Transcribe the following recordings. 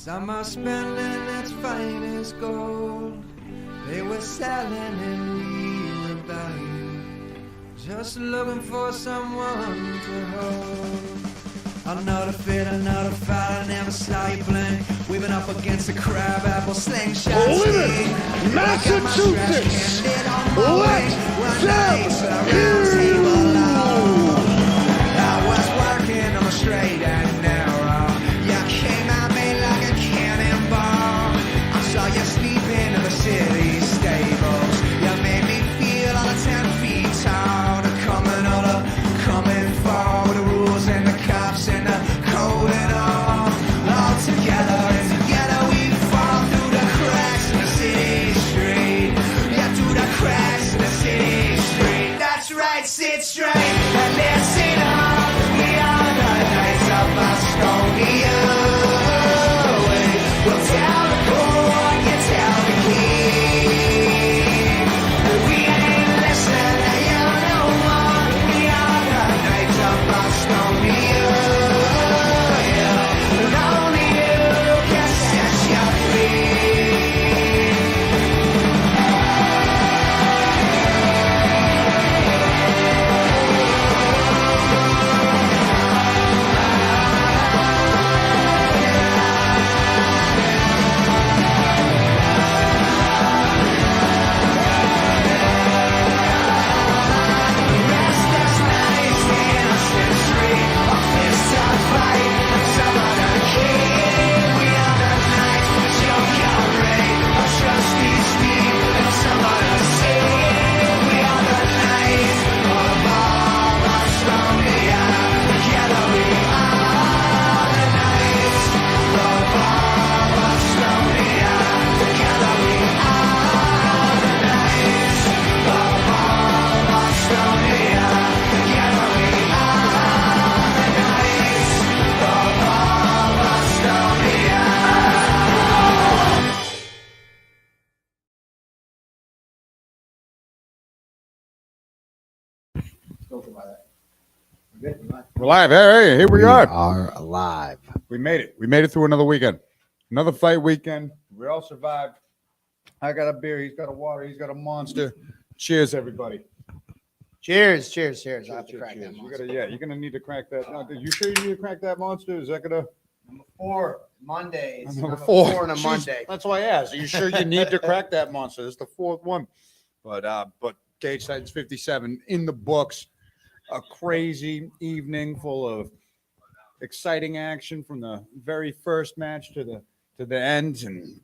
Summer spending its finest gold. They were selling and we were buying, just looking for someone to hold. Another fit, another fight, I never saw you blink. We've been up against the crab apple slingshot. Plymouth, Massachusetts, let them hear. I was working on the straight and narrow. You came at me like a cannonball. I saw you sleeping in the city stables. You made me feel all the 10 feet tall. The coming or the coming for the rules and the cops and the code and all together and together we fall through the cracks in the city street. Yeah, through the cracks in the city street. That's right, sit straight and listen up. We are the knights of Bastonia. We'll tell the court, you tell the king. We ain't listening, you no more. We are the knights of Bastonia. And only you can set you free. Restless nights, innocent street, a fist of fight, some other king. We are the knights, jump your ring, a trusty steed, and some other scene. We are the knights of all Bastonia. Together we are the knights of all Bastonia. Together we are the knights of all Bastonia. Together we are the knights of all Bastonia. We're live. Hey, here we are. are alive. We made it. We made it through another weekend. Another fight weekend. We all survived. I got a beer. He's got a water. He's got a monster. Cheers, everybody. Cheers, cheers, cheers. I have to Cheers, crack cheers. that You monster. gotta, you're gonna need to crack that. You sure you need to crack that monster? Is that gonna Number 4, Monday. It's number four 4 on a Jeez, Monday. That's why I asked. Are you sure you need to crack that monster? It's the fourth one. But Gage Titans 57 in the books. A crazy evening full of exciting action from the very first match to the end, and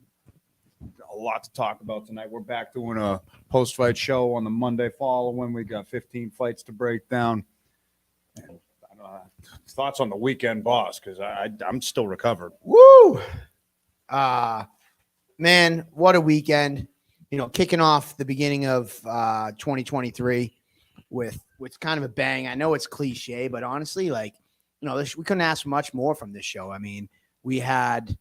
a lot to talk about tonight. We're back doing a post-fight show on the Monday following. We got 15 fights to break down. And I don't know, thoughts on the weekend, boss? Because I'm still recovered. Woo! Man, what a weekend. Kicking off the beginning of 2023 with kind of a bang. I know it's cliche, but honestly, we couldn't ask much more from this show. I mean, we had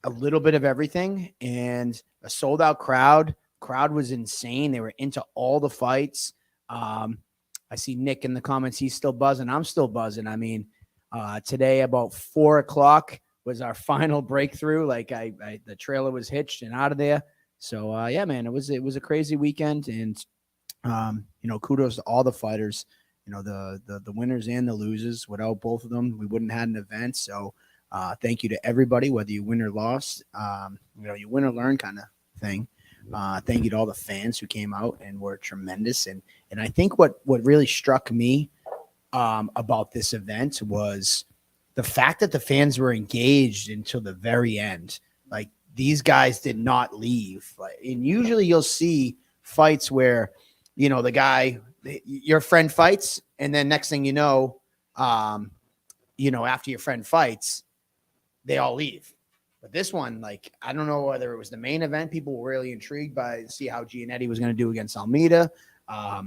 a little bit of everything and a sold out crowd. Crowd was insane. They were into all the fights. I see Nick in the comments. He's still buzzing. I'm still buzzing. I mean, today about 4:00 was our final breakthrough. The trailer was hitched and out of there. So yeah, man, it was a crazy weekend, and kudos to all the fighters. The winners and the losers. Without both of them, we wouldn't have had an event. So thank you to everybody, whether you win or lost. You win or learn kind of thing. Thank you to all the fans who came out and were tremendous. And I think what really struck me about this event was the fact that the fans were engaged until the very end. Like, these guys did not leave. And usually you'll see fights where, the guy, your friend fights, and then next thing you know, after your friend fights, they all leave. But this one, I don't know whether it was the main event. People were really intrigued by see how Gianetti was going to do against Almeida. I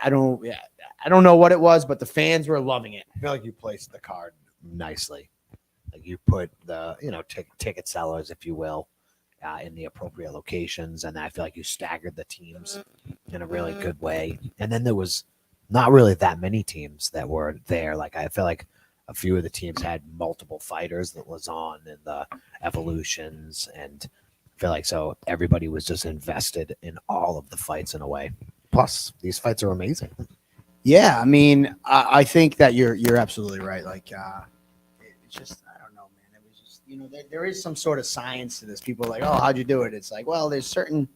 don't know what it was, but the fans were loving it. I feel like you placed the card nicely. Like, you put the, ticket sellers, if you will, in the appropriate locations. And I feel like you staggered the teams in a really good way. And then there was not really that many teams that were there. Like, I feel like a few of the teams had multiple fighters, the Lazon and the Evolutions, and I feel like so everybody was just invested in all of the fights in a way. Plus, these fights are amazing. Yeah, I mean, I think that you're absolutely right. Like, it's just I don't know, man. It was just there is some sort of science to this. People are like, oh, how'd you do it? It's like, well, there's certain,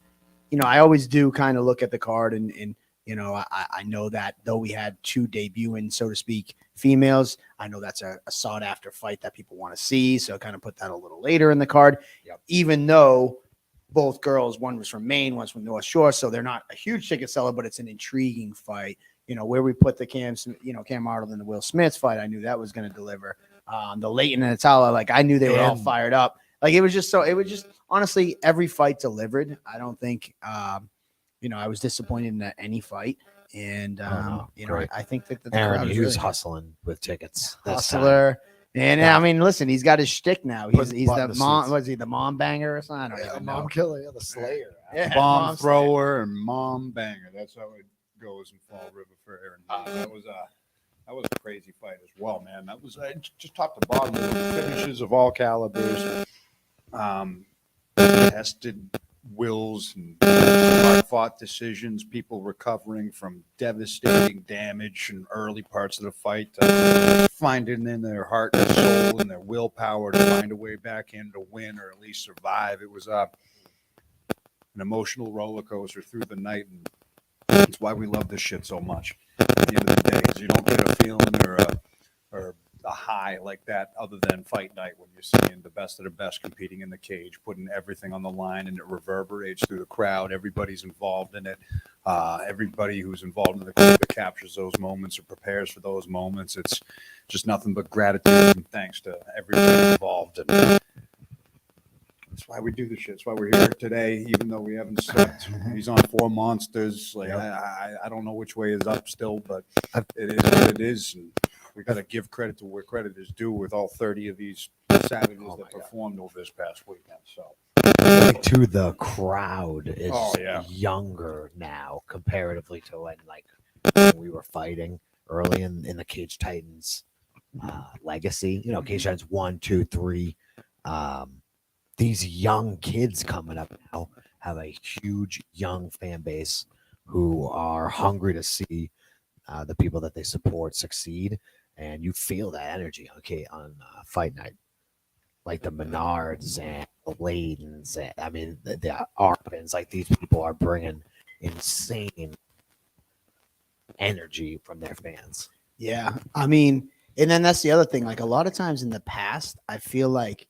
I always do kind of look at the card and I know that though we had 2 debuting, so to speak, females, I know that's a sought after fight that people want to see. So I kind of put that a little later in the card, even though both girls, one was from Maine, one's from North Shore, so they're not a huge ticket seller, but it's an intriguing fight. Where we put the Cam Arnold and the Will Smith's fight, I knew that was going to deliver. The Layton and Attalla, like I knew they were all fired up. Like it was just honestly, every fight delivered. I don't think, I was disappointed in any fight. And, I think that the Aaron crowd is Hughes really hustling with tickets. Hustler. And I mean, listen, he's got his shtick now. He's the mom. seats. Was he the mom banger or something? I don't even know. Mom killer, the Slayer. Yeah, Bomb thrower and mom banger. That's how it goes in Fall River for Aaron. That was a crazy fight as well, man. That was just top to bottom, finishes of all calibers, tested wills and hard-fought decisions. People recovering from devastating damage in early parts of the fight, finding in their heart and soul and their willpower to find a way back in to win or at least survive. It was an emotional roller coaster through the night, and that's why we love this shit so much. At the end of the day, is you don't get a feeling or a high like that other than fight night when you're seeing the best of the best competing in the cage, putting everything on the line, and it reverberates through the crowd. Everybody's involved in it. Everybody who's involved in the that captures those moments or prepares for those moments. It's just nothing but gratitude and thanks to everybody involved. And that's why we do this shit. That's why we're here today, even though we haven't slept. He's on 4 monsters. Like I don't know which way is up still, but it is what it is. And we got to give credit to where credit is due with all 30 of these savages that performed over this past weekend. So, like, too, the crowd is younger now comparatively to when we were fighting early in the Cage Titans legacy. Cage Titans 1, 2, 3. These young kids coming up now have a huge young fan base who are hungry to see the people that they support succeed, and you feel that energy on fight night, like the Menards and the Laytons. I mean, the Arpins. Like, these people are bringing insane energy from their fans. Yeah, I mean, and then that's the other thing. Like, a lot of times in the past, I feel like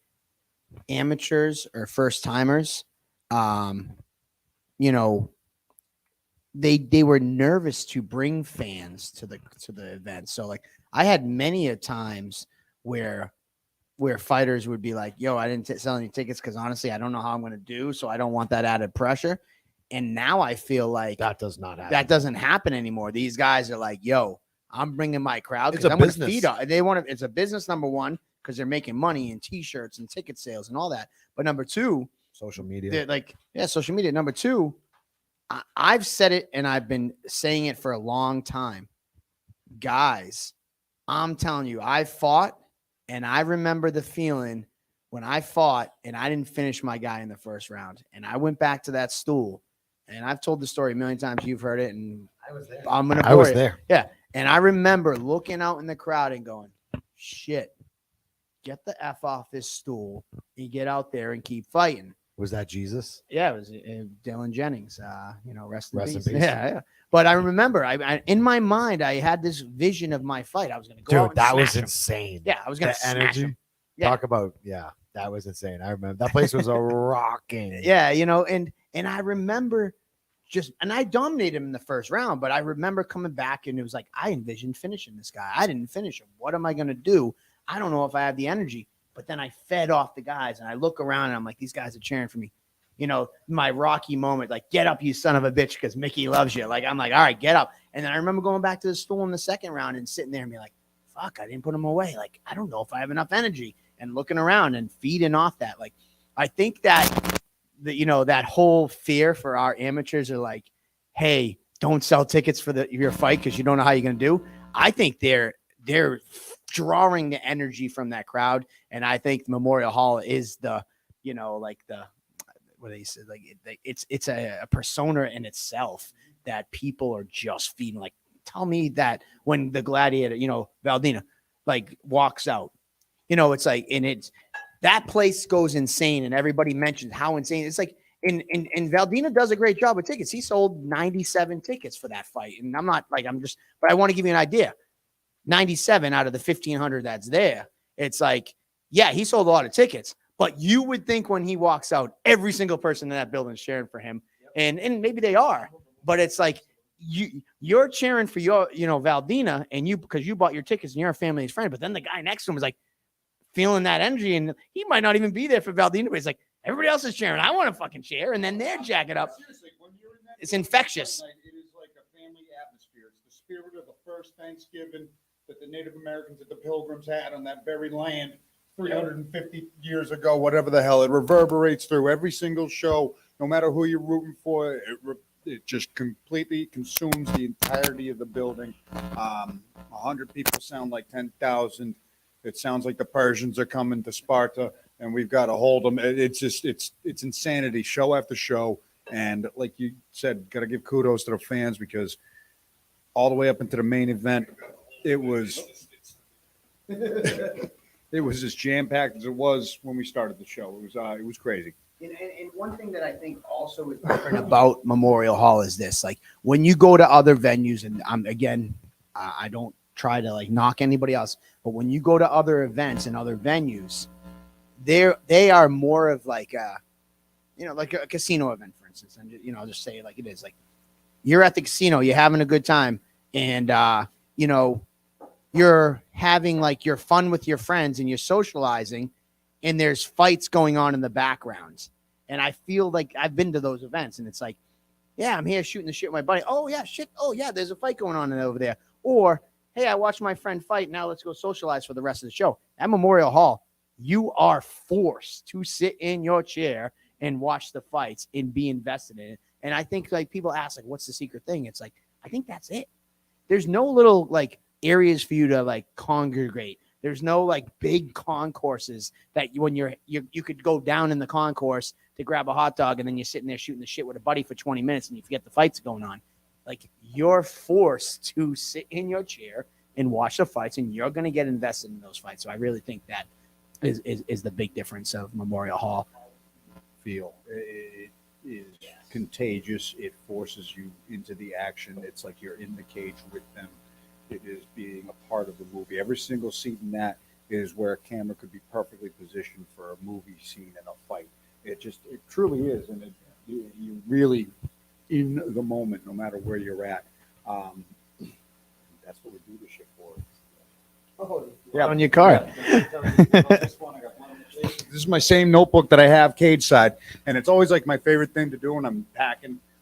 amateurs or first timers, they were nervous to bring fans to the event. So like I had many a times where fighters would be like, yo, I didn't sell any tickets because honestly, I don't know how I'm going to do. So I don't want that added pressure. And now I feel like that does not happen. That doesn't happen anymore. These guys are like, yo, I'm bringing my crowd because I'm going to feed on. They want to. It's a business, number one, because they're making money in T-shirts and ticket sales and all that. But number two, social media. They're like, social media. Number two, I've said it and I've been saying it for a long time. Guys, I'm telling you, I fought and I remember the feeling when I fought and I didn't finish my guy in the first round. And I went back to that stool and I've told the story a million times. You've heard it. And I was there. I was there. Yeah. And I remember looking out in the crowd and going, shit, get the F off this stool and get out there and keep fighting. Was that Jesus? Yeah, it was Dylan Jennings. Rest in peace. Yeah. But I remember, I in my mind, I had this vision of my fight. I was going to go out and that was him. insane. Yeah, I was going to smash him. Yeah. Talk about, that was insane. I remember that place was a rocking. Yeah, and I remember and I dominated him in the first round, but I remember coming back and it was like, I envisioned finishing this guy. I didn't finish him. What am I going to do? I don't know if I have the energy. But then I fed off the guys and I look around and I'm like, these guys are cheering for me. My Rocky moment, like, get up, you son of a bitch, because Mickey loves you. Like, I'm like, all right, get up. And then I remember going back to the stool in the second round and sitting there and being like, fuck, I didn't put him away. Like, I don't know if I have enough energy. And looking around and feeding off that. Like, I think that, that whole fear for our amateurs are like, hey, don't sell tickets for your fight because you don't know how you're going to do. I think they're drawing the energy from that crowd. And I think Memorial Hall is the, you know, like the, what they said, like it's a persona in itself that people are just feeding. Like, tell me that when the Gladiator, you know, Valdina, like walks out, you know, it's like, and it's, that place goes insane, and everybody mentions how insane it's like. And Valdina does a great job with tickets. He sold 97 tickets for that fight, and I'm not like, I'm just, but I want to give you an idea. 97 out of the 1,500 that's there. It's like, yeah, he sold a lot of tickets, but you would think when he walks out, every single person in that building is cheering for him, and maybe they are, but it's like you're cheering for your, you know, Valdina, and you, because you bought your tickets and you're a family's friend, but then the guy next to him is like feeling that energy, and he might not even be there for Valdina, but he's like, everybody else is cheering. I want to fucking cheer, and then they're jacking up. It's infectious. It is like a family atmosphere. It's the spirit of the first Thanksgiving that the Native Americans and the Pilgrims had on that very land 350 years ago, whatever the hell. It reverberates through every single show, no matter who you're rooting for. It just completely consumes the entirety of the building. 100 people sound like 10,000. It sounds like the Persians are coming to Sparta, and we've got to hold them. It's just, it's insanity, show after show. And like you said, got to give kudos to the fans, because all the way up into the main event, it was as jam-packed as it was when we started the show. It was crazy. And one thing that I think also is different about Memorial Hall is this: like when you go to other venues, and I don't try to like knock anybody else, but when you go to other events and other venues, they are more of like a, you know, like a casino event, for instance. And, you know, I'll just say it like it is. Like, you're at the casino, you're having a good time, and you know, you're having like your fun with your friends and you're socializing, and there's fights going on in the background. And I feel like I've been to those events, and it's like, yeah, I'm here shooting the shit with my buddy. Oh yeah, shit. Oh yeah, there's a fight going on over there. Or, hey, I watched my friend fight. Now let's go socialize for the rest of the show. At Memorial Hall, you are forced to sit in your chair and watch the fights and be invested in it. And I think like people ask, like, what's the secret thing? It's like, I think that's it. There's no little like areas for you to like congregate. There's no like big concourses that when you could go down in the concourse to grab a hot dog, and then you're sitting there shooting the shit with a buddy for 20 minutes and you forget the fights going on. Like, you're forced to sit in your chair and watch the fights, and you're going to get invested in those fights. So I really think that is the big difference of Memorial Hall. Feel it is contagious. It forces you into the action. It's like you're in the cage with them. It is being a part of the movie. Every single scene in that is where a camera could be perfectly positioned for a movie scene and a fight. It truly is, and you really in the moment, no matter where you're at. That's what we do this shit for. Oh, yeah, on your card. This is my same notebook that I have cage side, and it's always like my favorite thing to do when I'm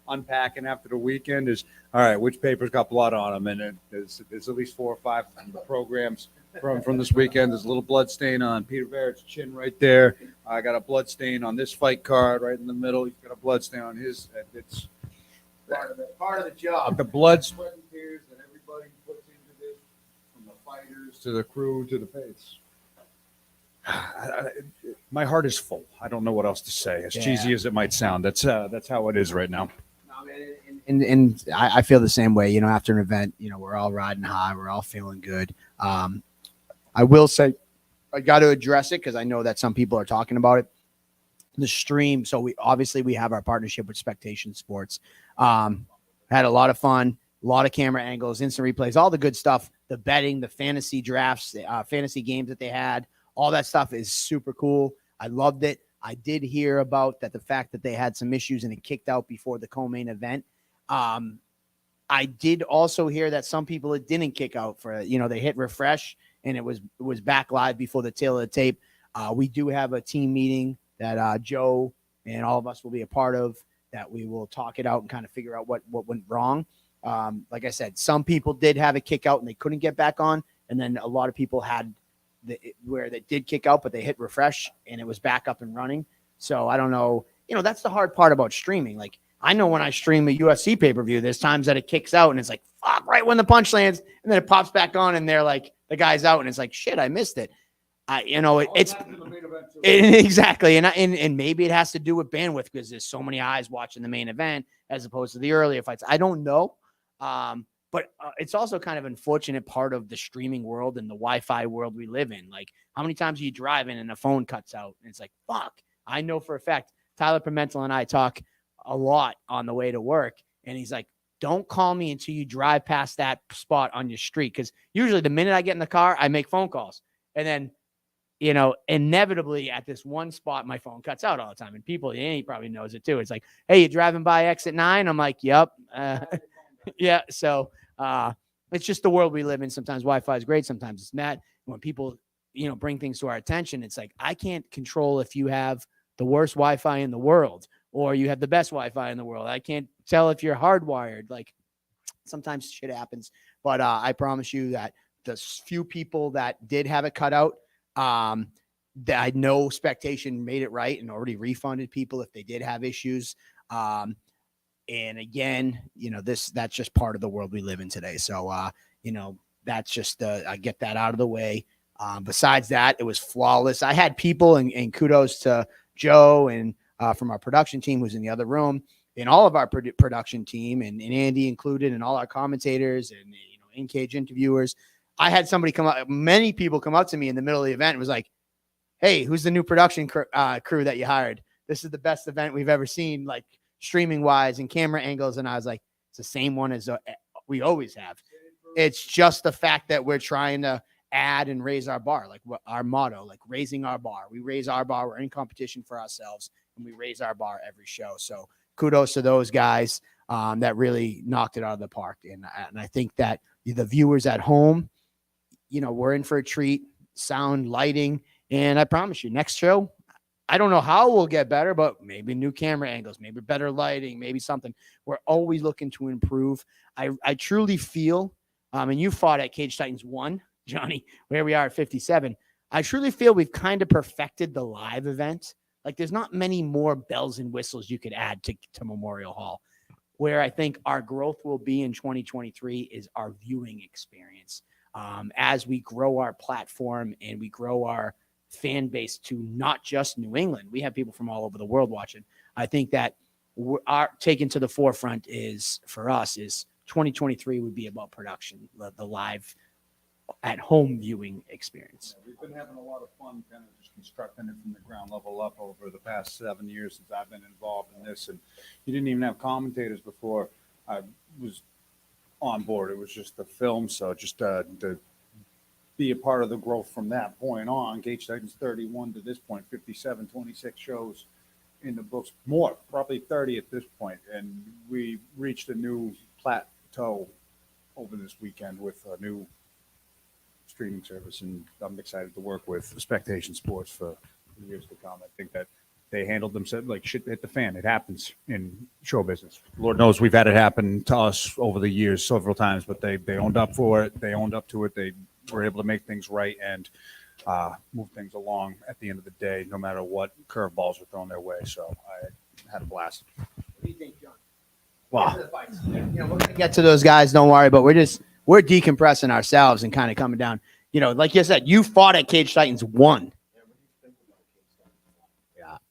unpacking after the weekend is, all right, which papers got blood on them? And there's at least 4 or 5 programs from this weekend. There's a little blood stain on Peter Barrett's chin right there. I got a blood stain on this fight card right in the middle. He's got a blood stain on his. It's part of the job. The blood, sweat, and tears that everybody puts into this, from the fighters to the crew to the face. My heart is full. I don't know what else to say. As cheesy as it might sound, that's how it is right now. And I feel the same way. You know, after an event, you know, we're all riding high. We're all feeling good. I will say, I got to address it because I know that some people are talking about it. The stream. So we have our partnership with Spectation Sports. Had a lot of fun, a lot of camera angles, instant replays, all the good stuff. The betting, the fantasy drafts, fantasy games that they had, all that stuff is super cool. I loved it. I did hear about that, the fact that they had some issues and it kicked out before the co-main event. I did also hear that some people it didn't kick out for, you know, they hit refresh and it was back live before the tail of the tape. We do have a team meeting that Joe and all of us will be a part of, that we will talk it out and kind of figure out what went wrong. Like I said, some people did have a kick out and they couldn't get back on. And then a lot of people had where they did kick out, but they hit refresh and it was back up and running. So I don't know. You know, that's the hard part about streaming. Like, I know when I stream a UFC pay-per-view, there's times that it kicks out and it's like, fuck, right when the punch lands, and then it pops back on and they're like the guy's out and it's like, shit, I missed it. It's exactly. And maybe it has to do with bandwidth because there's so many eyes watching the main event as opposed to the earlier fights. I don't know. But it's also kind of unfortunate part of the streaming world and the Wi-Fi world we live in. Like, how many times are you driving and the phone cuts out? And it's like, fuck. I know for a fact, Tyler Pimentel and I talk a lot on the way to work. And he's like, don't call me until you drive past that spot on your street. Because usually the minute I get in the car, I make phone calls. And then, inevitably at this one spot, my phone cuts out all the time. And he probably knows it too. It's like, hey, you driving by exit 9? I'm like, yep. Yeah. So it's just the world we live in. Sometimes Wi-Fi is great. Sometimes it's not. When people, bring things to our attention, it's like, I can't control if you have the worst Wi-Fi in the world or you have the best Wi-Fi in the world. I can't tell if you're hardwired. Like, sometimes shit happens, but I promise you that the few people that did have it cut out, that I know Spectation made it right and already refunded people if they did have issues. And again, that's just part of the world we live in today. So, that's just, I get that out of the way. Besides that, it was flawless. I had people and kudos to Joe and from our production team who's in the other room and all of our production team and Andy included and all our commentators and, in-cage interviewers. I had many people come up to me in the middle of the event and was like, hey, who's the new production crew that you hired? This is the best event we've ever seen, like streaming wise and camera angles. And I was like, it's the same one as we always have. It's just the fact that we're trying to add and raise our bar, like what our motto, like raising our bar. We raise our bar. We're in competition for ourselves and we raise our bar every show. So kudos to those guys that really knocked it out of the park. And I think that the viewers at home, we're in for a treat, sound, lighting. And I promise you, next show, I don't know how we'll get better, but maybe new camera angles, maybe better lighting, maybe something. We're always looking to improve. I truly feel, and you fought at Cage Titans 1, Johnny, where we are at 57. I truly feel we've kind of perfected the live event. Like, there's not many more bells and whistles you could add to Memorial Hall. Where I think our growth will be in 2023 is our viewing experience. As we grow our platform and we grow our fan base to not just New England, we have people from all over the world watching. I think that our taken to the forefront is, for us, is 2023 would be about production, the live at home viewing experience. Yeah, we've been having a lot of fun kind of just constructing it from the ground level up over the past 7 years since I've been involved in this. And you didn't even have commentators before I was on board. It was just the film. So just to be a part of the growth from that point on, Cage Titans 31 to this point, 57, 26 shows in the books, more, probably 30 at this point. And we reached a new plateau over this weekend with a new streaming service, and I'm excited to work with Spectation Sports for years to come. I think that they handled themselves like shit hit the fan. It happens in show business. Lord knows we've had it happen to us over the years several times, but they owned up for it. They owned up to it. They were able to make things right and move things along at the end of the day, no matter what curveballs were thrown their way. So I had a blast. What do you think, John? Wow. We're going to get to those guys. Don't worry, but we're decompressing ourselves and kind of coming down. Like you said, you fought at Cage Titans 1.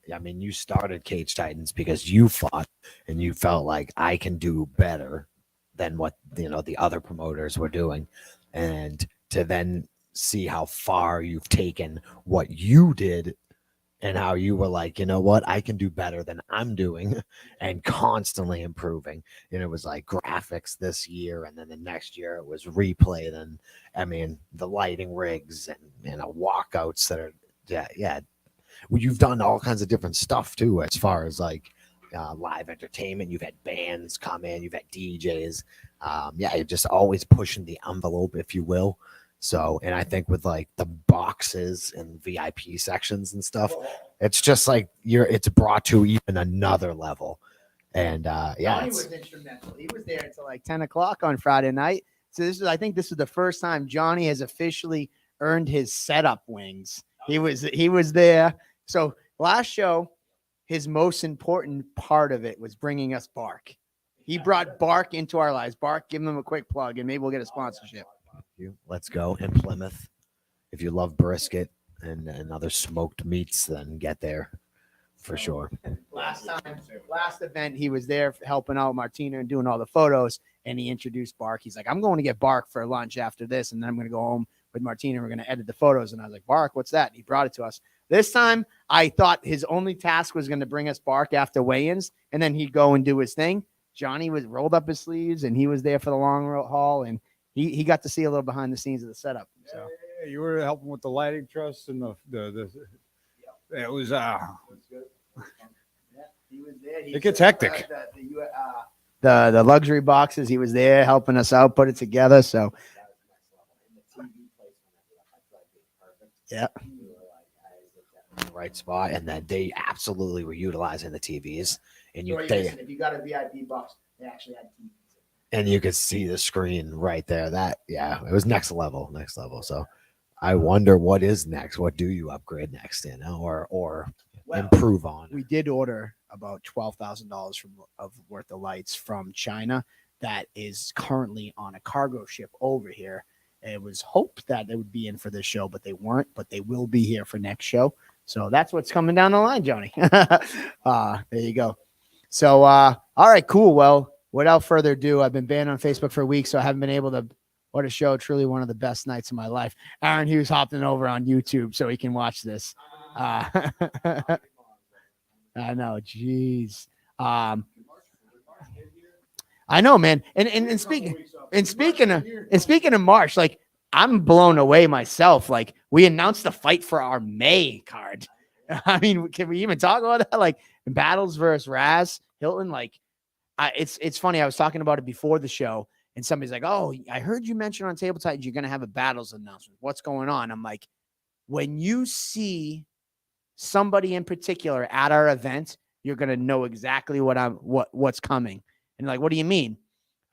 Yeah, I mean, you started Cage Titans because you fought and you felt like I can do better than what the other promoters were doing, and to then see how far you've taken what you did and how you were like, you know what, I can do better than I'm doing, and constantly improving. It was like graphics this year, and then the next year it was replay. Then, I mean, the lighting rigs and walkouts that are, yeah. Well, you've done all kinds of different stuff too, as far as like live entertainment. You've had bands come in, you've had DJs. You're just always pushing the envelope, if you will. So, and I think with like the boxes and VIP sections and stuff, it's just like it's brought to even another level. And Johnny was instrumental. He was there until like 10 o'clock on Friday night. So I think this is the first time Johnny has officially earned his setup wings. He was there. So last show, his most important part of it was bringing us Bark. He brought Bark into our lives. Bark, give him a quick plug, and maybe we'll get a sponsorship. Let's go. In Plymouth, if you love brisket and other smoked meats, then get there for sure. Last event, he was there helping out Martina and doing all the photos, and he introduced Bark. He's like, I'm going to get Bark for lunch after this, and then I'm going to go home with Martina. We're going to edit the photos. And I was like, Bark, what's that? And he brought it to us. This time, I thought his only task was going to bring us Bark after weigh-ins, and then he'd go and do his thing. Johnny was rolled up his sleeves, and he was there for the long haul, and he got to see a little behind the scenes of the setup. So Yeah, you were helping with the lighting truss and the it was he was there. It gets hectic. The luxury boxes, he was there helping us out, put it together. So yeah. In the right spot, and then they absolutely were utilizing the TVs, and If you got a VIP box, they actually had TVs. And you could see the screen right there. It was next level. So I wonder what is next. What do you upgrade next, or improve on? We did order about $12,000 worth of lights from China that is currently on a cargo ship over here. It was hoped that they would be in for this show, but they weren't. But they will be here for next show. So that's what's coming down the line, Johnny. There you go. So, all right, cool. Well, without further ado, I've been banned on Facebook for a week, so I haven't been able to. What a show. Truly one of the best nights of my life. Aaron Hughes hopping over on YouTube so he can watch this. I know. Jeez. I know, man. And speaking of March, like, I'm blown away myself. Like, we announced the fight for our May card. I mean, can we even talk about that? Like, Battles versus Raz Hilton. Like, it's funny. I was talking about it before the show, and somebody's like, "Oh, I heard you mention on Table Titans you're going to have a Battles announcement. What's going on?" I'm like, when you see somebody in particular at our event, you're going to know exactly what's coming. And like, what do you mean?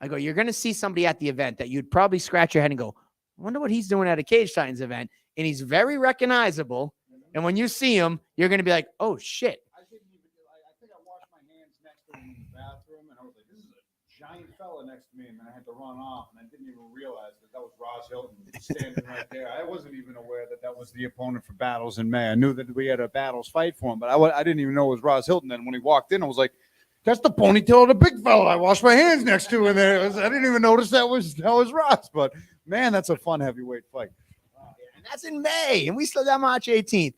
I go, you're going to see somebody at the event that you'd probably scratch your head and go, I wonder what he's doing at a Cage Titans event. And he's very recognizable. And when you see him, you're going to be like, oh, shit. I think I washed my hands next to him in the bathroom, and I was like, this is a giant fella next to me, and then I had to run off, and I didn't even realize that was Ross Hilton standing right there. I wasn't even aware that was the opponent for Battles in May. I knew that we had a Battles fight for him, but I didn't even know it was Ross Hilton. And when he walked in, I was like, that's the ponytail of the big fella I washed my hands next to in there. I didn't even notice that was Ross, but man, that's a fun heavyweight fight. And that's in May, and we still got March 18th.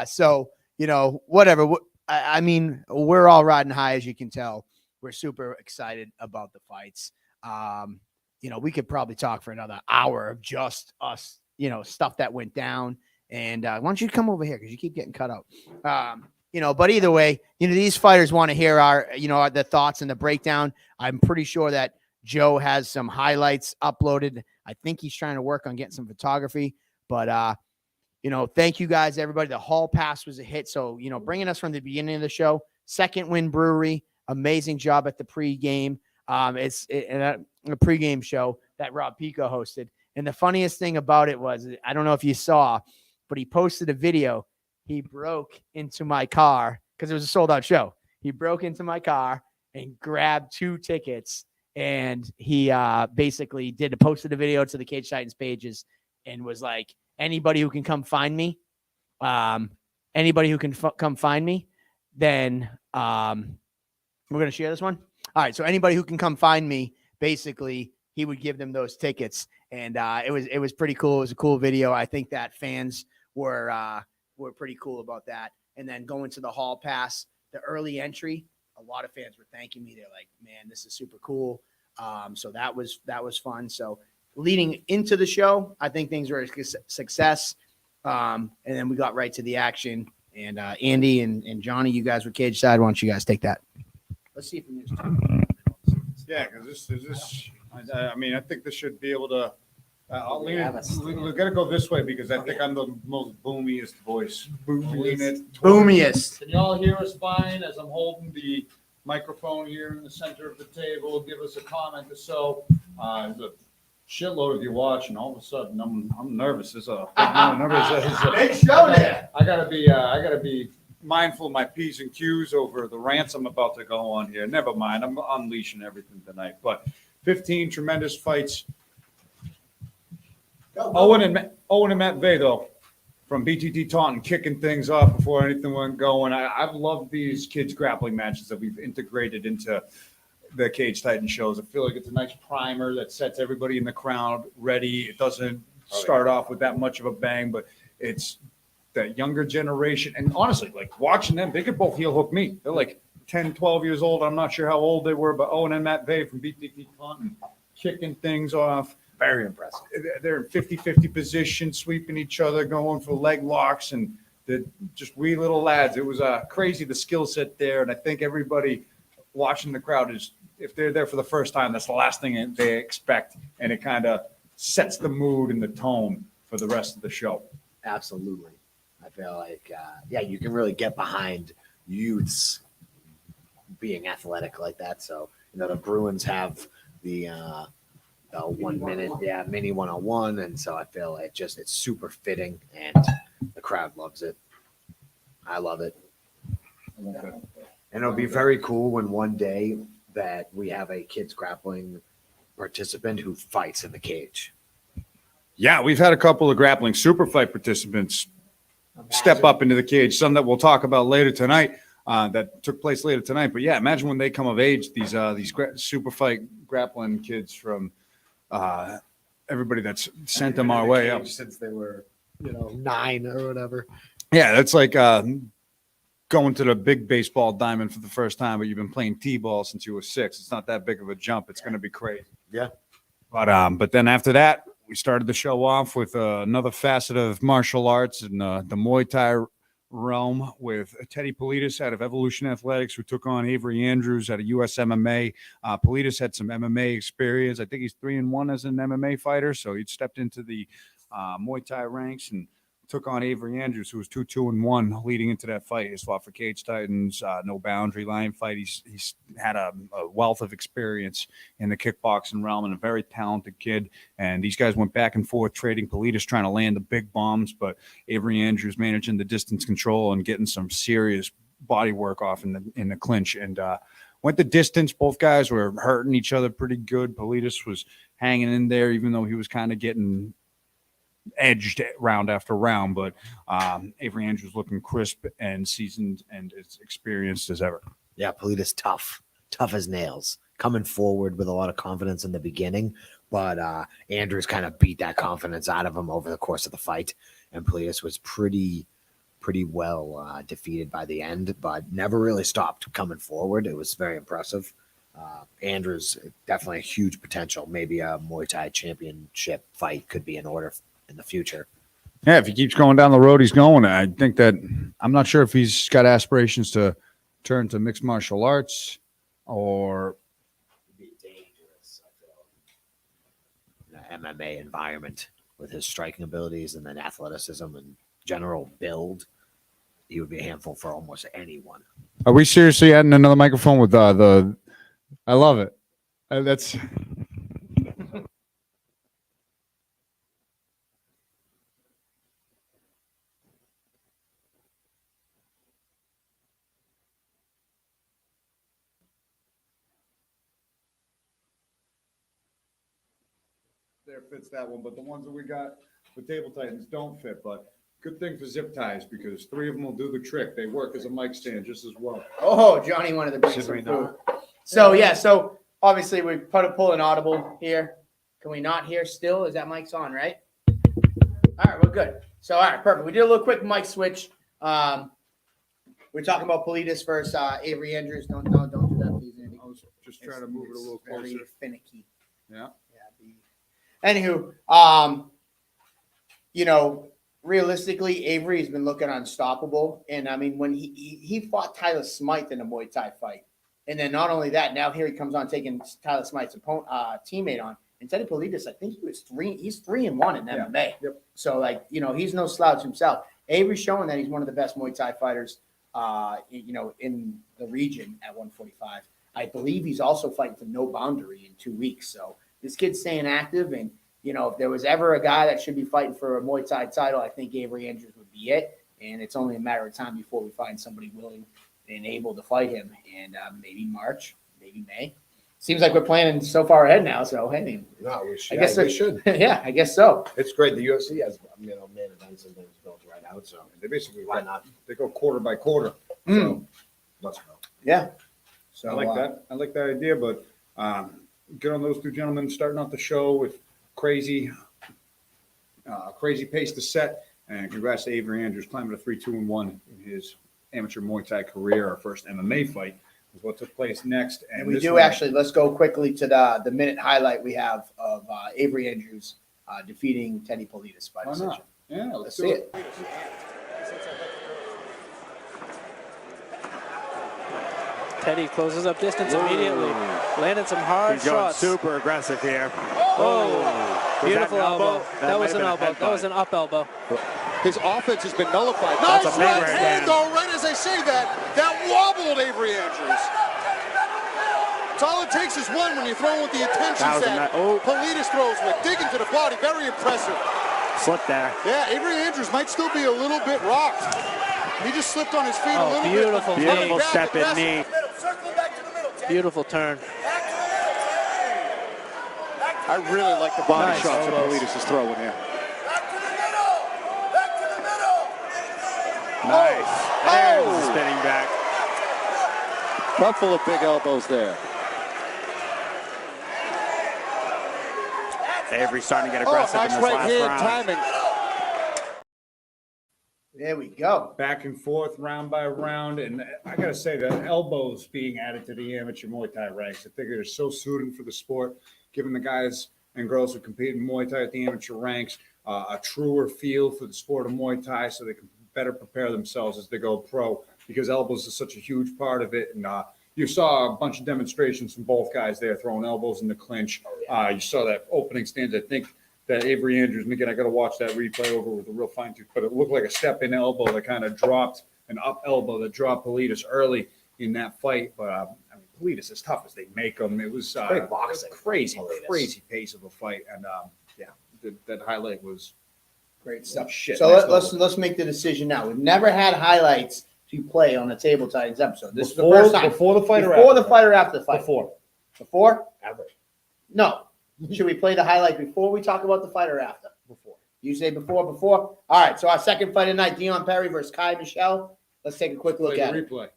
So, whatever. I mean, we're all riding high, as you can tell. We're super excited about the fights. We could probably talk for another hour of just us, stuff that went down. And why don't you come over here, because you keep getting cut out. But either way, these fighters want to hear our the thoughts and the breakdown. I'm pretty sure that Joe has some highlights uploaded. I think he's trying to work on getting some photography, but thank you guys, everybody. The hall pass was a hit. So, bringing us from the beginning of the show, Second Wind Brewery, amazing job at the pregame. It's a pregame show that Rob Pico hosted. And the funniest thing about it was, I don't know if you saw, but he posted a video. He broke into my car because it was a sold out show. He broke into my car and grabbed 2 tickets. And he basically posted a video to the Cage Titans pages and was like, anybody who can come find me, then we're going to share this one. All right. So anybody who can come find me, basically he would give them those tickets. And it was pretty cool. It was a cool video. I think that fans were pretty cool about that. And then going to the hall pass, the early entry, a lot of fans were thanking me. They're like, man, this is super cool. So that was fun. So leading into the show, I think things were a success. And then we got right to the action. And Andy and Johnny, you guys were cage side. Why don't you guys take that? Let's see if we can just Yeah, because this I mean, I think this should be able to. I'll lean it. We're gonna go this way because I think I'm the most boomiest voice. Boomiest. Can y'all hear us fine as I'm holding the microphone here in the center of the table? Give us a comment or so. There's a shitload of you watching. All of a sudden, I'm nervous. Big show there. I gotta be mindful of my P's and Q's over the rants I'm about to go on here. Never mind. I'm unleashing everything tonight. But 15 tremendous fights. Owen and Matt Vay, though, from BTT Taunton, kicking things off before anything went going. I've loved these kids grappling matches that we've integrated into the Cage Titan shows. I feel like it's a nice primer that sets everybody in the crowd ready. It doesn't start off with that much of a bang, but it's that younger generation. And honestly, like watching them, they could both heel hook me. They're like 10, 12 years old. I'm not sure how old they were, but Owen and Matt Vay from BTT Taunton kicking things off. Very impressive. They're in 50-50 position, sweeping each other, going for leg locks, and they're just wee little lads. It was crazy, the skill set there. And I think everybody watching the crowd is, if they're there for the first time, that's the last thing they expect. And it kind of sets the mood and the tone for the rest of the show. Absolutely. I feel like, you can really get behind youths being athletic like that. So, the Bruins have the 1 minute, mini one-on-one. And so I feel like it's super fitting and the crowd loves it. I love it. And it'll be very cool when one day that we have a kids grappling participant who fights in the cage. Yeah, we've had a couple of grappling super fight participants step up into the cage, some that we'll talk about later tonight, that took place later tonight. But yeah, imagine when they come of age, these super fight grappling kids from everybody that's sent them our way up since they were 9 or whatever. Yeah, that's like going to the big baseball diamond for the first time, but you've been playing t-ball since you were 6. It's not that big of a jump. It's going to be crazy. Yeah. But then after that, we started the show off with another facet of martial arts in the Muay Thai realm with Teddy Politis out of Evolution Athletics, who took on Avery Andrews out of US MMA. Politis had some MMA experience. I think he's 3-1 as an MMA fighter, so he stepped into the Muay Thai ranks and took on Avery Andrews, who was 2-1 leading into that fight. He's fought for Cage Titans, no boundary line fight. He's had a wealth of experience in the kickboxing realm and a very talented kid. And these guys went back and forth trading. Politis trying to land the big bombs, but Avery Andrews managing the distance control and getting some serious body work off in the clinch. And went the distance. Both guys were hurting each other pretty good. Politis was hanging in there, even though he was kind of getting edged round after round, but Avery Andrews looking crisp and seasoned and as experienced as ever. Yeah, Politis tough as nails, coming forward with a lot of confidence in the beginning, but Andrews kind of beat that confidence out of him over the course of the fight, and Politis was pretty well defeated by the end, but never really stopped coming forward. It was very impressive. Andrews, definitely a huge potential. Maybe a Muay Thai championship fight could be in order in the future. Yeah, if he keeps going down the road he's going, I think that I'm not sure if he's got aspirations to turn to mixed martial arts or It'd be dangerous, I feel. In an MMA environment with his striking abilities and then athleticism and general build, he would be a handful for almost anyone. Are we seriously adding another microphone with the I love it. That's there fits that one, but the ones that we got with Table Titans don't fit. But good thing for zip ties because 3 of them will do the trick. They work as a mic stand just as well. Oh, Johnny wanted to bring Should some we food. not? So obviously we pull an audible here. Can we not hear still? Is that mic's on, right? All right, we're good. So, all right, perfect. We did a little quick mic switch. We're talking about Politis versus Avery Andrews. Don't do that, please, Andy. I was just trying to move it a little Very closer. finicky. Yeah. Anywho, realistically, Avery's been looking unstoppable. And I mean, when he fought Tyler Smythe in a Muay Thai fight, and then not only that, now here he comes on taking Tyler Smythe's teammate on. And Teddy Politis, I think he's 3-1 in MMA. Yep. So he's no slouch himself. Avery's showing that he's one of the best Muay Thai fighters, in the region at 145. I believe he's also fighting for no boundary in 2 weeks. So this kid's staying active. And, if there was ever a guy that should be fighting for a Muay Thai title, I think Avery Andrews would be it. And it's only a matter of time before we find somebody willing and able to fight him. And maybe March, maybe May. seems like we're planning so far ahead now. So hey, No, we should. I guess we it- should. yeah, I guess so. It's great. The UFC has, main events and things built right out. So They basically why not? They go quarter by quarter. Mm. Let's go. Yeah. So I like that. I like that idea. But good on those two gentlemen starting off the show with crazy pace to set. And congrats to Avery Andrews climbing to 3-2-1 in his amateur Muay Thai career. Our first MMA fight is what took place next. And we this do one- actually. Let's go quickly to the minute highlight we have of Avery Andrews defeating Teddy Politis by Why decision. not? Yeah, Let's see it. Teddy closes up distance immediately. Landed some hard He's going shots. super aggressive here. Oh, Was beautiful that an elbow? elbow. That was an might have been a elbow. That was an up elbow. His offense has been nullified. That's Nice a big right right hand, hand. though, right as I say that. That wobbled Avery Andrews. It's all it takes is one when you're throwing with the intentions That was a that oh. Politis throws with. Digging to the body, very impressive. Slip there. Yeah, Avery Andrews might still be a little bit rocked. He just slipped on his feet a Oh, little beautiful bit. knee. Beautiful step in knee. Beautiful turn. I really like the body Nice shots that elbows. Politis is throwing here. Nice. There's Oh! the spinning back. Couple of big elbows there. Avery's starting to get Oh, aggressive nice in this right last hand round. timing. There we go. back and forth, round by round. And I got to say, the elbows being added to the amateur Muay Thai ranks, I think they're so suited for the sport, giving the guys and girls who compete in Muay Thai at the amateur ranks a truer feel for the sport of Muay Thai so they can better prepare themselves as they go pro, because elbows is such a huge part of it. And you saw a bunch of demonstrations from both guys there throwing elbows in the clinch. You saw that opening stance. I think that Avery Andrews, and again, I got to watch that replay over with a real fine tooth, but it looked like a step in elbow that kind of dropped, an up elbow that dropped Politis early in that fight. But I mean, Politis, as tough as they make them, it was Great boxing. crazy, Politis. crazy pace of a fight. And that highlight was Great stuff. shit. So Next let's make the decision now. We've never had highlights to play on a Table Titans episode. This is the Before- first time. before the fight or Before after the fight or after the fight? Before. Before? Ever. No. Should we play the highlight before we talk about the fight or after? Before. You say before? All right. So our second fight tonight, Dion Perry versus Kai Michelle. Let's take a quick look Play at the it. replay.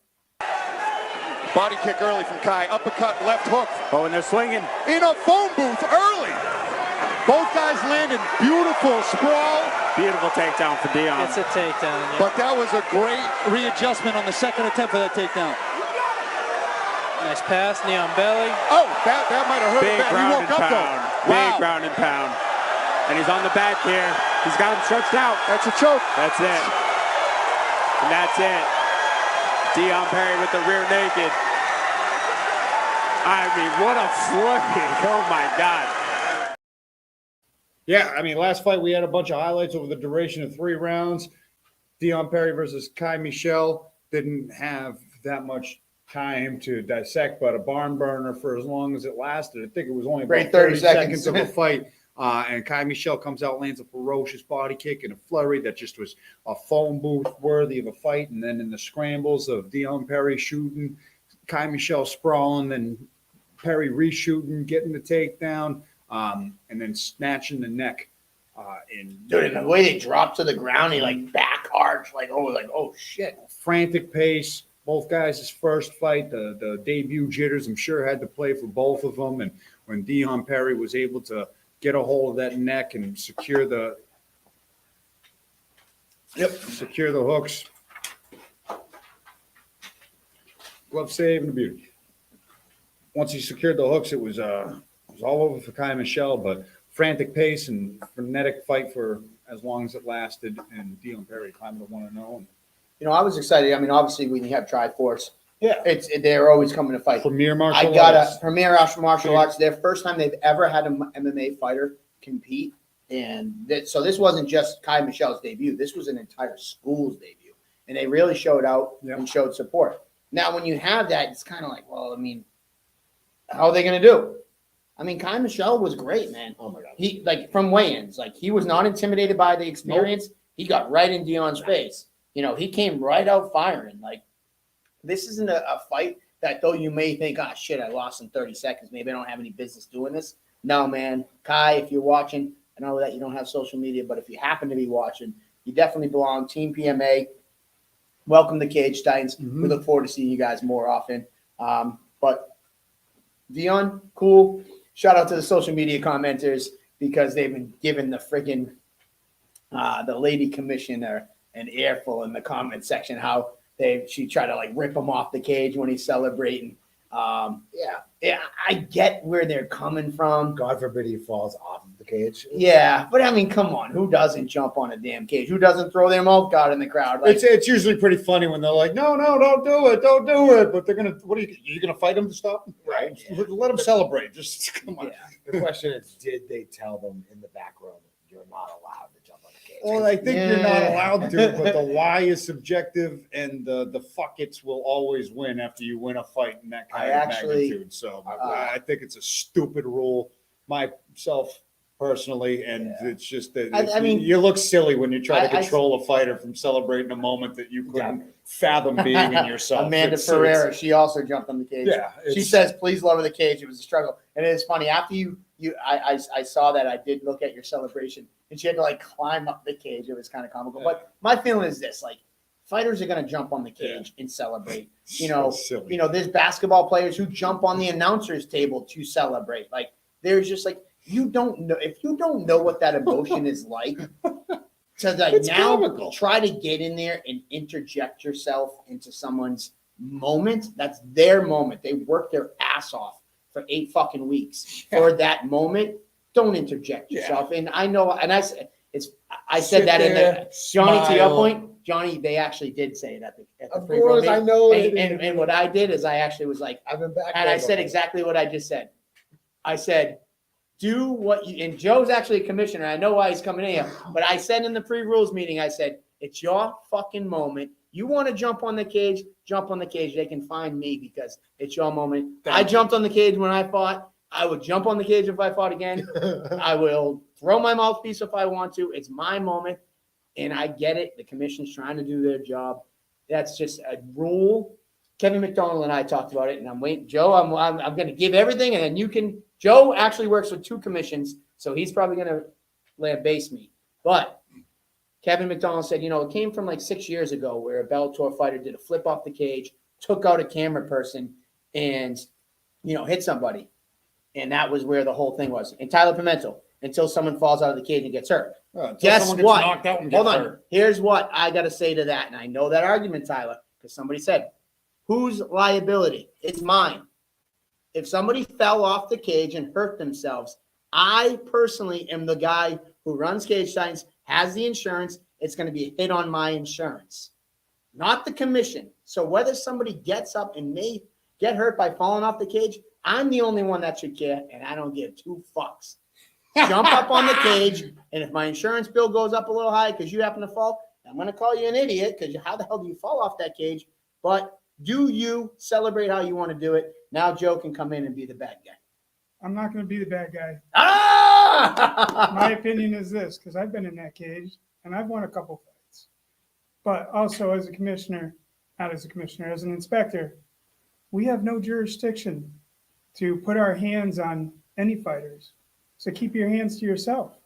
Body kick early from Kai. Uppercut, left hook. Oh, and they're swinging. In a phone booth early. Both guys landed beautiful sprawl, Beautiful takedown for Dion. It's a takedown. Yeah. but that was a great readjustment on the second attempt for that takedown. Nice pass, knee on belly. Oh, that might have hurt Big him bad. He ground woke and up pound. though. Big Wow. ground and pound. And he's on the back here. He's got him stretched out. That's a choke. That's it. And that's it. Dion Perry with the rear naked. I mean, what a flipping. Oh, my God. Yeah, I mean, last fight we had a bunch of highlights over the duration of 3 rounds. Dion Perry versus Kai Michelle didn't have that much time to dissect, but a barn burner for as long as it lasted. I think it was only Great about 30 30 seconds. seconds of a fight. And Kai Michelle comes out, lands a ferocious body kick and a flurry that just was a phone booth worthy of a fight. And then in the scrambles of Dion Perry shooting, Kai Michelle sprawling, and Perry reshooting, getting the takedown, and then snatching the neck. Dude, the way they dropped to the ground, he like back arch, like oh shit. Frantic pace. Both guys' first fight, the debut jitters, I'm sure had to play for both of them. And when Dion Perry was able to get a hold of that neck and secure the hooks, glove save and a beauty. Once he secured the hooks, it was all over for Kai Michelle, but frantic pace and frenetic fight for as long as it lasted. And Dion Perry climbed to 1-0. You know, I was excited. I mean, obviously when you have Triforce, Yeah. they're always coming to fight. Premier martial I got arts. a Premier Martial Arts. Their first time they've ever had an MMA fighter compete, and so this wasn't just Kai Michelle's debut. This was an entire school's debut, and they really showed out Yep. and showed support. Now, when you have that, it's kind of like, well, I mean, how are they going to do? I mean, Kai Michelle was great, man. Oh my god, he like from weigh-ins, like he was not intimidated by the experience. Nope. He got right in Dion's face. You know, he came right out firing. Like, this isn't a fight that though you may think, oh shit, I lost in 30 seconds. Maybe I don't have any business doing this. No, man. Kai, if you're watching, I know that you don't have social media, but if you happen to be watching, you definitely belong. Team PMA. Welcome to Cage Titans. We look forward to seeing you guys more often. But Dion, cool. Shout out to the social media commenters because they've been giving the freaking the lady commissioner an earful in the comment section. How she tried to like rip him off the cage when he's celebrating. Yeah, I get where they're coming from. God forbid he falls off of the cage. Yeah, but I mean, come on, who doesn't jump on a damn cage? Who doesn't throw their mouth guard in the crowd? Like, It's usually pretty funny when they're like, no, don't do it. But they're gonna, you're gonna fight them to stop them? Right. Yeah. Let them celebrate. Just come on. yeah. The question is, did they tell them in the back room you're not allowed to jump on the cage? Well, I think you're not allowed to, but the why is subjective, and the fuck it's will always win after you win a fight in that kind of magnitude. So I think it's a stupid rule, myself personally, and it's just that I mean, you look silly when you try to control a fighter from celebrating a moment that you couldn't fathom being in yourself. Amanda Ferreira, she also jumped on the cage. Yeah, she says, "Please lower the cage." It was a struggle, and it's funny after I saw that. I did look at your celebration, and she had to like climb up the cage. It was kind of comical. Yeah. But my feeling is this: like, fighters are going to jump on the cage and celebrate. There's basketball players who jump on the announcer's table to celebrate. Like, there's just like, you don't know if you don't know what that emotion is like. To like It's now comical. try to get in there and interject yourself into someone's moment. That's their moment. They work their ass off for 8 fucking weeks for that moment. Don't interject yourself. And I know, and I said that in the Johnny, to your point, Johnny, they actually did say it at the Of course, I know. And what I did is I actually was like, I've been back. and I said exactly what I just said. I said, do what you, and Joe's actually a commissioner. I know why he's coming in here, but I said in the pre-rules meeting, I said, it's your fucking moment. You want to jump on the cage, jump on the cage. They can find me because it's your moment. I jumped on the cage when I fought. I would jump on the cage if I fought again. I will throw my mouthpiece if I want to. It's my moment, and I get it. The commission's trying to do their job. That's just a rule. Kevin McDonald and I talked about it, and I'm waiting. Joe, I'm going to give everything, and then you can. Joe actually works with 2 commissions, so he's probably going to lambase me. But Kevin McDonald said, it came from like 6 years ago where a Bellator fighter did a flip off the cage, took out a camera person, and hit somebody, and that was where the whole thing was. And Tyler Pimento, until someone falls out of the cage and gets hurt. Guess what? Hold on. Here's what I got to say to that, and I know that argument, Tyler, because somebody said, whose liability? It's mine. If somebody fell off the cage and hurt themselves, I personally am the guy who runs Cage Titans, has the insurance. It's going to be a hit on my insurance, not the commission. So whether somebody gets up and may get hurt by falling off the cage, I'm the only one that should care, and I don't give 2 fucks. Jump up on the cage, and if my insurance bill goes up a little high because you happen to fall, I'm going to call you an idiot because how the hell do you fall off that cage? But do you celebrate how you want to do it? Now Joe can come in and be the bad guy. I'm not going to be the bad guy. Ah! My opinion is this, because I've been in that cage and I've won a couple fights. But also as a commissioner, not as a commissioner, as an inspector, we have no jurisdiction to put our hands on any fighters. So keep your hands to yourself.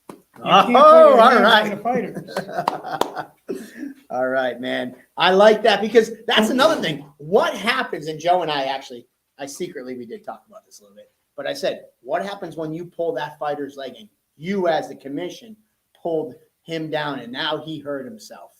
You can't put your all hands on right. the fighters. All right, man. I like that because that's another thing. What happens, and Joe and I secretly, we did talk about this a little bit, but I said, what happens when you pull that fighter's leg and you as the commission pulled him down and now he hurt himself?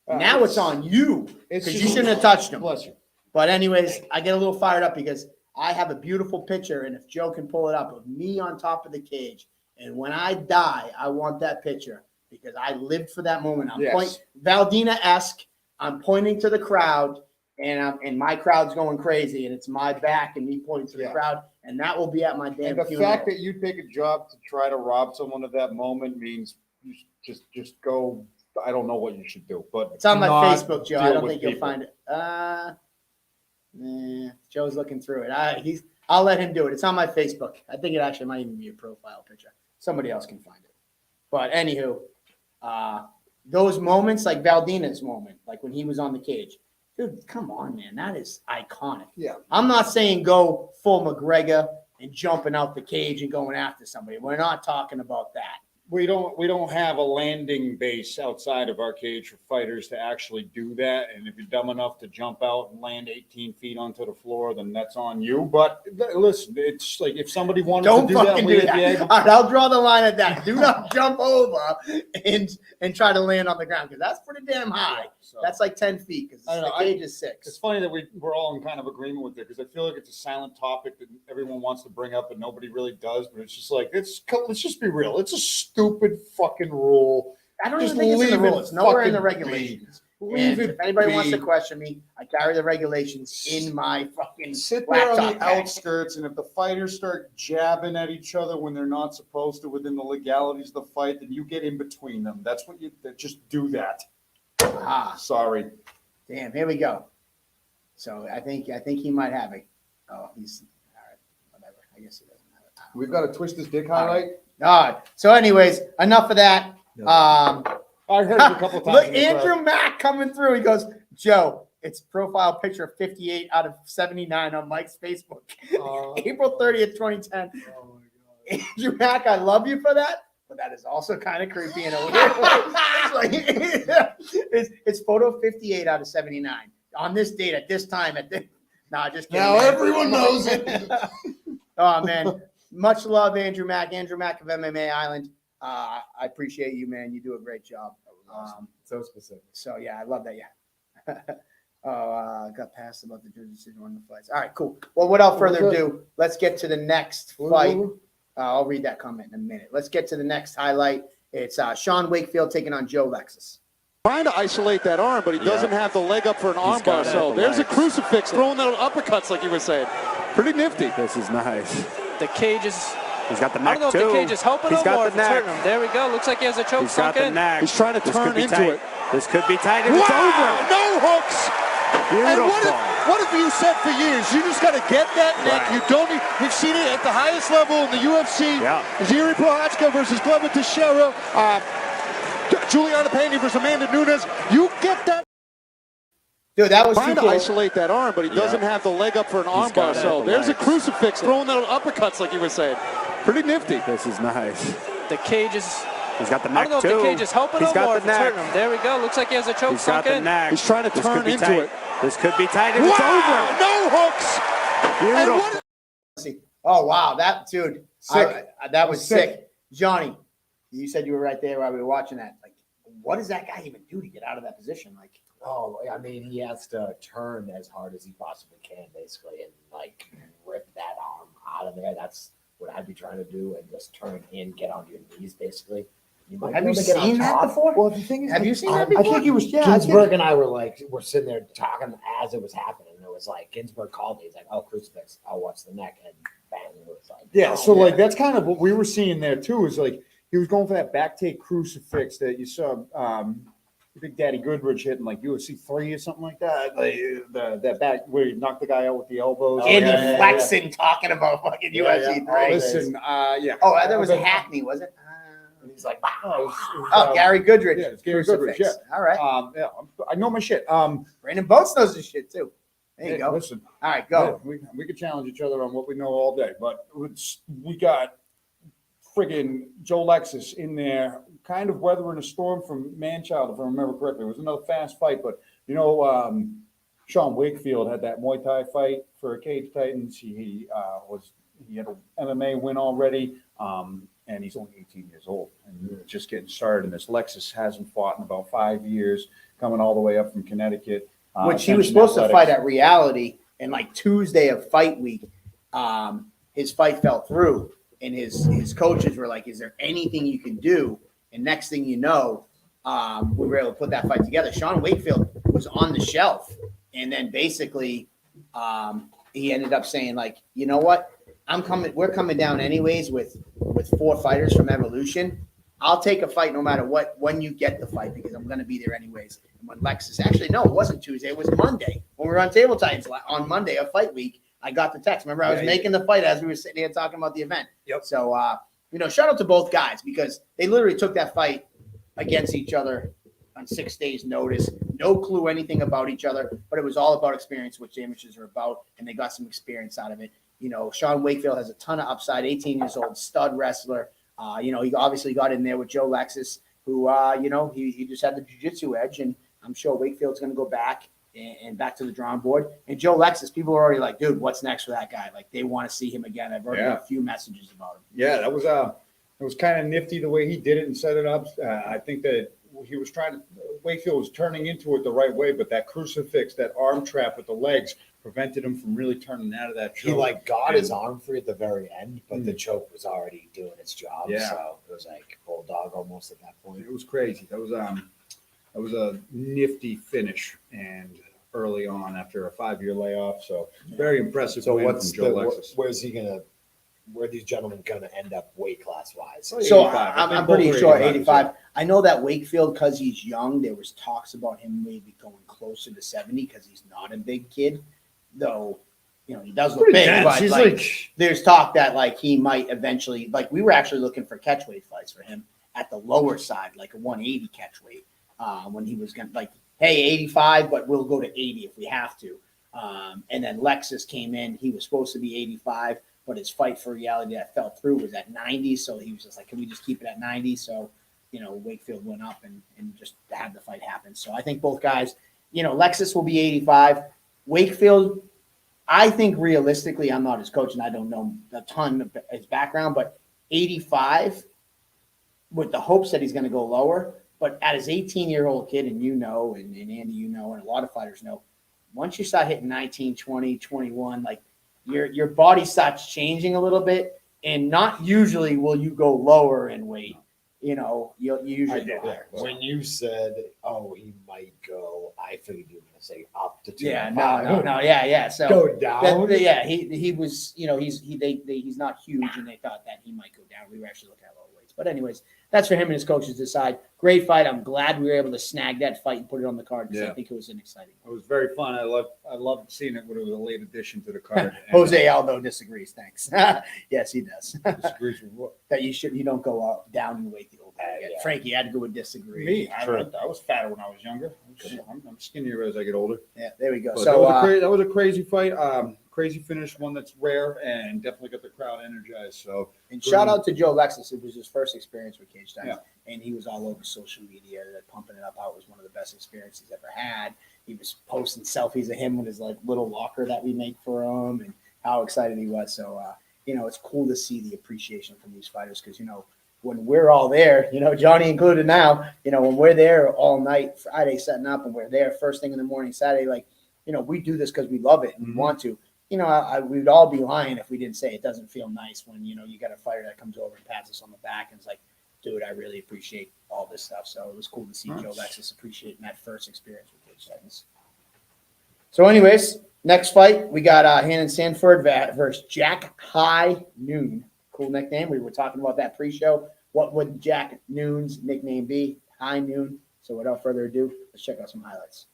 Now it's on you because you shouldn't have touched him. Bless you. But anyways, I get a little fired up because I have a beautiful picture, and if Joe can pull it up, of me on top of the cage. And when I die, I want that picture because I lived for that moment. I'm pointing Valdina-esque. I'm pointing to the crowd, and my crowd's going crazy, and it's my back and me pointing to the crowd, and that will be at my damn And the funeral. fact that you take a job to try to rob someone of that moment means you just go. I don't know what you should do, but It's on my not Facebook, Joe. I deal don't with think you'll people. find it. Joe's looking through it. I'll let him do it. It's on my Facebook. I think it actually might even be a profile picture. Somebody else can find it. But anywho, those moments like Valdina's moment, like when he was on the cage, Dude, come on, man. That is iconic. Yeah. I'm not saying go full McGregor and jumping out the cage and going after somebody. We're not talking about that. We don't have a landing base outside of our cage for fighters to actually do that. And if you're dumb enough to jump out and land 18 feet onto the floor, then that's on you. But listen, it's like if somebody wanted Don't to do that, fucking we'd do that. be able All right, I'll draw the line at that. Do not jump over and try to land on the ground because that's pretty damn high. So, That's like 10 feet because I don't the know, cage is it's 6. funny that we're all in kind of agreement with it because I feel like it's a silent topic that everyone wants to bring up and nobody really does. But it's just like let's just be real. It's a stupid fucking rule. I don't Just even think it's in the leave rule. it It's nowhere in the fucking regulations. Leave And it if anybody wants to be. question me, I carry the regulations in my fucking Sit there on laptop the bag. outskirts, and if the fighters start jabbing at each other when they're not supposed to within the legalities of the fight, then you get in between them. That's what you just do that. Ah, Sorry. damn, here we go. So I think he might have it. Oh, he's all right. Whatever. I guess he doesn't have it. We've got to twist his dick highlight. All right. So, anyways, enough of that. I heard it a couple times. Look, in the crowd. Andrew Mack coming through. He goes, Joe, it's profile picture of 58 out of 79 on Mike's Facebook. April 30th, 2010. Oh my God. Andrew Mack, I love you for that, but that is also kind of creepy in a weird way. It's photo 58 out of 79 on this date at this time. Nah, just kidding. Now man. everyone knows it. Oh, man. Much love, Andrew Mack. Andrew Mack of MMA Island. I appreciate you, man. You do a great job. So specific. So, yeah, I love that. Yeah. Got passed about the judge's decision on the fights. All right, cool. Well, without further ado, let's get to the next fight. I'll read that comment in a minute. Let's get to the next highlight. It's Sean Wakefield taking on Joe Lexus. Trying to isolate that arm, but he doesn't have the leg up for an arm bar. So there's a crucifix throwing that uppercuts like you were saying. Pretty nifty. This is nice. The cage is. He's got the I neck don't know too. if the cage is helping He's him got or the if it's hurting neck. him. There we go. Looks like he has a choke He's got sunk the in. neck. He's trying to This turn could be into tight. it. This could be tight. If it's Wow! over. No hooks. And Beautiful. what have you said for years? You just got to get that neck. Right. You don't need. We've seen it at the highest level in the UFC. Yeah. Ziri Prochazka versus Glover Teixeira. Juliana Pena versus Amanda Nunes. You get that. Dude, that was Trying too to cool. isolate that arm, but he doesn't have the leg up for an arm bar. got it. So there's a crucifix throwing that uppercuts like you were saying. Pretty nifty. This is nice. The cage is. He's got the I neck don't know too. if the cage is helping He's him got or the if it's neck. hurting him. There we go. Looks like he has a choke He's got sunk the in. neck. He's trying to This turn could be into tight. it. This could be tight. If it's Wow! over. No hooks. And Beautiful. what? Oh, wow. That, dude, Sick. that was sick. Johnny, you said you were right there while we were watching that. Like, what does that guy even do to get out of that position? Like, Oh, I mean, he has to turn as hard as he possibly can, basically, and like rip that arm out of there. That's what I'd be trying to do, and just turn in, get onto your knees, basically. You might have be you able to get on seen that top. before? Well, the thing is, Have you seen that I before? think he was. Yeah, Ginsburg and I were sitting there talking as it was happening. It was like Ginsburg called me. He's like, "Oh, crucifix. I'll watch the neck," and bang, it was like, Yeah, oh, so like that's kind of what we were seeing there too. Is like he was going for that back take crucifix that you saw Big Daddy Goodrich hitting like UFC 3 or something like that. Like that back where he knocked the guy out with the elbows. Andy Yeah. Flexen talking about fucking UFC 3. Listen, yeah. Oh, that was Hackney, was it? And he's like, Oh, it was, Oh, Gary Goodrich. Yeah, it's Gary Crucifix. Goodrich, All right. yeah, I know my shit. Brandon Boats knows his shit, too. There you hey, go. Listen, All right, go. yeah, we could challenge each other on what we know all day, but we got friggin' Joe Lexus in there, kind of weathering a storm from Manchild, if I remember correctly. It was another fast fight, but you know, Sean Wakefield had that Muay Thai fight for Cage Titans. He had an MMA win already, and he's only 18 years old and just getting started. And this Lexus hasn't fought in about 5 years, coming all the way up from Connecticut. Which he was supposed to fight at Reality, and like Tuesday of fight week, his fight fell through. And his coaches were like, "Is there anything you can do?" And next thing you know, we were able to put that fight together. Sean Wakefield was on the shelf, and then basically he ended up saying, like, "You know what? We're coming down anyways with 4 fighters from Evolution. I'll take a fight no matter what when you get the fight because I'm going to be there anyways." And when Lexus, actually, no, it wasn't Tuesday. It was Monday when we were on Table Titans on Monday of fight week. I got the text. Remember, I was making the fight as we were sitting here talking about the event. Yep. So, shout out to both guys because they literally took that fight against each other on 6 days' notice. No clue anything about each other, but it was all about experience, which amateurs are about, and they got some experience out of it. You know, Sean Wakefield has a ton of upside. 18 years old, stud wrestler. You know, he obviously got in there with Joe Lexus, who, you know, he just had the jiu-jitsu edge, and I'm sure Wakefield's going to go back and back to the drawing board. And Joe Lexus, people are already like, dude, what's next for that guy? Like, they want to see him again. I've already got a few messages about him. Yeah, that was it was kind of nifty the way he did it and set it up. I think that he was Wakefield was turning into it the right way, but that crucifix, that arm trap with the legs, prevented him from really turning out of that choke. He like got his arm free at the very end, but the choke was already doing its job. Yeah. So it was like bulldog almost at that point. It was crazy. That was a nifty finish and early on after a 5-year layoff. So very impressive. So win what's from Joe Lexus. where are these gentlemen gonna end up weight class wise? So 85. I'm pretty sure 85. Yeah. I know that Wakefield, because he's young, there was talks about him maybe going closer to 70 because he's not a big kid, though. You know, he does look big, dense. but He's like, there's talk that like he might eventually, like we were actually looking for catch weight fights for him at the lower side, like a 180 catch weight, when he was gonna like, hey, 85, but we'll go to 80 if we have to. And then Lexus came in. He was supposed to be 85, but his fight for reality that fell through was at 90. So he was just like, can we just keep it at 90? So, you know, Wakefield went up and just had the fight happen. So I think both guys, you know, Lexus will be 85. Wakefield, I think realistically, I'm not his coach and I don't know a ton of his background, but 85 with the hopes that he's going to go lower. But at his 18-year-old kid, and you know, and Andy, you know, and a lot of fighters know, once you start hitting 19, 20, 21, like your body starts changing a little bit, and not usually will you go lower in weight. You know, you usually go higher. When you said, "Oh, he might go," I figured you were going to say up to 2. Yeah, no, yeah. So go down. yeah, he was, you know, he's not huge, and they thought that he might go down. We were actually looking at low weights, but anyways, that's for him and his coaches to decide. Great fight. I'm glad we were able to snag that fight and put it on the card because I think it was an exciting one. It was very fun. I loved seeing it when it was a late addition to the card. Jose Aldo disagrees. Thanks. Yes, he does. disagrees with what? That you don't go up, down in weight the old way. Yeah. Frankie had to go with disagree. Me, I was fatter when I was younger. I'm skinnier as I get older. Yeah, there we go. But So that was a crazy fight. Crazy finish, one that's rare and definitely got the crowd energized. So and shout out to Joe Lexus. It was his first experience with Cage Times, Yeah. and he was all over social media, pumping it up. How it was one of the best experiences he's ever had. He was posting selfies of him with his like little locker that we make for him, and how excited he was. So you know, it's cool to see the appreciation from these fighters because you know when we're all there, you know, Johnny included now, you know, when we're there all night Friday setting up, and we're there first thing in the morning Saturday, like you know, we do this because we love it and we want to. You know, we'd all be lying if we didn't say it doesn't feel nice when, you know, you got a fighter that comes over and pats us on the back and is like, dude, I really appreciate all this stuff. So it was cool to see Joe Lexus appreciating that first experience with Cage Titans. So anyways, next fight, we got Hannon Sanford versus Jack High Noon. Cool nickname. We were talking about that pre-show. What would Jack Noon's nickname be? High Noon. So without further ado, let's check out some highlights.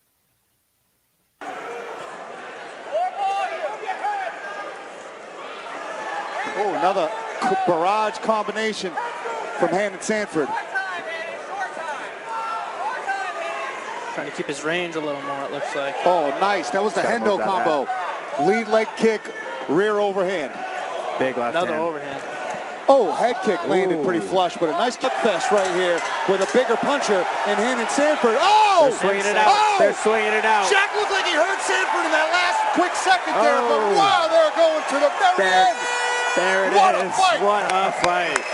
Oh, another barrage combination from Hannon Sanford. Trying to keep his range a little more, it looks like. Oh, nice. That was the Hendo combo. Lead leg kick, rear overhand. Big left Another hand. overhand. Oh, head kick landed pretty flush, but a nice kick fest right here with a bigger puncher and Hannon Sanford. Oh! They're swinging it out. Oh! They're swinging it out. Jack looked like he hurt Sanford in that last quick second there, but wow, they're going to the very end. There it What a is. fight. What a fight.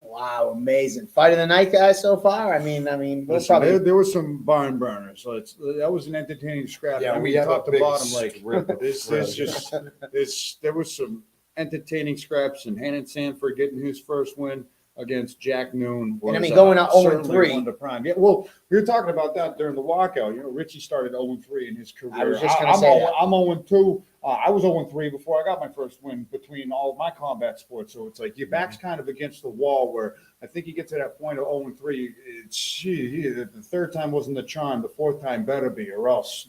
Wow, amazing fight of the night, guys. So far, I mean, we'll Listen, probably there was some barn burners. So that was an entertaining scrap. Yeah, I we mean, had a top to big bottom, like strip. there was some entertaining scraps, and Hannon Sanford getting his first win against Jack Noon. And I mean, going out 0-3. certainly one to prime. Yeah, well, we were talking about that during the walkout. You know, Richie started 0-3 in his career. I was just gonna say that. I'm 0-2. I was 0-3 before I got my first win between all of my combat sports. So it's like your back's kind of against the wall where I think you get to that point of 0-3. The third time wasn't the charm. The fourth time better be, or else.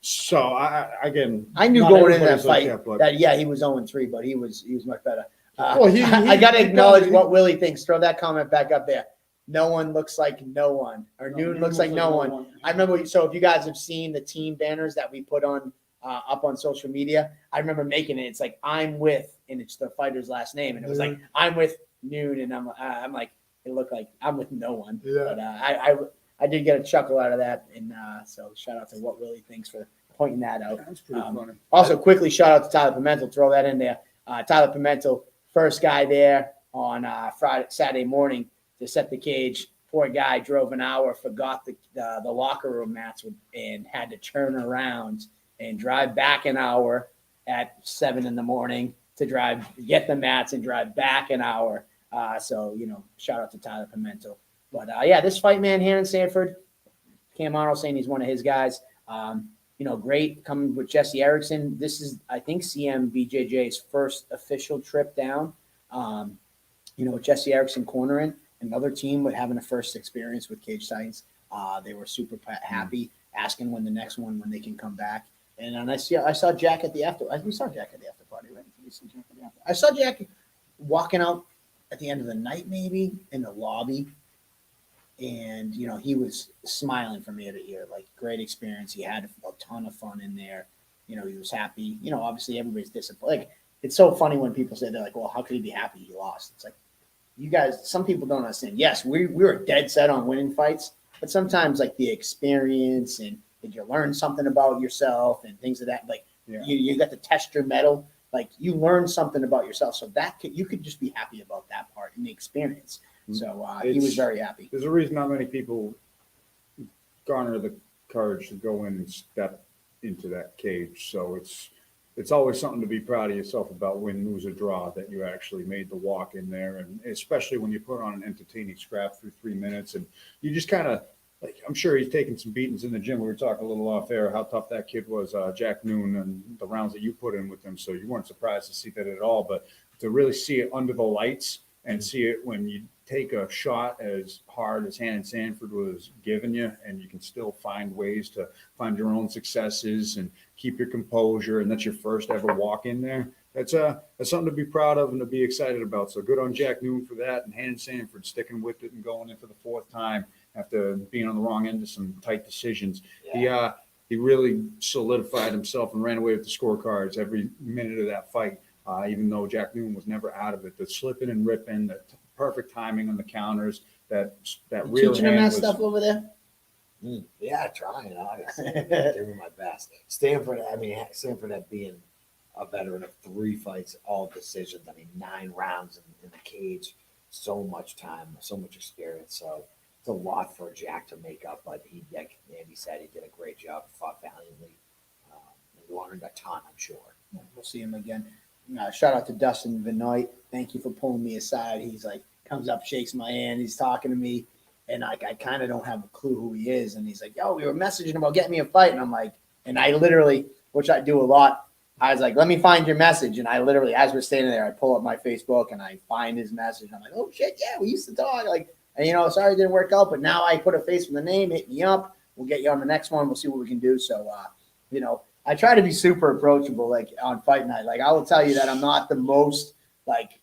So I knew not going into that everybody's like fight but- that he was 0-3, but he was much better. Well, I got to acknowledge what Willie thinks. Throw that comment back up there. no one looks like no one, or noon looks like no one. I remember, so if you guys have seen the team banners that we put on up on social media, I remember making it. It's like I'm with, and it's the fighter's last name, and it was like I'm with noon, and I'm like it looked like I'm with no one. Yeah. But I did get a chuckle out of that, and so shout out to What Willie thinks for pointing that out. That's pretty funny. Also, quickly shout out to Tyler Pimentel. Throw that in there. Tyler Pimentel, first guy there on Saturday morning to set the cage. Poor guy drove an hour, forgot the locker room mats, and had to turn around and drive back an hour at 7 a.m. to get the mats and drive back an hour. So, shout out to Tyler Pimentel. But, this fight, man, Hannon Sanford, Cam Arnold saying he's one of his guys. Great coming with Jesse Erickson. This is, I think, CMBJJ's first official trip down. With Jesse Erickson cornering, another team with having a first experience with Cage Titans. They were super happy, asking when the next one, when they can come back. And I saw Jack at the after. We saw Jack at the after party, right? I saw Jack walking out at the end of the night, maybe in the lobby. And, he was smiling from ear to ear, like great experience. He had a ton of fun in there. He was happy. Obviously everybody's disappointed. Like, it's so funny when people say, they're like, well, how could he be happy he lost? It's like, you guys, some people don't understand. Yes, we were dead set on winning fights, but sometimes like the experience and did you learn something about yourself and things of that, like you got to test your mettle. Like you learned something about yourself. So you could just be happy about that part in the experience. So he was very happy. There's a reason not many people garner the courage to go in and step into that cage. So it's always something to be proud of yourself about, win, lose, or draw, that you actually made the walk in there. And especially when you put on an entertaining scrap through 3 minutes and you just kind of, like, I'm sure he's taken some beatings in the gym. We were talking a little off air how tough that kid was, Jack Noon, and the rounds that you put in with him. So you weren't surprised to see that at all. But to really see it under the lights and see it when you take a shot as hard as Hannon Sanford was giving you, and you can still find ways to find your own successes and keep your composure, and that's your first ever walk in there. That's something to be proud of and to be excited about. So good on Jack Noon for that, and Hannon Sanford sticking with it and going in for the fourth time after being on the wrong end of some tight decisions. Yeah. He really solidified himself and ran away with the scorecards every minute of that fight, even though Jack Noon was never out of it. The slipping and ripping, the perfect timing on the counters, that real teaching him that stuff over there. Yeah, trying, obviously. Doing my best. Sanford had being a veteran of 3 fights, all decisions. 9 rounds in the cage, so much time, so much experience. So it's a lot for Jack to make up, but he, like Andy said, he did a great job, fought valiantly, and learned a ton, I'm sure. We'll see him again. Shout out to Dustin Benoit. Thank you for pulling me aside. He's like, comes up, shakes my hand. He's talking to me. And I kind of don't have a clue who he is. And he's like, yo, we were messaging about getting me a fight. And I'm like, and I literally, which I do a lot, I was like, let me find your message. And I literally, as we're standing there, I pull up my Facebook and I find his message. I'm like, oh shit, yeah, we used to talk. Like, and sorry it didn't work out, but now I put a face with the name, hit me up. We'll get you on the next one. We'll see what we can do. So, I try to be super approachable, like on fight night. Like I will tell you that I'm not the most, like,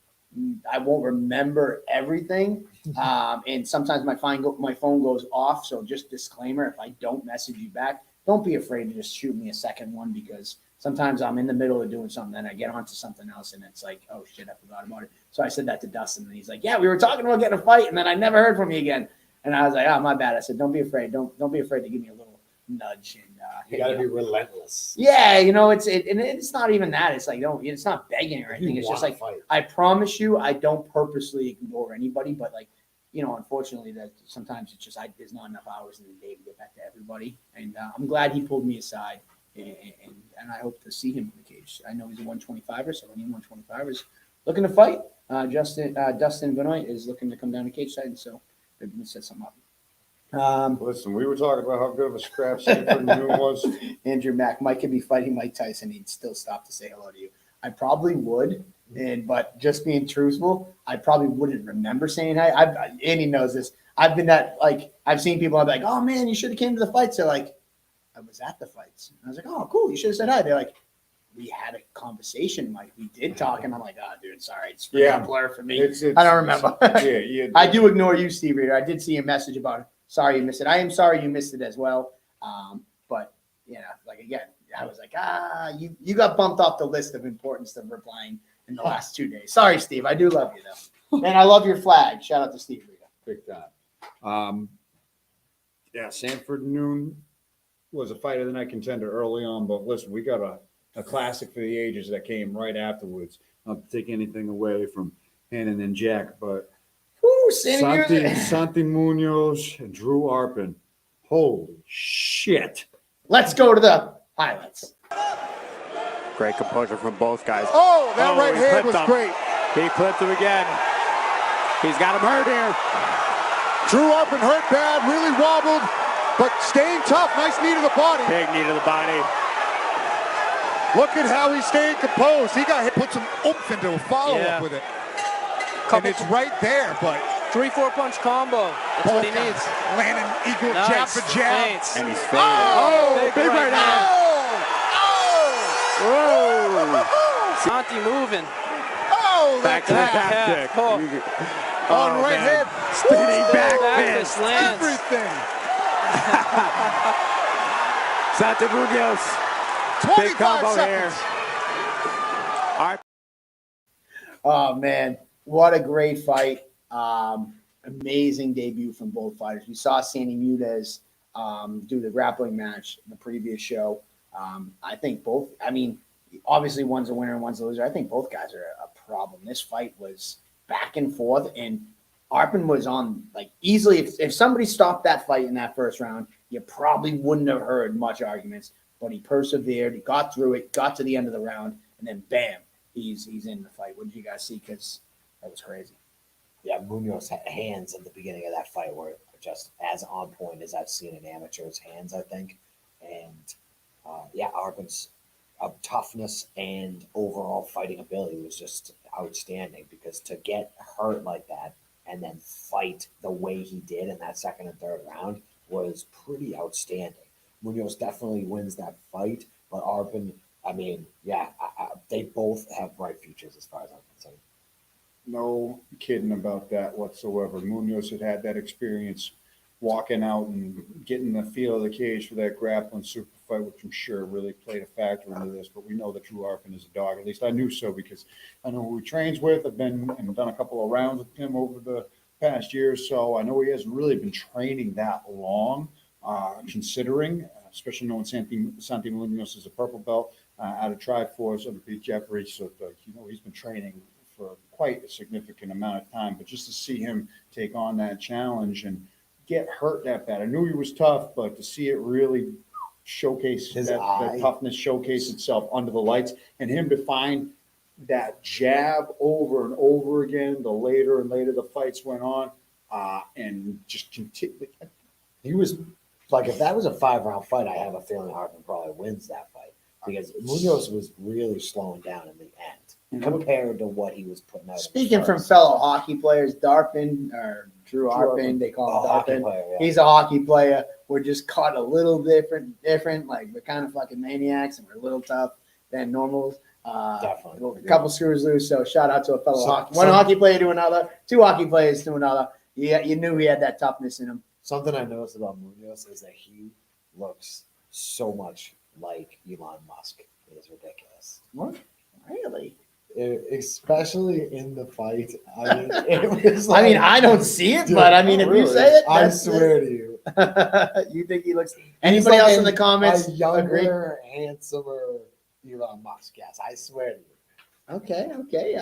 I won't remember everything. And sometimes my phone goes off. So just disclaimer, if I don't message you back, don't be afraid to just shoot me a second one, because sometimes I'm in the middle of doing something and I get onto something else and it's like, oh shit, I forgot about it. So I said that to Dustin and he's like, yeah, we were talking about getting a fight and then I never heard from you again. And I was like, oh, my bad. I said, don't be afraid. Don't be afraid to give me a little nudge. And you got to be relentless. Yeah, it's not even that. It's like, it's not begging or anything. It's just like, fight. I promise you, I don't purposely ignore anybody, but like, unfortunately, that sometimes it's just there's not enough hours in the day to get back to everybody. And I'm glad he pulled me aside, and I hope to see him in the cage. I know he's a 125er, so any 125ers looking to fight. Dustin Benoit is looking to come down to cage side, and so maybe we can set something up. Listen, we were talking about how good of a scrap Sanford Noon was. Andrew Mack, Mike could be fighting Mike Tyson. He'd still stop to say hello to you. I probably would. But just being truthful, I probably wouldn't remember saying hi. Andy knows this. I've been that, like, I've seen people, I'm like, oh man, you should have came to the fights. They're like, I was at the fights. And I was like, oh, cool, you should have said hi. They're like, we had a conversation, Mike. We did talk, and I'm like, oh, dude, sorry, it's Yeah. a blur for me. It's- I don't remember. Yeah. I do ignore you, Steve Reader. I did see a message about it. Sorry you missed it. I am sorry you missed it as well. But like again, I was like, you got bumped off the list of importance of replying in the last 2 days. Sorry, Steve. I do love you though, and I love your flag. Shout out to Steve Reader. Big time. Sanford noon was a fight of the night contender early on, but listen, we got a classic for the ages that came right afterwards. Not to take anything away from Hannon and Jack, but Woo, Sandy Santi Munoz and Drew Arpin. Holy shit. Let's go to the highlights. Great composure from both guys. Oh, that right he hand clipped was him. great. He clipped him again. He's got him hurt here. Drew Arpin hurt bad, really wobbled, but staying tough. Nice knee to the body. Big knee to the body. Look at how he's staying composed. He got hit, put some oomph into a follow-up with it. And it's right there, but 3-4 punch combo. That's what he needs. landing equal Nice. jab for jab. Feints. And he's fading. Oh, big right hand. Oh! Santi moving. Oh, Back to the back Yeah. kick. Oh. On right man. head. Spinning back Back fist. fist lands. Everything. Santi Munoz. 25 Big combo seconds. here. Oh man, what a great fight! Amazing debut from both fighters. We saw Sandy Munoz do the grappling match in the previous show. I think both. I mean, obviously one's a winner and one's a loser. I think both guys are a problem. This fight was back and forth, and Arpin was on like easily. If somebody stopped that fight in that first round, you probably wouldn't have heard much arguments. But he persevered. He got through it. Got to the end of the round, and then bam, he's in the fight. What did you guys see? Because that was crazy. Yeah, Munoz had hands at the beginning of that fight were just as on point as I've seen an amateur's hands, I think. And Arpin's toughness and overall fighting ability was just outstanding, because to get hurt like that and then fight the way he did in that second and third round was pretty outstanding. Munoz definitely wins that fight, but Arpin, they both have bright futures as far as I'm concerned. No kidding about that whatsoever. Munoz had that experience walking out and getting the feel of the cage for that grappling super fight, which I'm sure really played a factor into this. But we know that Drew Arpin is a dog. At least I knew so, because I know who he trains with. I've been and done a couple of rounds with him over the past year or so. I know he hasn't really been training that long, considering, especially knowing Santi Munoz is a purple belt out of Triforce under Pete Jeffrey. So, he's been training for quite a significant amount of time. But just to see him take on that challenge and get hurt that bad. I knew he was tough, but to see it really showcase that toughness, showcase itself under the lights, and him to find that jab over and over again, the later and later the fights went on, and just continue. He was like, if that was a 5-round fight, I have a feeling Arpin probably wins that fight, because Munoz was really slowing down in the end compared to what he was putting out. Speaking from fellow hockey players, Drew Arpin, they call him Arpin. Player, yeah. He's a hockey player. We're just caught a little different. Like, we're kind of fucking maniacs, and we're a little tough than normals. Definitely. A couple screws loose. So shout out to a fellow hockey player to another, two hockey players to another. Yeah, you knew he had that toughness in him. Something I noticed about Munoz is that he looks so much like Elon Musk. It is ridiculous. What? Really? Especially in the fight. I mean, it was like, I don't see it, but I mean, if you say it, I swear to you. You think he looks? Anybody else in the comments a agree? younger, handsomer Elon Musk. Yes, I swear to you. Okay.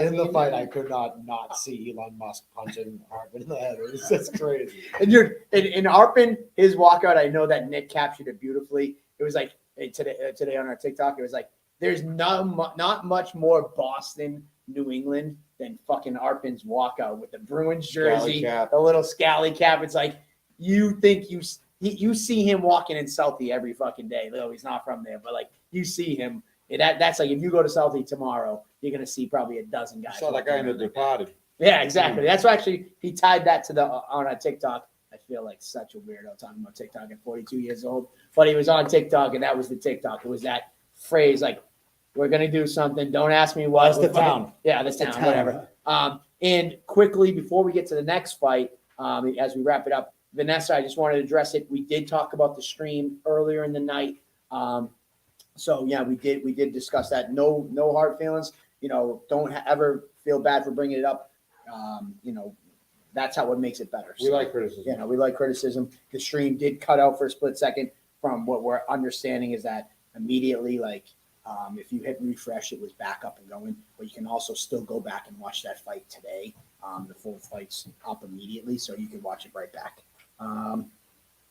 In the fight, I could not see Elon Musk punching Arpin in the head. It was just crazy. And in Arpin, his walkout, I know that Nick captured it beautifully. It was like today on our TikTok, it was like, there's not much more Boston, New England than fucking Arpin's walkout with the Bruins jersey, the little scally cap. It's like, you think you see him walking in Southie every fucking day. Though he's not from there, but like, you see him. That's like, if you go to Southie tomorrow, you're gonna see probably a dozen guys. I saw that guy in The Departed. Yeah, exactly. That's why actually he tied that to on our TikTok. I feel like such a weirdo talking about TikTok at 42 years old, but he was on TikTok, and that was the TikTok. It was that phrase, like, We're gonna do something. Don't ask me what. That's the town. Yeah, this town, whatever. And quickly before we get to the next fight, as we wrap it up, Vanessa, I just wanted to address it. We did talk about the stream earlier in the night. So yeah, we did discuss that. No hard feelings. Don't ever feel bad for bringing it up. That's how it makes it better. We like criticism. We like criticism. The stream did cut out for a split second. From what we're understanding is that immediately, if you hit refresh, it was back up and going. But you can also still go back and watch that fight today. The full fight's up immediately, so you can watch it right back.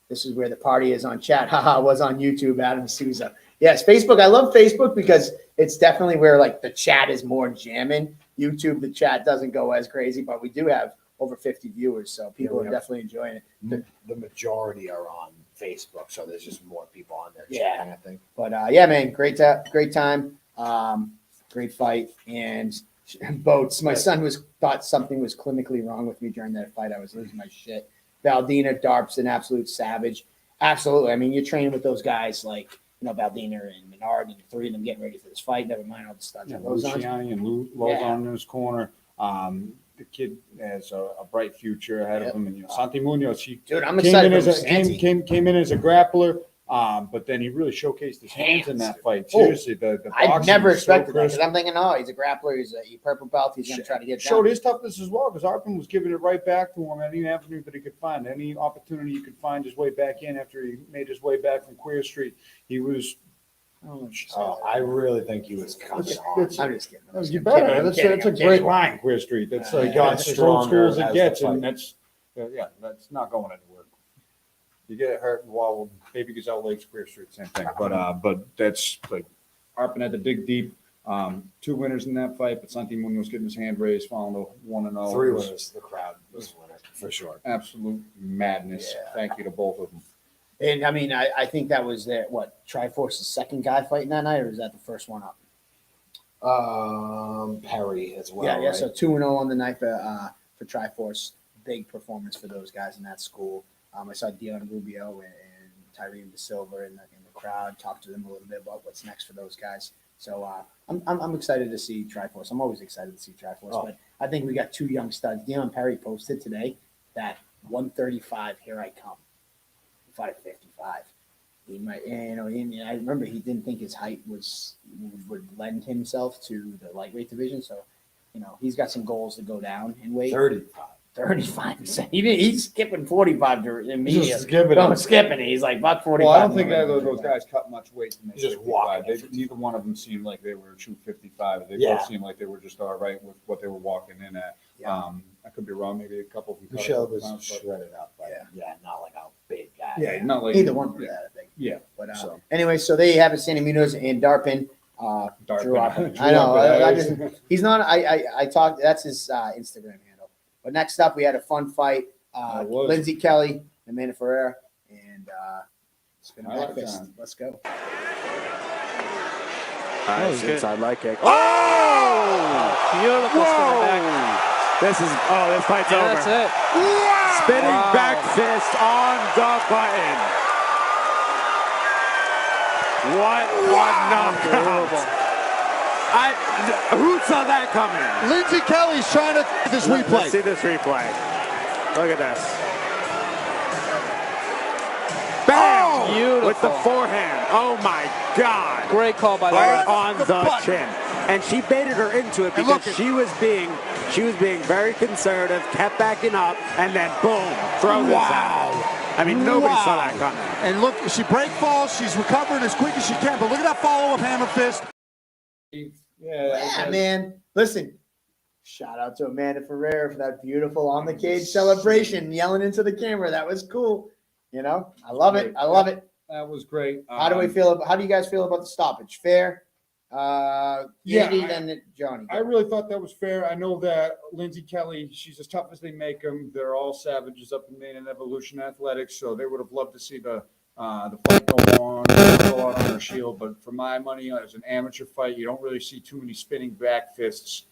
This is where the party is on chat. Haha, was on YouTube, Adam Souza. Yes, Facebook. I love Facebook because it's definitely where the chat is more jamming. YouTube, the chat doesn't go as crazy, but we do have over 50 viewers, so people are definitely enjoying it. The majority are on Facebook, so there's just more people on there chatting, I think. But yeah, man, great time, great fight, and boats. My son thought something was clinically wrong with me during that fight. I was losing my shit. Valdina, Darp's an absolute savage. Absolutely. I mean, you're training with those guys Valdina and Menard, and the three of them getting ready for this fight. Never mind all the stuff. Yeah, Luciani and Lozon in his corner. The kid has a bright future ahead of him, and Santi Munoz. Dude, I'm excited. Came in as a grappler, but then he really showcased his hands in that fight. Seriously, the I never expected that because I'm thinking, he's a grappler, he's a purple belt, he's gonna try to get down. Showed his toughness as well because Arpin was giving it right back to him any avenue that he could find, any opportunity he could find his way back in after he made his way back from Queer Street. He was. I really think he was coming on. I'm just kidding. You better. That's a great line, Queer Street. That's as old school as it gets, and that's not going anywhere. You get hurt while Baby Gazelle Lakes, Queer Street, same thing. But that's Arpin had to dig deep. 2 winners in that fight, but Santi Munoz getting his hand raised, following the 1-0. 3 winners. The crowd was winner for sure. Absolute madness. Yeah. Thank you to both of them. And I mean, I think that was Triforce's second guy fighting that night, or is that the first one up? Perry as well. Yeah. Right? So 2-0 on the night for Triforce. Big performance for those guys in that school. I saw Dion Rubio and Tyrene De Silva in the crowd. Talked to them a little bit about what's next for those guys. So I'm excited to see Triforce. I'm always excited to see Triforce, but I think we got 2 young studs. Dion Perry posted today that 135. Here I come. 555. He might, I remember he didn't think his height would lend himself to the lightweight division. So, he's got some goals to go down in weight. 35%. He's skipping 45 immediately. Just skipping. He's like about 45. Well, I don't think those guys cut much weight. Just walking. Neither one of them seemed like they were 255. They both seemed like they were just all right with what they were walking in at. Yeah. I could be wrong. Maybe a couple of them. Michelle was shredded up. Not like a big guy. Yeah, not like either one for that, I think. Yeah. But anyway, so there you have it, Santi Munoz and Darpin. Drew Arpin. I know. He's not. I talked. That's his Instagram handle. But next up, we had a fun fight. Lindsay Kelly, Amanda Ferreira, and spin back fist. Let's go. Inside leg kick. Beautiful spinning back. This fight's over. That's it. Spinning back fist on the button. What a knockout. Who saw that coming? Lindsay Kelly's trying to this replay. Let's see this replay. Look at this. Bam! Beautiful. With the forehand. Oh my God. Great call by Right the on the chin. And she baited her into it because she was being very conservative, kept backing up, and then boom, throw this out. I mean, nobody saw that coming. And look, she break falls. She's recovering as quick as she can. But look at that follow-up hammer fist. Yeah, man. Listen, shout out to Amanda Ferreira for that beautiful on the cage celebration, yelling into the camera. That was cool. I love it. I love it. That was great. How do you guys feel about the stoppage? Fair? Then Johnny. I really thought that was fair. I know that Lindsay Kelly, she's as tough as they make them. They're all savages up in Maine and Evolution Athletics, so they would have loved to see the fight go on, go out on her shield. But for my money, as an amateur fight, you don't really see too many spinning back fists.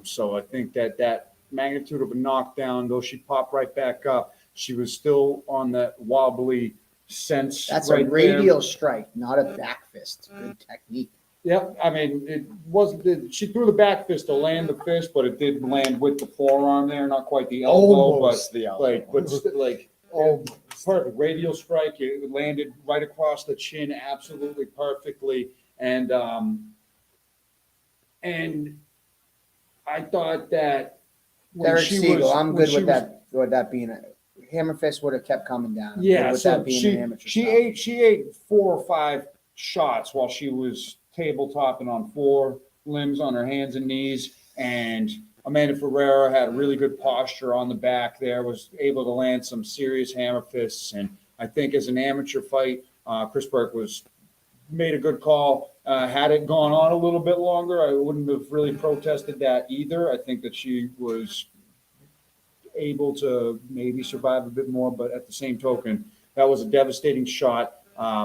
So I think that magnitude of a knockdown, though she popped right back up, she was still on that wobbly sense. That's right a radial strike, not a back fist. Good technique. Yep, I mean, it wasn't, she threw the back fist to land the fist, but it did land with the forearm there, not quite the elbow, Almost the elbow. Perfect radial strike. It landed right across the chin, absolutely perfectly. And I thought that when Derek she Siegel, was, I'm when good she with was- that. With that being a hammer fist would have kept coming down. I'm Yeah, good with so that being an amateur stuff. she ate 4 or 5 shots while she was tabletopping on 4 limbs on her hands and knees. And Amanda Ferreira had a really good posture on the back there, was able to land some serious hammer fists. And I think as an amateur fight, Chris Burke made a good call. Had it gone on a little bit longer, I wouldn't have really protested that either. I think that she was able to maybe survive a bit more, but at the same token, that was a devastating shot.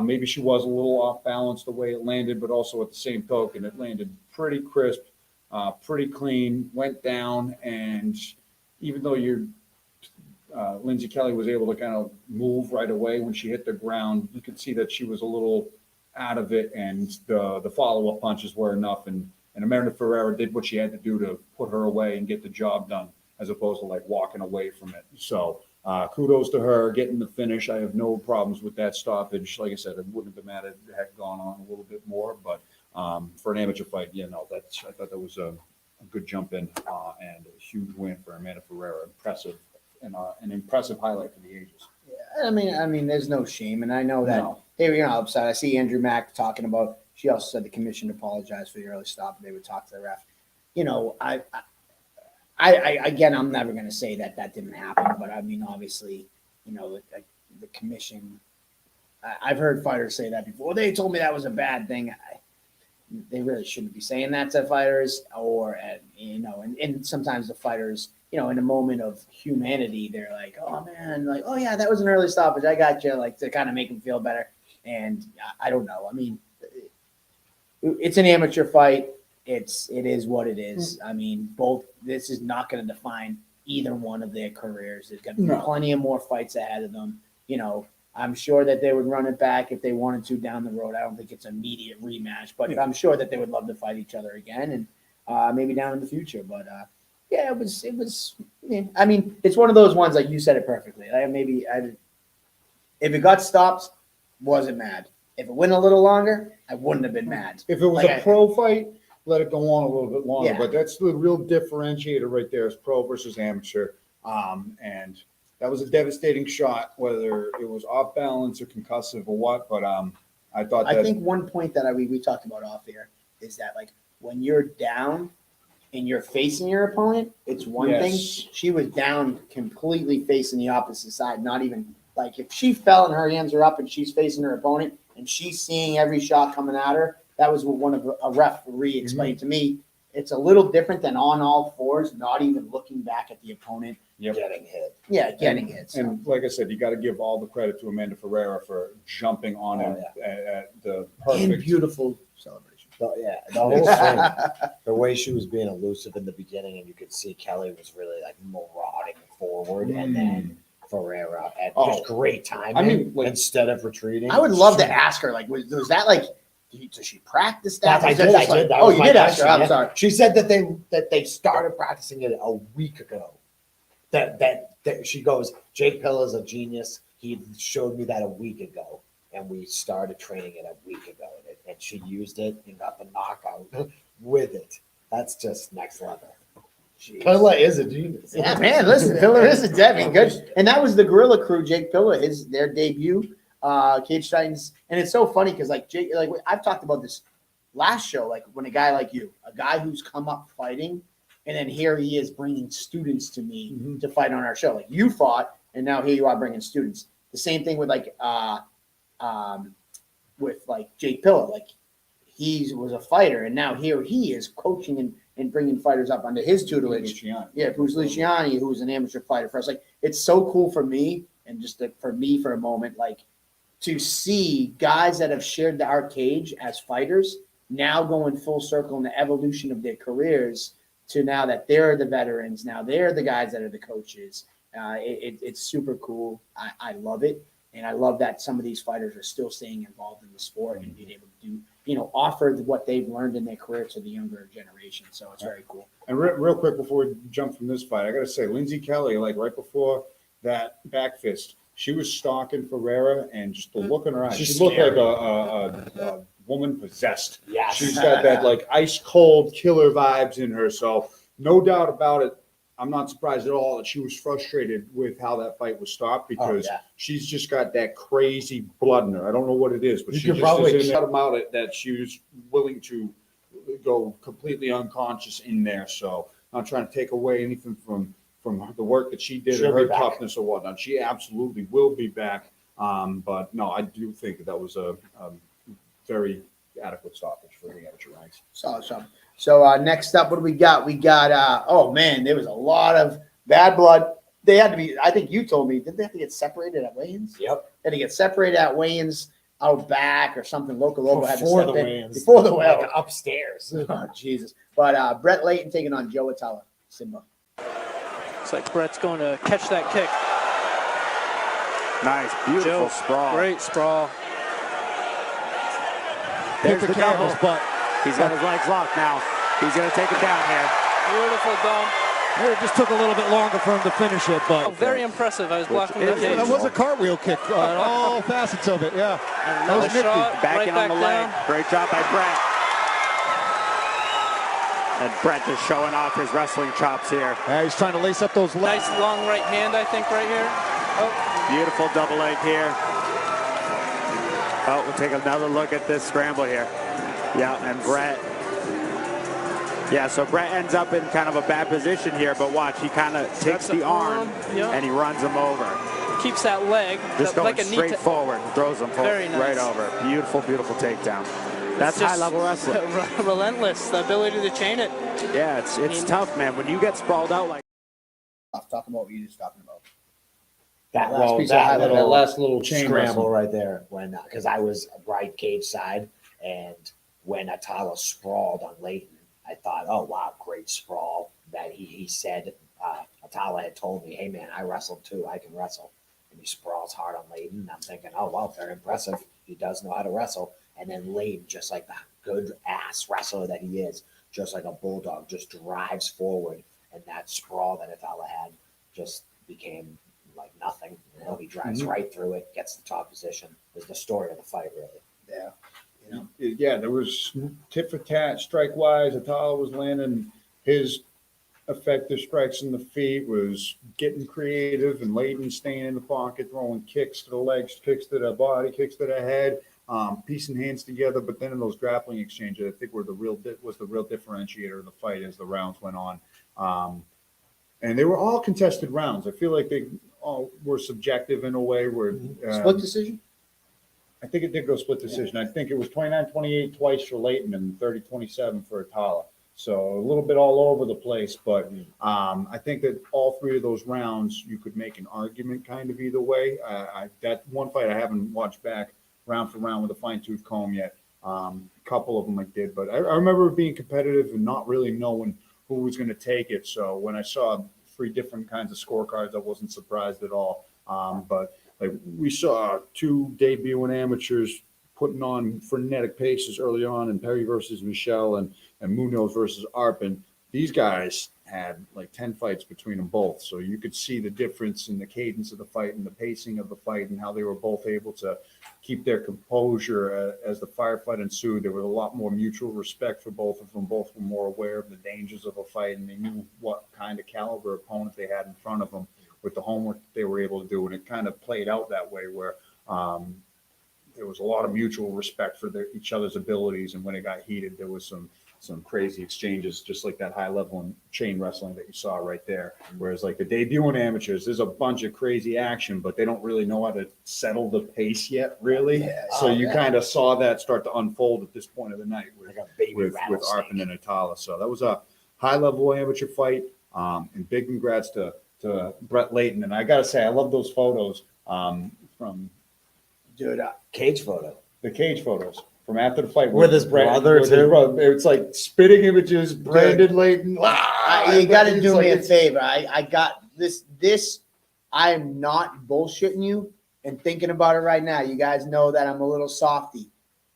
Maybe she was a little off balance the way it landed, but also at the same token, it landed pretty crisp, pretty clean, went down, and even though Lindsay Kelly was able to kind of move right away when she hit the ground, you could see that she was a little out of it, and the follow-up punches were enough, and Amanda Ferreira did what she had to do to put her away and get the job done, as opposed to like walking away from it. So kudos to her getting the finish. I have no problems with that stoppage. Like I said, it wouldn't have been mad if it had gone on a little bit more, but for an amateur fight, I thought that was a good jump in and a huge win for Amanda Ferreira. Impressive and an impressive highlight for the ages. Yeah, I mean, there's no shame, and I know that. Hey, you're not upset. I see Andrew Mack talking about. She also said the commission apologized for the early stop. They would talk to the ref. You know, I again, I'm never going to say that didn't happen, but I mean, obviously, you know, the commission. I've heard fighters say that before. They told me that was a bad thing. They really shouldn't be saying that to fighters, or you know, and sometimes the fighters, you know, in a moment of humanity, they're like, "Oh man, like, oh yeah, that was an early stoppage. I got you," like to kind of make them feel better. And I don't know. I mean, it's an amateur fight. It is what it is. I mean, this is not going to define either one of their careers. There's going to be plenty of more fights ahead of them. You know, I'm sure that they would run it back if they wanted to down the road. I don't think it's an immediate rematch, but I'm sure that they would love to fight each other again and maybe down in the future. But yeah, it was. I mean, it's one of those ones like you said it perfectly. If it got stopped, wasn't mad. If it went a little longer, I wouldn't have been mad. If it was a pro fight, let it go on a little bit longer. Yeah. But that's the real differentiator right there is pro versus amateur. And that was a devastating shot, whether it was off balance or concussive or what. But I thought that. I think one point that we talked about off here is that like when you're down and you're facing your opponent, it's one thing. She was down completely facing the opposite side, not even like if she fell and her hands are up and she's facing her opponent and she's seeing every shot coming at her. That was what one of a referee explained to me. It's a little different than on all fours, not even looking back at the opponent. Yep. Getting hit. Yeah, getting hit. So. And like I said, you got to give all the credit to Amanda Ferreira for jumping on him at the And perfect. beautiful celebration. The whole thing, the way she was being elusive in the beginning, and you could see Kelly was really like marauding forward, and then Ferreira at just great timing. I mean, like, instead of retreating. I would love to ask her, like, was that like, does she practice that? I Was that did. just I like- did. That Oh, was you my did ask her. question, I'm yeah. sorry. She said that they started practicing it a week ago. That she goes, Jake Pilla's a genius. He showed me that a week ago, and we started training it a week ago, and she used it and got the knockout with it. That's just next level. Pilla is a genius. Yeah, man, listen, Pillar is a Devin. Good. And that was the Gorilla Crew, Jake Pillar, their debut, Cage Titans. And it's so funny because like Jake, like I've talked about this last show, like when a guy like you, a guy who's come up fighting, and then here he is bringing students to me to fight on our show. Like you fought, and now here you are bringing students. The same thing with like Jake Pillar. Like he was a fighter, and now here he is coaching and bringing fighters up under his tutelage. Yeah, Bruce Luciani, who's an amateur fighter for us. Like it's so cool for me, and just for me for a moment, like to see guys that have shared our cage as fighters now going full circle in the evolution of their careers to now that they're the veterans, now they're the guys that are the coaches. It's super cool. I love it. And I love that some of these fighters are still staying involved in the sport and being able to do, offer what they've learned in their career to the younger generation. So it's very cool. And real quick before we jump from this fight, I got to say, Lindsay Kelly, like right before that back fist, she was stalking Ferreira, and just the look in her eyes, she looked like a woman possessed. Yeah, she's got that like ice cold killer vibes in her. So no doubt about it. I'm not surprised at all that she was frustrated with how that fight was stopped, because she's just got that crazy blood in her. I don't know what it is, but she just is about it that she was willing to go completely unconscious in there. So not trying to take away anything from the work that she did and her toughness or whatnot. She absolutely will be back. But no, I do think that was a very adequate stoppage for the amateur ranks. Solid. So next up, what do we got? We got, oh man, there was a lot of bad blood. They had to be, I think you told me, didn't they have to get separated at weigh-ins? Yep. They had to get separated at weigh-ins out back or something. Local had to Before step the in. weigh-ins. Before the weigh-ins. Like upstairs. Oh, Jesus. But Brett Layton taking on Joe Attalla. Simba. Looks like Brett's going to catch that kick. Nice, beautiful sprawl. Great sprawl. There's Hit the the camel's double. butt. He's got his legs locked now. He's going to take it down here. Beautiful dump. It just took a little bit longer for him to finish it, but Very impressive. I was blocking the cage. That was a cartwheel kick on all facets of it, yeah. That was Another nifty. shot, Backing right on the back leg. down. Great job by Brett. And Brett just showing off his wrestling chops here. Yeah, he's trying to lace up those legs. Nice long right hand, I think, right here. Oh, Beautiful double leg here. Oh, we'll take another look at this scramble here. Yeah, and Brett. Yeah, so Brett ends up in kind of a bad position here, but watch, he kind of takes the arm and he runs him over. keeps that leg. Just going like a straight forward, throws him Very nice. right over. Beautiful, beautiful takedown. That's just high-level wrestling. Relentless, the ability to chain it. Yeah, it's tough, man. When you get sprawled out like. Talking about what you just talking about. That last last piece that, of little, that last little chain scramble wrestle. right there when because I was right cage side, and when Attalla sprawled on Layton, I thought, oh wow, great sprawl. That he said Attalla had told me, hey man, I wrestled too, I can wrestle, and he sprawls hard on Layton. And I'm thinking, oh wow, very impressive. He does know how to wrestle. And then Layton, just like the good ass wrestler that he is, just like a bulldog, just drives forward, and that sprawl that Attalla had just became like nothing. You know, he drives right through it, gets the top position. It was the story of the fight, really. Yeah. You know, Yeah, there was tit for tat, strike wise. Attalla was landing his effective strikes in the feet, was getting creative, and Layton staying in the pocket, throwing kicks to the legs, kicks to the body, kicks to the head, piecing hands together. But then in those grappling exchanges, I think was the real differentiator of the fight as the rounds went on. And they were all contested rounds. I feel like they all were subjective in a way where split decision. I think it did go split decision. I think it was 29-28 twice for Layton and 30-27 for Attalla. So a little bit all over the place, but I think that all three of those rounds, you could make an argument kind of either way. That one fight I haven't watched back round for round with a fine-tooth comb yet. A couple of them I did, but I remember being competitive and not really knowing who was going to take it. So when I saw 3 different kinds of scorecards, I wasn't surprised at all. But like we saw 2 debuting amateurs putting on frenetic paces early on, and Perry versus Michelle and Munoz versus Arpin. These guys had like 10 fights between them both. So you could see the difference in the cadence of the fight and the pacing of the fight and how they were both able to keep their composure as the firefight ensued. There was a lot more mutual respect for both of them. Both were more aware of the dangers of a fight, and they knew what kind of caliber opponent they had in front of them with the homework that they were able to do. And it kind of played out that way where there was a lot of mutual respect for each other's abilities. And when it got heated, there was some crazy exchanges, just like that high level and chain wrestling that you saw right there. Whereas like the debuting amateurs, there's a bunch of crazy action, but they don't really know how to settle the pace yet, really. Yeah. So you kind of saw that start to unfold at this point of the night with, Like a baby with rattlesnake. Arpin and Attalla. So that was a high level amateur fight. And big congrats to Brett Layton. And I got to say, I love those photos from Dude, Cage photo. the cage photos from after the fight With his brother, with his too? brother. It's like spitting images, Brandon Layton. you got to do me a favor. I got this. I am not bullshitting you. and thinking about it right now, you guys know that I'm a little softy.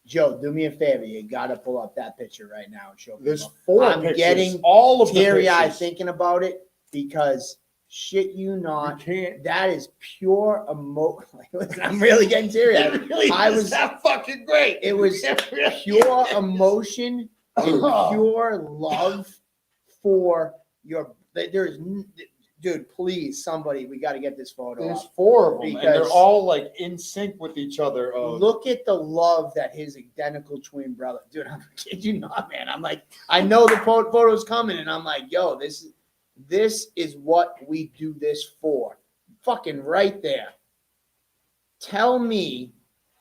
Joe, do me a favor. You got to pull up that picture right now and show me. There's 4 I'm pictures. getting all of the teary-eyed pictures. thinking about it because shit you not, You can't. that is pure emotion. I'm really getting teary-eyed. I was that fucking great. It was pure emotion and pure love for your. There's, dude, please, somebody, we got to get this photo. There's up 4 of them, and they're because all like in sync with each other. look at the love that his identical twin brother, dude. I'm kid you not, man. I'm like, I know the photo's coming, and I'm like, yo, this is what we do this for. Fucking right there. Tell me,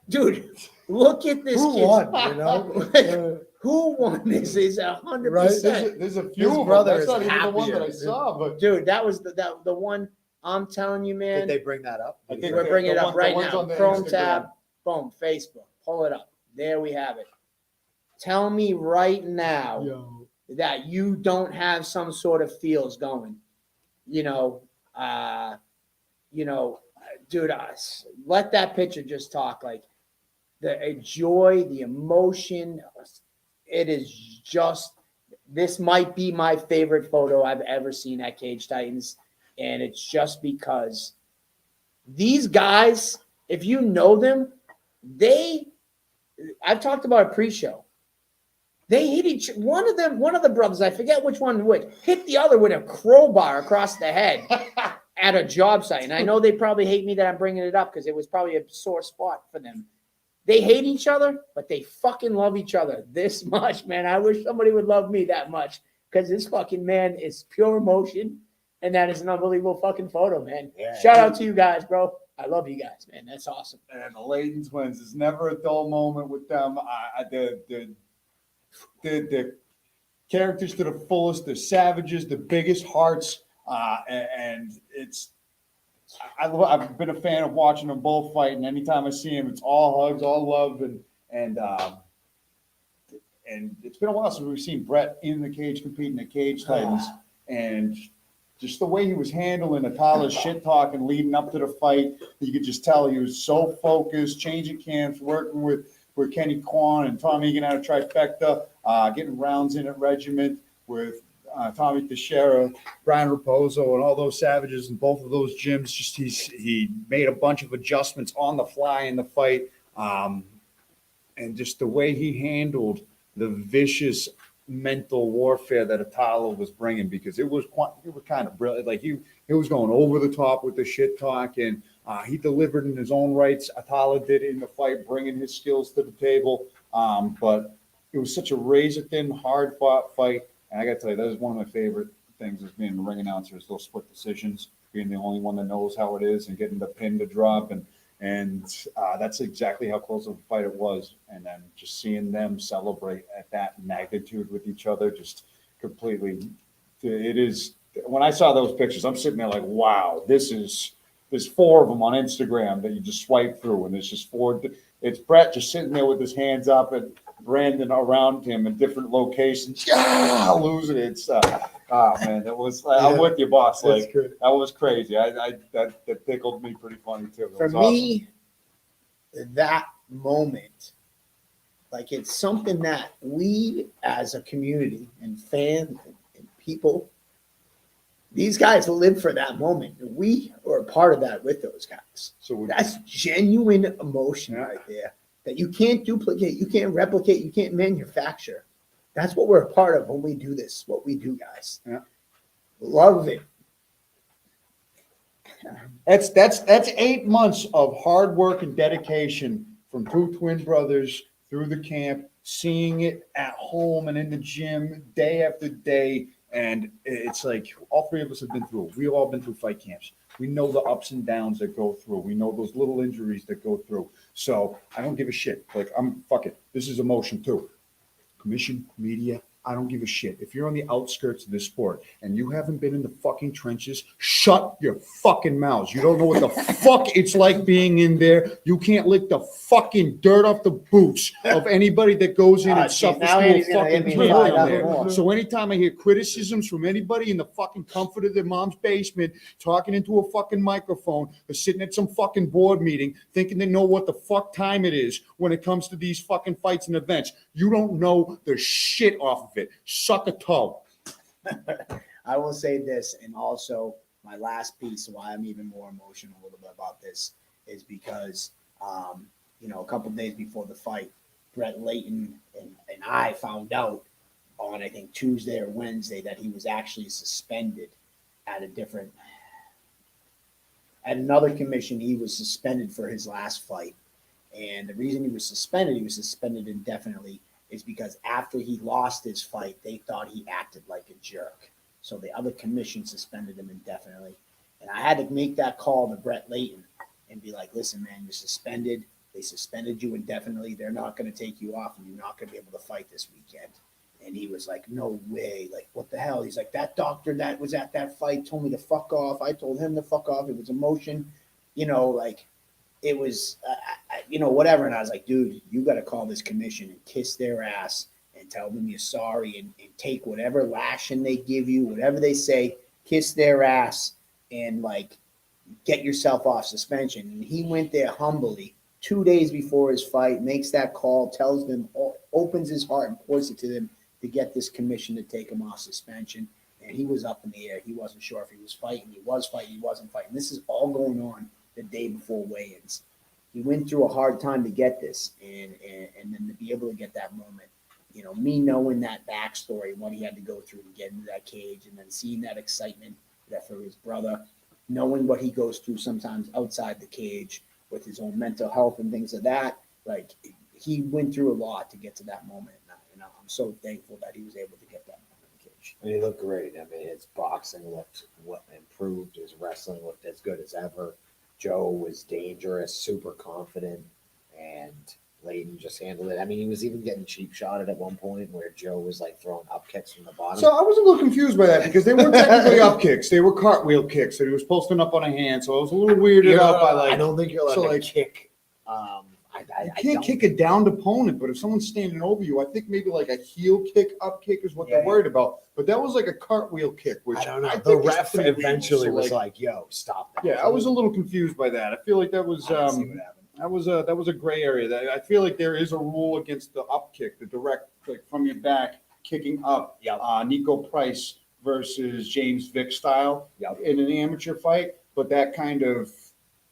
dude. Look at this. Who kid's won? pop- You know, who won this? Is 100%. Right? There's a few His of brother them. That's is not even the one that I happier. saw, but Dude, that was the one. I'm telling you, man. Did they bring that up? I think We're bringing it up right ones now. on the Chrome Instagram. tab, boom, Facebook. Pull it up. There we have it. Tell me right now that you don't have some sort of feels going. Dude, let that picture just talk. Like the joy, the emotion. It is just. This might be my favorite photo I've ever seen at Cage Titans. And it's just because these guys, if you know them, I've talked about a pre-show. They hit one of the brothers, I forget which one would, hit the other with a crowbar across the head at a job site. And I know they probably hate me that I'm bringing it up because it was probably a sore spot for them. They hate each other, but they fucking love each other this much, man. I wish somebody would love me that much because this fucking man is pure emotion. And that is an unbelievable fucking photo, man. Yeah. Shout out to you guys, bro. I love you guys, man. That's awesome. And the Layton twins, there's never a dull moment with them. The characters to the fullest. They're savages, the biggest hearts, and it's. I've been a fan of watching them both fight, and anytime I see them, it's all hugs, all love, and it's been a while since we've seen Brett in the cage competing at Cage Titans, and just the way he was handling Attalla's shit talking leading up to the fight, you could just tell he was so focused, changing camps, working with Kenny Kwan and Tom Egan out of Trifecta, getting rounds in at Regiment with Tommy Teixeira, Brian Raposo, and all those savages in both of those gyms. Just he made a bunch of adjustments on the fly in the fight, and just the way he handled the vicious mental warfare that Attalla was bringing, because it was kind of brilliant. Like he was going over the top with the shit talk, and he delivered in his own rights. Attalla did in the fight, bringing his skills to the table. But it was such a razor thin, hard fought fight. And I got to tell you, that is one of my favorite things as being a ring announcer is those split decisions, being the only one that knows how it is and getting the pin to drop. And that's exactly how close of a fight it was. And then just seeing them celebrate at that magnitude with each other, just completely, it is, when I saw those pictures, I'm sitting there like, wow, there's 4 of them on Instagram that you just swipe through, and there's just 4. It's Brett just sitting there with his hands up and Brandon around him in different locations, losing it. It's, man, that was, I'm with you, boss. Like, that was crazy. That tickled me pretty funny too. For me, that moment, like it's something that we as a community and fans and people, these guys live for that moment. We are a part of that with those guys. So that's genuine emotion right there that you can't duplicate, you can't replicate, you can't manufacture. That's what we're a part of when we do this, what we do, guys. Yeah. Love it. That's 8 months of hard work and dedication from 2 twin brothers through the camp, seeing it at home and in the gym day after day. And it's like all 3 of us have been through it. We've all been through fight camps. We know the ups and downs that go through. We know those little injuries that go through. So I don't give a shit. Like, fuck it. This is emotion too. Commission, media, I don't give a shit. If you're on the outskirts of this sport and you haven't been in the fucking trenches, shut your fucking mouths. You don't know what the fuck it's like being in there. You can't lick the fucking dirt off the boots of anybody that goes in and suffers now through a Andy's gonna hit fucking me drill with down that there. more. So anytime I hear criticisms from anybody in the fucking comfort of their mom's basement, talking into a fucking microphone, or sitting at some fucking board meeting, thinking they know what the fuck time it is when it comes to these fucking fights and events, you don't know the shit off of it. Suck a toe. I will say this, and also my last piece, why I'm even more emotional a little bit about this, is because, a couple days before the fight, Brett Layton and I found out on, I think, Tuesday or Wednesday that he was actually suspended at another commission. He was suspended for his last fight. And the reason he was suspended indefinitely, is because after he lost his fight, they thought he acted like a jerk. So the other commission suspended him indefinitely. And I had to make that call to Brett Layton and be like, listen, man, you're suspended. They suspended you indefinitely. They're not going to take you off, and you're not going to be able to fight this weekend. And he was like, no way. Like, what the hell? He's like, that doctor that was at that fight told me to fuck off. I told him to fuck off. It was emotion. It was, whatever. And I was like, dude, you got to call this commission and kiss their ass and tell them you're sorry and take whatever lashing they give you, whatever they say, kiss their ass and get yourself off suspension. And he went there humbly 2 days before his fight, makes that call, tells them, opens his heart and pours it to them to get this commission to take him off suspension. And he was up in the air. He wasn't sure if he was fighting. He was fighting. He wasn't fighting. This is all going on the day before weigh-ins. He went through a hard time to get this, and then to be able to get that moment, me knowing that backstory, what he had to go through to get into that cage, and then seeing that excitement that for his brother, knowing what he goes through sometimes outside the cage with his own mental health and things like that, he went through a lot to get to that moment. And I'm so thankful that he was able to get that moment in the cage. And he looked great. I mean, his boxing looked improved. His wrestling looked as good as ever. Joe was dangerous, super confident, and Layton just handled it. I mean, he was even getting cheap shotted at one point where Joe was throwing up kicks from the bottom. So I was a little confused by that because they weren't technically up kicks. They were cartwheel kicks that he was posting up on a hand. So I was a little weirded out by I don't think you're allowed to kick. You can't kick a downed opponent, but if someone's standing over you, I think maybe a heel kick, up kick is what they're worried about. But that was like a cartway kick, which I don't know. The ref eventually was like, "Yo, stop that." Yeah, I was a little confused by that. I feel like that was that was a gray area. That I feel like there is a rule against the up kick, the direct from your back kicking up. Nico Price versus James Vick style in an amateur fight, but that kind of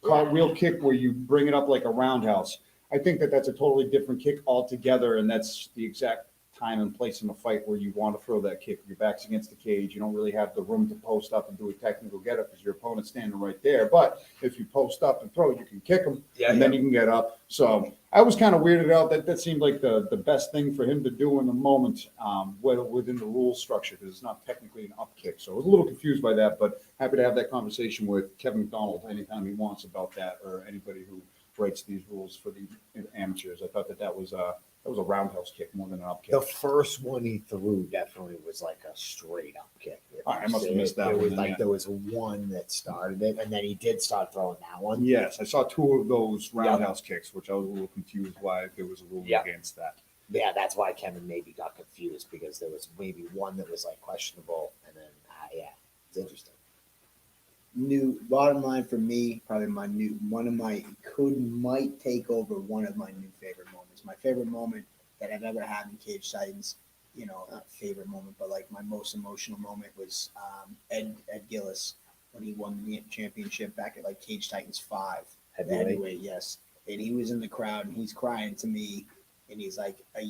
cartwheel kick where you bring it up like a roundhouse. I think that's a totally different kick altogether, and that's the exact time and place in the fight where you want to throw that kick. Your back's against the cage. You don't really have the room to post up and do a technical get up because your opponent's standing right there. But if you post up and throw, you can kick him, and then you can get up. So I was kind of weirded out. That seemed like the best thing for him to do in the moment within the rule structure because it's not technically an up kick. So I was a little confused by that, but happy to have that conversation with Kevin McDonald anytime he wants about that or anybody who writes these rules for the amateurs. I thought that was a roundhouse kick more than an up kick. The first one he threw definitely was like a straight up kick. I must have missed that one. There was one that started it, and then he did start throwing that one. Yes, I saw two of those roundhouse kicks, which I was a little confused why there was a rule against that. Yeah, that's why Kevin maybe got confused because there was maybe one that was questionable, and then it's interesting. Bottom line for me, probably might take over one of my new favorite moments. My favorite moment that I've ever had in Cage Titans, not favorite moment, but my most emotional moment was Ed Gillis when he won the championship back at Cage Titans 5. Heavyweight, yes. And he was in the crowd and he's crying to me and he's like, a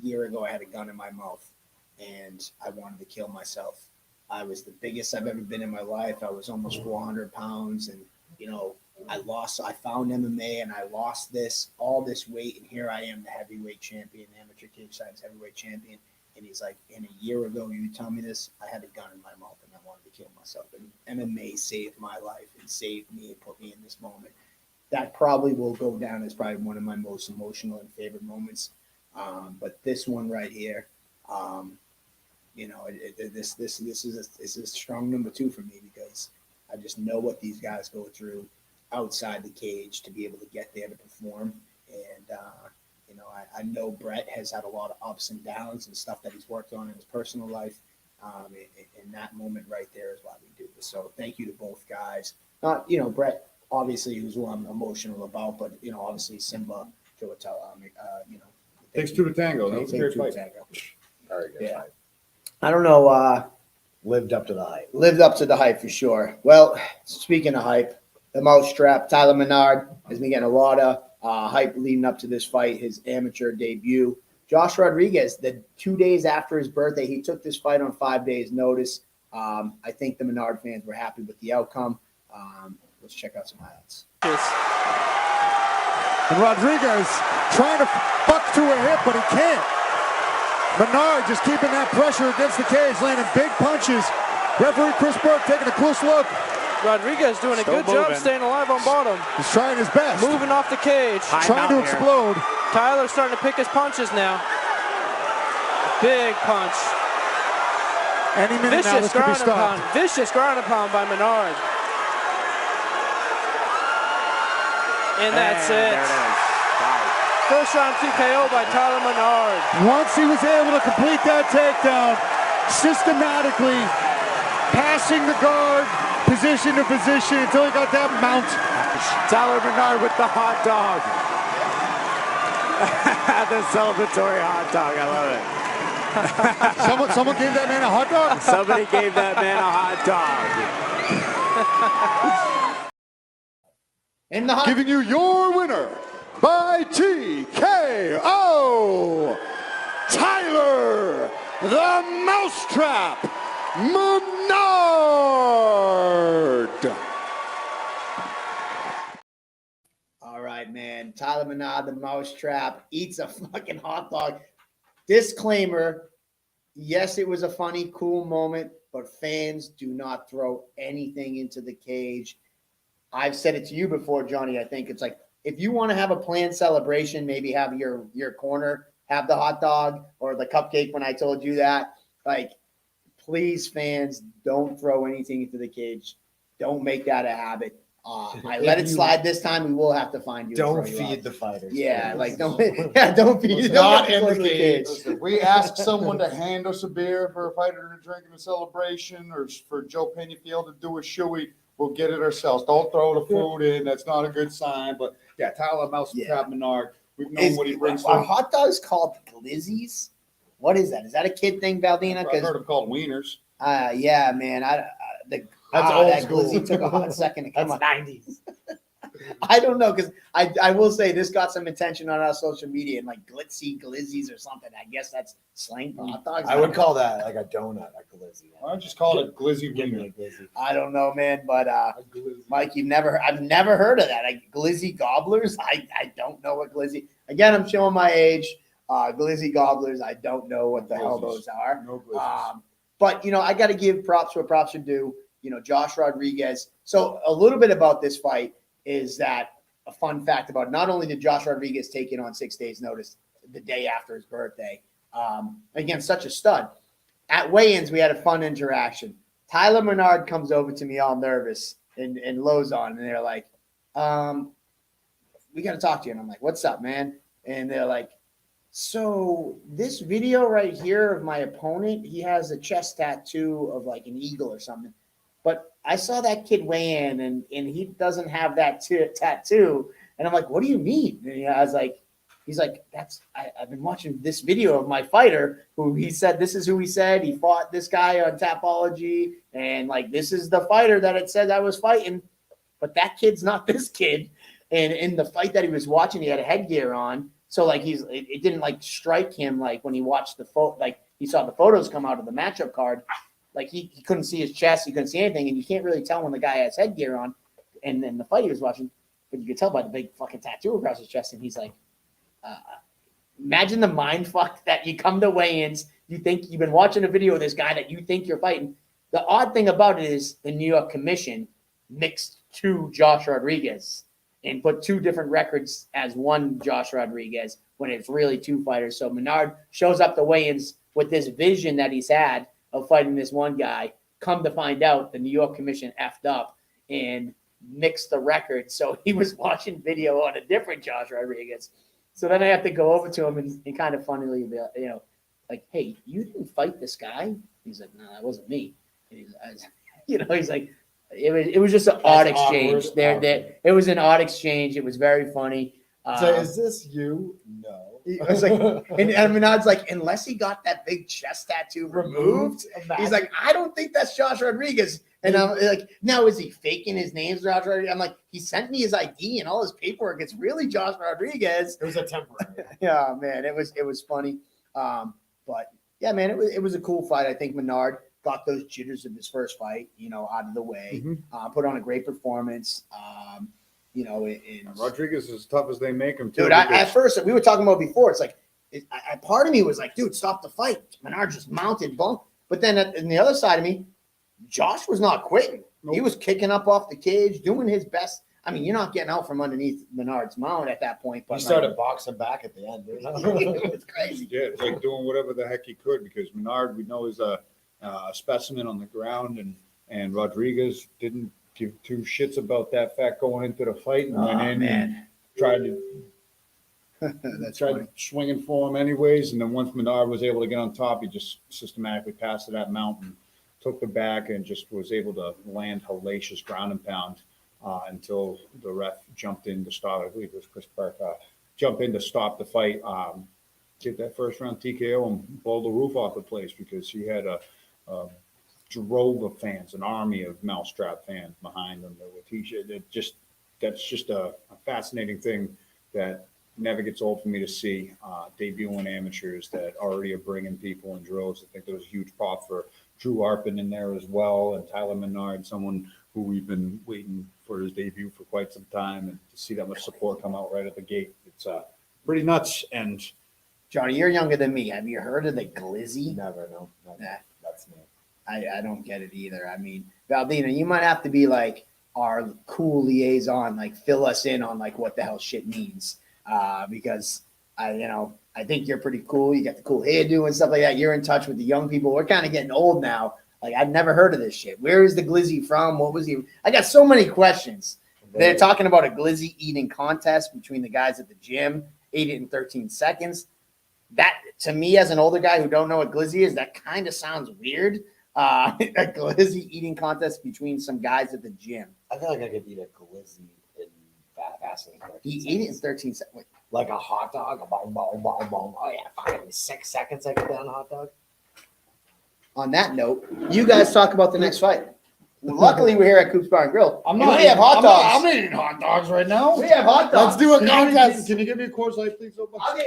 year ago I had a gun in my mouth and I wanted to kill myself. I was the biggest I've ever been in my life. I was almost 400 pounds and, I found MMA and I lost all this weight. And here I am, the heavyweight champion, amateur Cage Titans heavyweight champion. And he's like, and a year ago, you tell me this, I had a gun in my mouth and I wanted to kill myself. And MMA saved my life and saved me and put me in this moment. That probably will go down as probably one of my most emotional and favorite moments. But this one right here, this is a strong number 2 for me because I just know what these guys go through outside the cage to be able to get there to perform. And, I know Brett has had a lot of ups and downs and stuff that he's worked on in his personal life. And that moment right there is why we do this. So thank you to both guys. Not, Brett, obviously, who's who I'm emotional about, but, obviously Simba, Joe Attalla, Takes 2 to tango. That was a great fight. Very good Yeah. fight. I don't know. Lived up to the hype. Lived up to the hype for sure. Well, speaking of hype, the mousetrap, Tyler Menard has been getting a lot of hype leading up to this fight, his amateur debut. Josh Rodriguez, the 2 days after his birthday, he took this fight on 5 days' notice. I think the Menard fans were happy with the outcome. Let's check out some highlights. And Rodriguez trying to buck to a hip, but he can't. Menard just keeping that pressure against the cage, landing big punches. Referee Chris Burke taking a close look. Rodriguez doing a good job staying alive on bottom. He's trying his best. Moving off the cage. Trying to explode. Tyler's starting to pick his punches now. Big punch. Any minute now, this could be stopped. Vicious ground and pound by Menard. And that's it. There it is. Wow. First round TKO by Tyler Menard. Once he was able to complete that takedown, systematically passing the guard, position to position until he got that mount. Tyler Menard with the hot dog. The celebratory hot dog. I love it. Someone gave that man a hot dog? Somebody gave that man a hot dog. In the Giving you your winner by TKO, Tyler the Mousetrap Menard. All right, man. Tyler Menard, the Mousetrap, eats a fucking hot dog. Disclaimer, yes, it was a funny, cool moment, but fans do not throw anything into the cage. I've said it to you before, Johnny. I think it's like, if you want to have a planned celebration, maybe have your corner, have the hot dog or the cupcake when I told you that. Like, please, fans, don't throw anything into the cage. Don't make that a habit. I let it slide this time. We will have to find you. Don't feed the fighters. Yeah, like don't feed. Not in the cage. Listen, we ask someone to hand us a beer for a fighter to drink in a celebration, or for Joe Penafiel to do a shoey. We'll get it ourselves. Don't throw the food in. That's not a good sign. But yeah, Tyler Mousetrap Menard. We've known what he brings. Are hot dogs called Glizzys? What is that? Is that a kid thing, Valdina? I've heard them called wieners. Yeah, man. That's old that school. Glizzy took a hot second to come That's up. 90s. I don't know, because I will say this got some attention on our social media and like Glizzies or something. I guess that's slang for hot dogs. I would call that like a donut, a glizzy. Why don't you just call it Glizzy Give me wiener? a glizzy. I don't know, man, but Glizzy. Mike, I've never heard of that. Like glizzy gobblers. I don't know what glizzy. Again, I'm showing my age. Glizzy gobblers. I don't know what the hell those are. No Glizzys. But I got to give props where props are due. Josh Rodriguez. So a little bit about this fight is that a fun fact about it. Not only did Josh Rodriguez take it on 6 days' notice the day after his birthday, again, such a stud. At weigh-ins, we had a fun interaction. Tyler Menard comes over to me all nervous and Lozon, and they're like, we got to talk to you. And I'm like, what's up, man? And they're like, so this video right here of my opponent, he has a chest tattoo of like an eagle or something. But I saw that kid weigh in, and he doesn't have that tattoo. And I'm like, what do you mean? And I was like, he's like, I've been watching this video of my fighter who he said, this is who he said. He fought this guy on Tapology. And like, this is the fighter that it said I was fighting. But that kid's not this kid. And in the fight that he was watching, he had a headgear on. So like it didn't like strike him like when he watched the photo, like he saw the photos come out of the matchup card. Like he couldn't see his chest, he couldn't see anything, and you can't really tell when the guy has headgear on. And then the fight he was watching, but you could tell by the big fucking tattoo across his chest. And he's like, imagine the mind fuck that you come to weigh-ins, you think you've been watching a video of this guy that you think you're fighting. The odd thing about it is the New York Commission mixed to Josh Rodriguez. and put two different records as one Josh Rodriguez when it's really two fighters. So Menard shows up to weigh-ins with this vision that he's had of fighting this one guy. Come to find out, the New York Commission effed up and mixed the record. So he was watching video on a different Josh Rodriguez. So then I have to go over to him and kind of funnily, like, hey, you didn't fight this guy? He's like, no, that wasn't me. And he's like, it was just an odd exchange. It was an odd exchange. It was very funny. So is this you? No. I was like, and Menard's like, unless he got that big chest tattoo removed, he's like, I don't think that's Josh Rodriguez. And I'm like, now is he faking his name's Josh Rodriguez? I'm like, he sent me his ID and all his paperwork. It's really Josh Rodriguez. It was a temporary. Yeah, man, it was funny. But yeah, man, it was a cool fight. I think Menard got those jitters of his first fight, out of the way. Put on a great performance. Rodriguez is as tough as they make him. Dude, at first we were talking about before. It's like, part of me was like, dude, stop the fight. Menard just mounted, bump. But then on the other side of me, Josh was not quitting. Nope. He was kicking up off the cage, doing his best. I mean, you're not getting out from underneath Menard's mount at that point. But he started boxing back at the end. It's crazy. Yeah, it's like doing whatever the heck he could because Menard, we know, is a specimen on the ground, and Rodriguez didn't give two shits about that fact going into the fight and went in and tried to swinging for him anyways. And then once Menard was able to get on top, he just systematically passed to that mountain, took the back, and just was able to land hellacious ground and pound until the ref jumped in to stop. I believe it was Chris Park jump in to stop the fight, get that first round TKO and blow the roof off the place because he had a drove of fans, an army of mousetrap fans behind him. That's just a fascinating thing that never gets old for me to see. Debuting amateurs that already are bringing people in droves. I think there was a huge pop for Drew Arpin in there as well, and Tyler Menard, someone who we've been waiting for his debut for quite some time, and to see that much support come out right at the gate, it's pretty nuts. And Johnny, you're younger than me. Have you heard of the Glizzy? Never, no. That's me. I don't get it either. I mean, Valdina, you might have to be like our cool liaison, like fill us in on like what the hell shit means. Because I think you're pretty cool. You got the cool hairdo and stuff like that. You're in touch with the young people. We're kind of getting old now. Like I've never heard of this shit. Where is the Glizzy from? What was he? I got so many questions. They're talking about a Glizzy eating contest between the guys at the gym. 8 it in 13 seconds. That to me, as an older guy who don't know what Glizzy is, that kind of sounds weird. A Glizzy eating contest between some guys at the gym. I feel like I could eat a Glizzy in faster than 13 He seconds. ate it in 13 seconds. Like a hot dog. A boom, boom, boom, boom. Oh, yeah. Fucking 6 seconds I get down a hot dog. On that note, you guys talk about the next fight. Luckily, we're here at Coop's Bar and Grill. I'm and not. we have hot dogs. I'm eating hot dogs right now. We have hot dogs. Let's do a contest. Can you give me a Coors Light, please? I'll get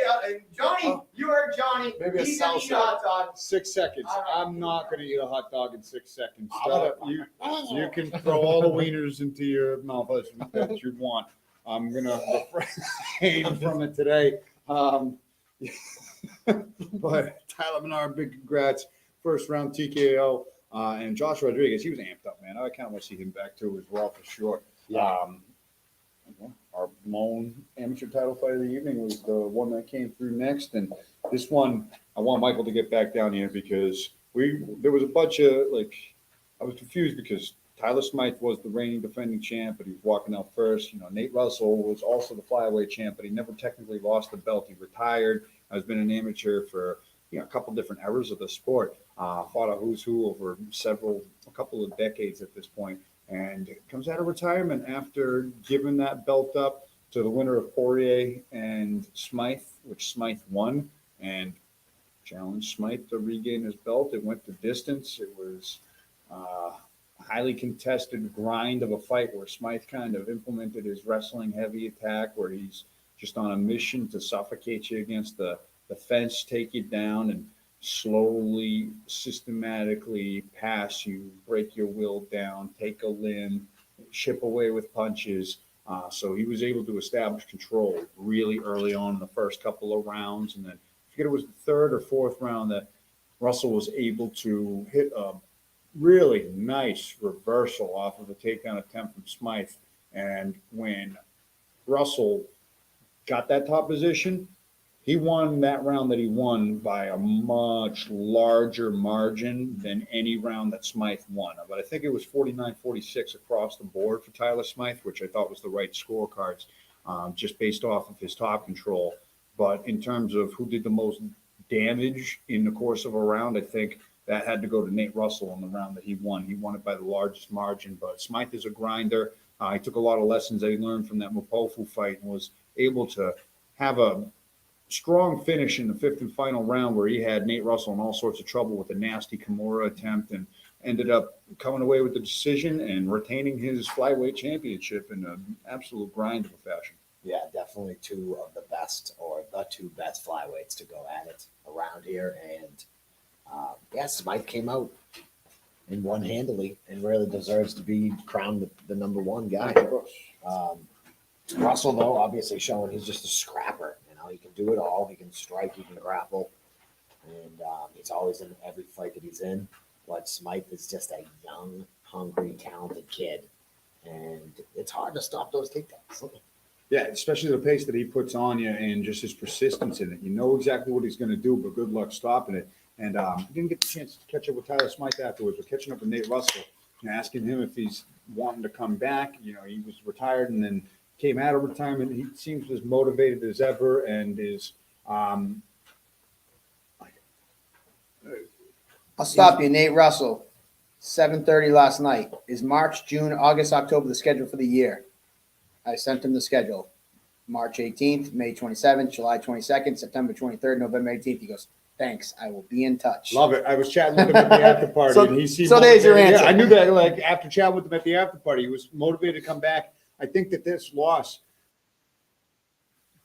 Johnny. You heard Johnny. Maybe a He's gonna eat a salsa. hot dog. 6 seconds. All right. I'm not going to eat a hot dog in 6 seconds. Oh. You can throw all the wieners into your mouth as you want. I'm going to refrain from it today. But Tyler Menard, big congrats. First round TKO. And Josh Rodriguez, he was amped up, man. I kind of want to see him back too as well for sure. Yeah. Our lone amateur title fight of the evening was the one that came through next. And this one, I want Michael to get back down here because there was a bunch of, I was confused because Tyler Smythe was the reigning defending champ, but he was walking out first. Nate Russell was also the flyweight champ, but he never technically lost the belt. He retired. Has been an amateur for a couple different eras of the sport. Fought a who's who over a couple of decades at this point, and comes out of retirement after giving that belt up to the winner of Poirier and Smythe, which Smythe won, and challenged Smythe to regain his belt. It went the distance. It was a highly contested grind of a fight where Smythe kind of implemented his wrestling heavy attack, where he's just on a mission to suffocate you against the fence, take you down, and slowly, systematically pass you, break your will down, take a limb, chip away with punches. So he was able to establish control really early on in the first couple of rounds. And then I forget it was the third or fourth round that Russell was able to hit a really nice reversal off of a takedown attempt from Smythe. And when Russell got that top position, he won that round that he won by a much larger margin than any round that Smythe won. But I think it was 49-46 across the board for Tyler Smythe, which I thought was the right scorecards, just based off of his top control. But in terms of who did the most damage in the course of a round, I think that had to go to Nate Russell in the round that he won. He won it by the largest margin. But Smythe is a grinder. He took a lot of lessons that he learned from that Mopofu fight and was able to have a strong finish in the fifth and final round where he had Nate Russell in all sorts of trouble with a nasty Kimura attempt and ended up coming away with the decision and retaining his flyweight championship in an absolute grind of a fashion. Yeah, definitely two of the best or the two best flyweights to go at it around here. And Smythe came out and won handily and really deserves to be crowned the number one guy. Russell, though, obviously showing he's just a scrapper. He can do it all. He can strike. He can grapple. And he's always in every fight that he's in. But Smythe is just a young, hungry, talented kid. And it's hard to stop those takedowns. Yeah, especially the pace that he puts on you and just his persistence in it. You know exactly what he's going to do, but good luck stopping it. And didn't get the chance to catch up with Tyler Smythe afterwards. We're catching up with Nate Russell and asking him if he's wanting to come back. You know, he was retired and then came out of retirement. He seems as motivated as ever and is I'll stop you. Nate Russell, 7:30 last night. Is March, June, August, October the schedule for the year? I sent him the schedule. March 18th, May 27th, July 22nd, September 23rd, November 18th. He goes, thanks. I will be in touch. Love it. I was chatting with him at the after party. And he seemed there's your answer. Yeah, I knew that. Like after chatting with him at the after party, he was motivated to come back. I think that this loss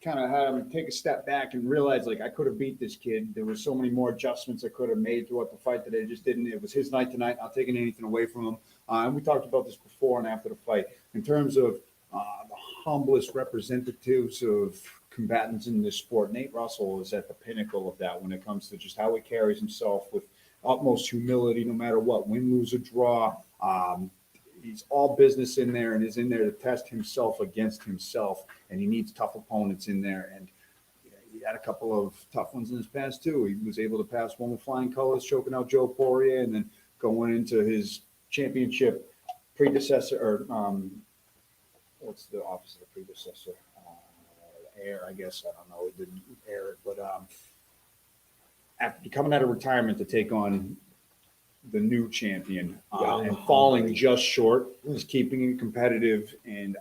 kind of had him take a step back and realize, like, I could have beat this kid. There were so many more adjustments I could have made throughout the fight that I just didn't. It was his night tonight, not taking anything away from him. And we talked about this before and after the fight. In terms of the humblest representatives of combatants in this sport, Nate Russell is at the pinnacle of that when it comes to just how he carries himself with utmost humility, no matter what, win, lose, or draw. He's all business in there and is in there to test himself against himself. And he needs tough opponents in there. And he had a couple of tough ones in his past, too. He was able to pass one with flying colors, choking out Joe Poirier, and then going into his championship predecessor, or what's the opposite of predecessor? Heir, I guess. I don't know. He didn't air it. But after coming out of retirement to take on the new champion and falling just short, is keeping it competitive, and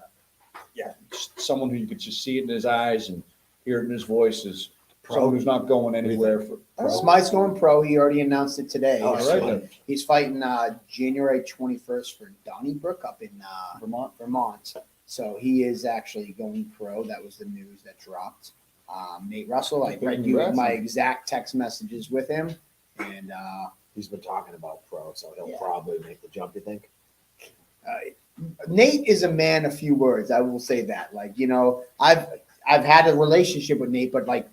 just someone who you could just see it in his eyes and hear it in his voice is someone who's not going anywhere. Smythe's going pro. He already announced it today. All right, then. He's fighting January 21st for Donnybrook up in Vermont. So he is actually going pro. That was the news that dropped. Nate Russell, I read you my exact text messages with him, and he's been talking about pro, so he'll probably make the jump, you think? Nate is a man of few words. I will say that. Like, you know, I've had a relationship with Nate, but like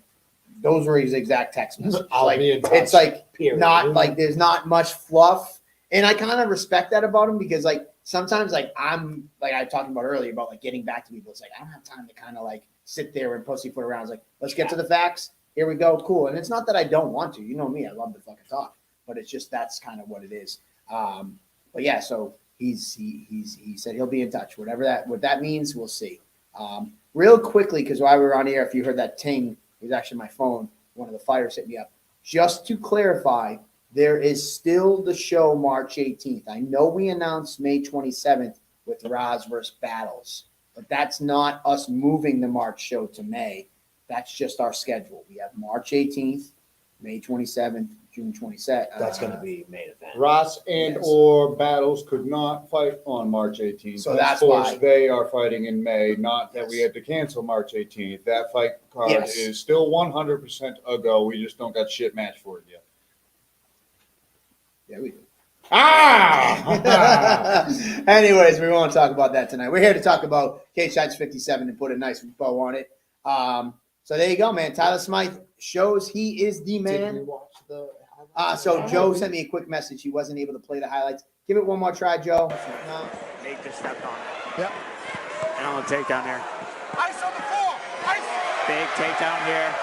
those were his exact text messages. Like, it's like not like there's not much fluff, and I kind of respect that about him because like sometimes like I'm like I talked about earlier about like getting back to people. It's like I don't have time to kind of like sit there and pussyfoot around. It's like let's get to the facts. Here we go. Cool. And it's not that I don't want to. You know me. I love to fucking talk. But it's just that's kind of what it is. But yeah, so he said he'll be in touch. What that means, we'll see. Real quickly, because while we were on air, if you heard that ting, it was actually my phone. One of the fighters hit me up. Just to clarify, there is still the show March 18th. I know we announced May 27th with Raz versus Battles, but that's not us moving the March show to May. That's just our schedule. We have March 18th, May 27th, June 22nd. That's going to be main event. Ross or Battles could not fight on March 18th. So that's why they are fighting in May. Not that we had to cancel March 18th. That fight card is still 100% a go. We just don't got shit match for it yet. Yeah, we do. Anyways, we won't talk about that tonight. We're here to talk about Cage Fights 57 and put a nice bow on it. So there you go, man. Tyler Smythe shows he is the man. Did you watch the So Joe sent me a quick message. He wasn't able to play the highlights. Give it one more try, Joe. No. Nate just stepped on it. Yep. And on the takedown there. Ice on the floor. Ice. Big takedown here.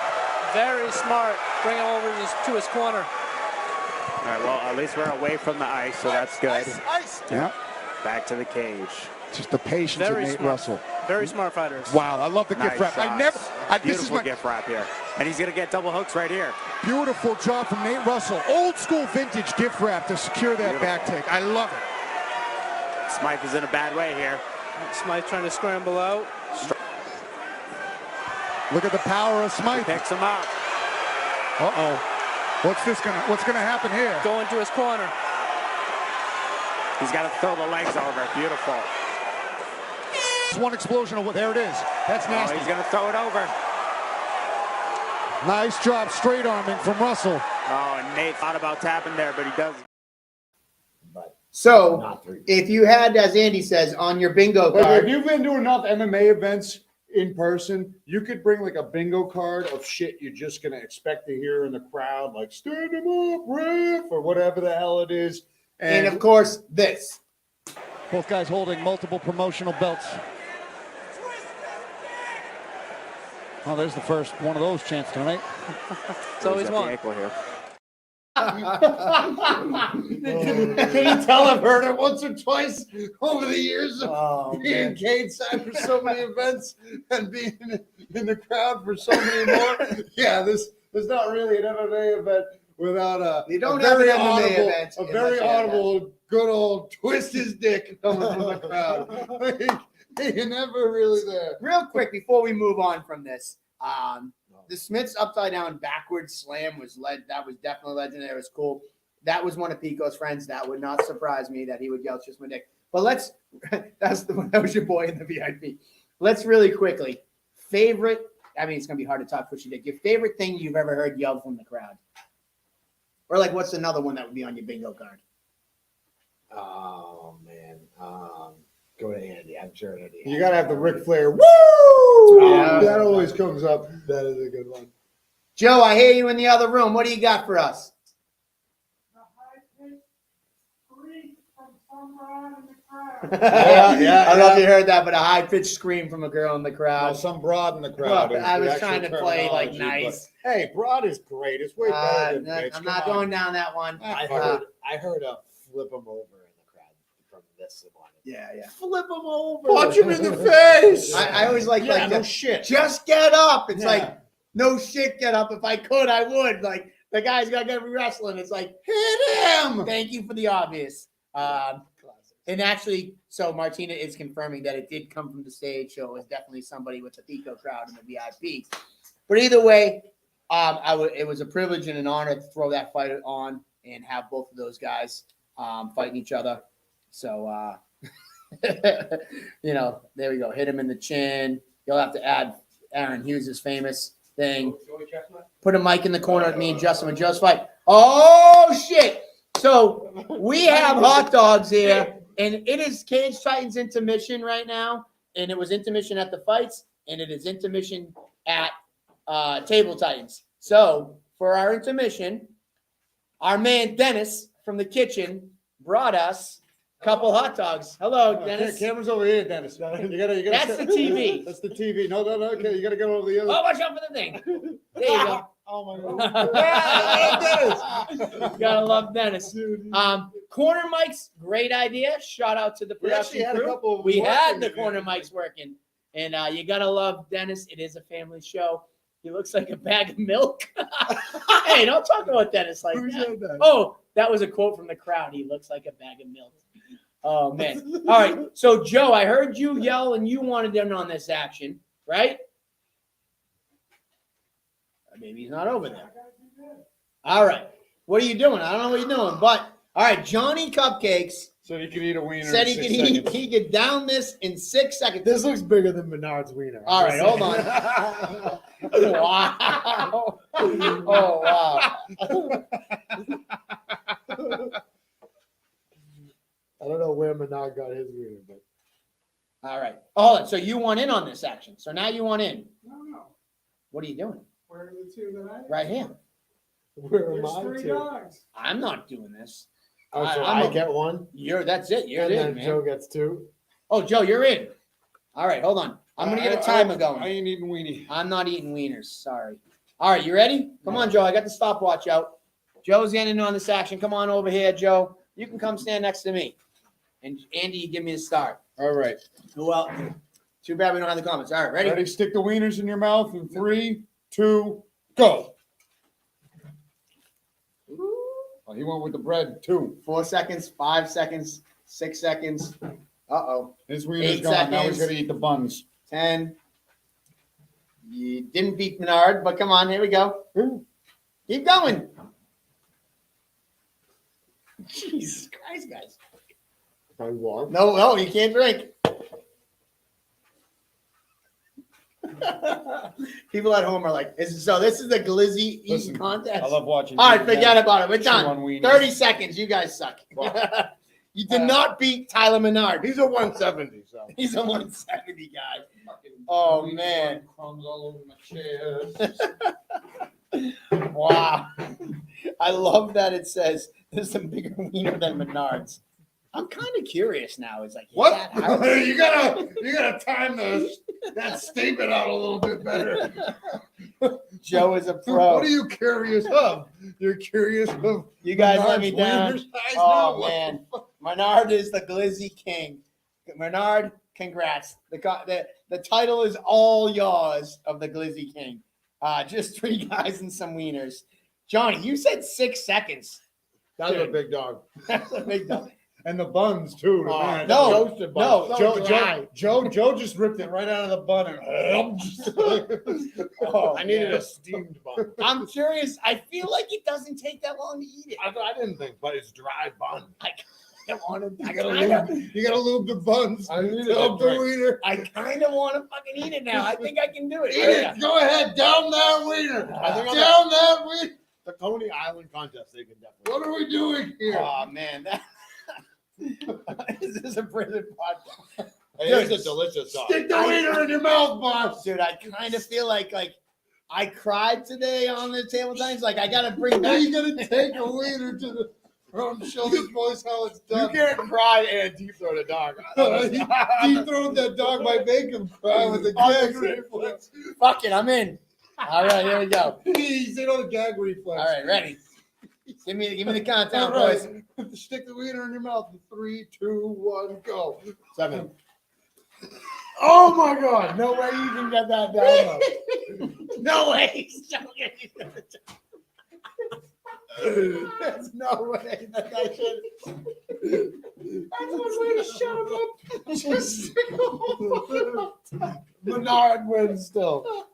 Very smart. Bring him over to his corner. All right, well, at least we're away from the ice, so that's good. Ice. Yeah. Back to the cage. Just the patience of Very Nate smart. Russell. Very smart fighters. Wow, I love the Nice gift wrap. shots. This is Beautiful my gift wrap here. And he's going to get double hooks right here. beautiful job from Nate Russell. Old school vintage gift wrap to secure that back take. I love it. Smythe is in a bad way here. Smythe trying to scramble out. Look at the power of Smythe. Picks him up. Uh-oh. What's gonna happen here? Going to his corner. He's got to throw the legs over. Beautiful. It's one explosion of what, there it is. That's Oh, nasty. he's going to throw it over. Nice job straight arming from Russell. Oh, and Nate thought about tapping there, but he does. So, if you had, as Andy says, on your bingo But if card, you've been to enough MMA events in person, you could bring like a bingo card of shit you're just gonna expect to hear in the crowd, like stand him up, ref, or whatever the hell it is. and of course, this. Both guys holding multiple promotional belts. Oh, there's the first one of those chants tonight. It's always He's got the one. ankle here. Can you tell I've heard it once or twice over the years of Oh, being cage side for so many events and being in the crowd for so many more? Yeah, there's not really an MMA event without You don't a have very an MMA audible, event a unless very you have audible, good old twist his dick coming from the crowd. You're never really there. Real quick before we move on from this, the Smith's upside down backwards slam was that was definitely legendary. It was cool. That was one of Pico's friends. That would not surprise me that he would yell "Just my dick." But that was your boy in the VIP. Let's really quickly favorite. I mean, it's gonna be hard to talk push your dick. Your favorite thing you've ever heard yelled from the crowd, or like what's another one that would be on your bingo card? Oh man. Go to Andy. I'm sure Andy. You gotta have the Ric Flair. Woo! Yeah. That always comes up. That is a good one. Joe, I hear you in the other room. What do you got for us? Yeah, I love you heard that, but a high pitched scream from a girl in the crowd. Some broad in the crowd. Look, is I the was actual trying to play like terminology, nice. but, hey, broad is great. It's way better than bitch. I'm Come not on. going down that one. I heard a flip him over in the crowd from this one. Yeah. Flip him over. Punch him in the face. I always like no shit. just get up. It's Yeah. like no shit, get up. If I could, I would. Like the guy's got to be wrestling. It's like Hit him. thank you for the obvious. And actually, so Martina is confirming that it did come from the stage, so it was definitely somebody with the Pico crowd in the VIP. But either way, it was a privilege and an honor to throw that fight on and have both of those guys fighting each other. So, there we go. Hit him in the chin. You'll have to add Aaron Hughes' famous thing. Put a mic in the corner with me and Justin and Joe's fight. Oh, shit. So we have hot dogs here. And it is Cage Titans intermission right now. And it was intermission at the fights. And it is intermission at Table Titans. So for our intermission, our man Dennis from the kitchen brought us a couple hot dogs. Hello, Dennis. Camera's over here, Dennis. You gotta. That's the TV. That's the TV. No. Okay, you gotta go over the other. Oh, watch out for the thing. There you go. Oh my God. You gotta love Dennis. Corner mics, great idea. Shout out to the We actually production had a crew. couple of We had working the corner together. mics working, and you gotta love Dennis. It is a family show. He looks like a bag of milk. Hey, don't talk about Dennis like Who that. said that? Oh, that was a quote from the crowd. He looks like a bag of milk. Oh man. All right. So Joe, I heard you yell and you wanted in on this action, right? Maybe he's not over there. All right. What are you doing? I don't know what you're doing, but all right, Johnny Cupcakes So you can eat a wiener. said in he 6 could seconds. he could down this in 6 seconds. This looks bigger than Menard's wiener. All right, hold on. Wow. Oh wow. I don't know where Menard got his wiener, but All right. Hold on. So you want in on this action. So now you want in. No. What are you doing? Where are the two that I? Right here. where am There's I 3 to? dogs. I'm not doing this. Oh, so I'm I a- get one, That's it. You're and in, then man. Joe gets 2. Oh, Joe, you're in. All right, hold on. I'm going to get a timer going. I ain't eating weenie. I'm not eating wieners. Sorry. All right, you ready? Come on, Joe. I got the stopwatch out. Joe's ending on this action. Come on over here, Joe. You can come stand next to me. And Andy, you give me a start. All right. Well, too bad we don't have the comments. All right, ready? Ready? Stick the wieners in your mouth in 3, 2, go. Oh, he went with the bread, 2. 4 seconds, 5 seconds, 6 seconds. Uh-oh. His wiener's 8 gone. Now he's seconds. going to eat the buns. 10. You didn't beat Menard, but come on, here we go. Keep going. Jesus Christ, guys. No, you can't drink. People at home are like, this is the glizzy eating contest? I love watching. All right, forget about it. We're chew on done. wieners. 30 seconds. You guys suck. You did not beat Tyler Menard. He's a 170, so. He's a 170 guy. Oh, man. Crumbs all over my chest. Wow. I love that it says there's a bigger wiener than Menard's. I'm kind of curious now. It's like, What? that how- you gotta time that statement out a little bit better. Joe is a pro. What are you curious of? You're curious of You guys let me Menard's down. wiener size? Oh, No, what man. the fuck? Menard is the glizzy king. Menard, congrats. The title is all yours of the glizzy king. Just 3 guys and some wieners. Johnny, you said 6 seconds. That's a big dog. That's a big dog. And the buns too. Man. no, Toasted buns. no, Joe just ripped it right out of the bun and Oh, I needed man. a steamed bun. I'm curious. I feel like it doesn't take that long to eat it. I didn't think, but it's dry bun. I want to. You gotta lube the buns. I needed to help a the drink. wiener. I kind of want to fucking eat it now. I think I can do it. Eat it. Go ahead. Down that wiener. I think on Down that wiener. the Coney Island contest, they can definitely. What are we doing here? Oh man, this is a prison podcast. It is a delicious sauce. Stick the wiener in your mouth, boss. Dude, I kind of feel like I cried today on the table times. Like I gotta bring Now back. you gotta take a wiener to the front and show these boys how it's You done. can't cry and deep throat a dog. Deep throat that dog might make him cry with a gag reflex. Fuck it, I'm in. All right, here we go. He's in on a gag reflex. All right, ready. Give me the countdown, All boys. right. Stick the wiener in your mouth. 3, 2, 1, go. 7. Oh my God! No way you can get that down. No way. He's joking. There's no way that should. That's one way to shut him up. Just stick a hole in the Menard wins still.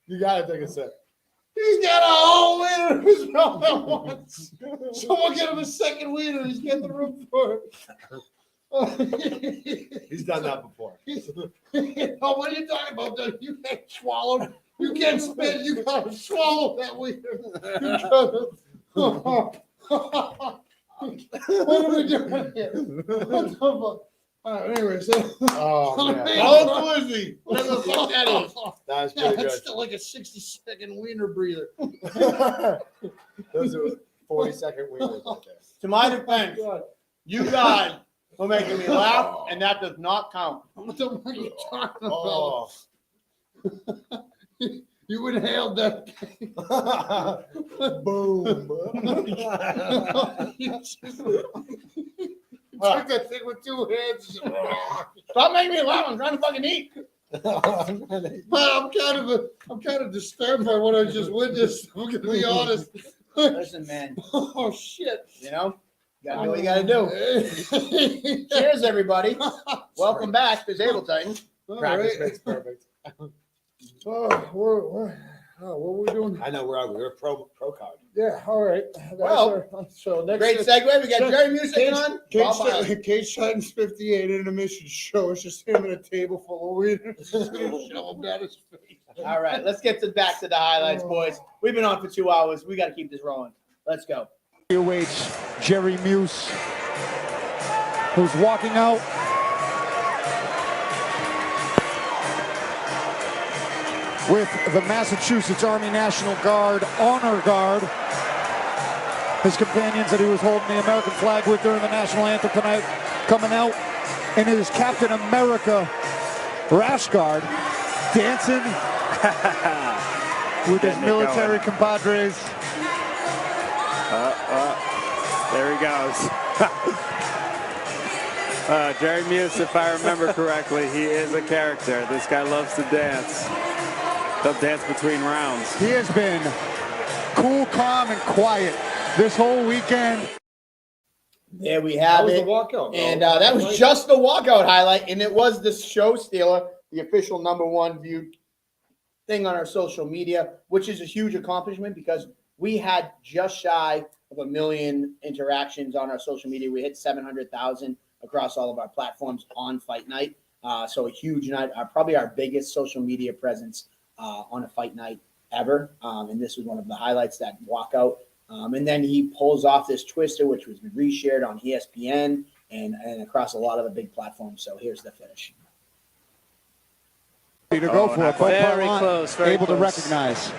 You gotta take a sip. He's got a whole wiener in his mouth at once. Someone get him a second wiener. He's got the room for it. He's done that before. Oh, what are you talking about? That you can't swallow. You can't spit. You gotta swallow that wiener. You gotta. What are we doing here? What the fuck? All right, anyway, so. Oh, man. Oh, Glizzy. Whatever the fuck that is. That's Yeah, pretty that's good. still like a 60-second wiener breather. Those are 40-second wieners right there. To my defense, you guys were making me laugh, and that does not count. What the fuck are you talking about? Oh. You inhaled that. Boom. Took that thing with 2 hands. Stop making me laugh. I'm trying to fucking eat. I'm kind of disturbed by what I just witnessed. I'm gonna be honest. Listen, man. Oh shit! You know, you gotta do what you gotta do. Cheers, everybody. Welcome back to Table Titans. All Practice right. makes perfect. What were we doing? I know where are we? We're pro card. Yeah. All right. Well, so next Great segue. We got Jerry Music on. Bob Island. Cage Titans 58 intermission show. It's just him and a table full of wieners. Just gonna shove him down his face. All right, let's get back to the highlights, boys. We've been on for 2 hours. We got to keep this rolling. Let's go. He awaits Jerry Muse, who's walking out. With the Massachusetts Army National Guard Honor Guard. His companions that he was holding the American flag with during the national anthem tonight. coming out in his Captain America rash guard, dancing with his military compadres. There he goes. Jerry Muse, if I remember correctly, he is a character. This guy loves to dance. He'll dance between rounds. He has been cool, calm, and quiet this whole weekend. There we have it. The walkout, and that was just the walkout highlight, and it was the show stealer, the official #1 viewed thing on our social media, which is a huge accomplishment because we had just shy of 1 million interactions on our social media. We hit 700,000 across all of our platforms on fight night. So a huge night, probably our biggest social media presence on a fight night ever. And this was one of the highlights, that walkout. And then he pulls off this twister, which was reshared on ESPN and across a lot of the big platforms. So here's the finish. To go for it. Very close. Very able close. to recognize.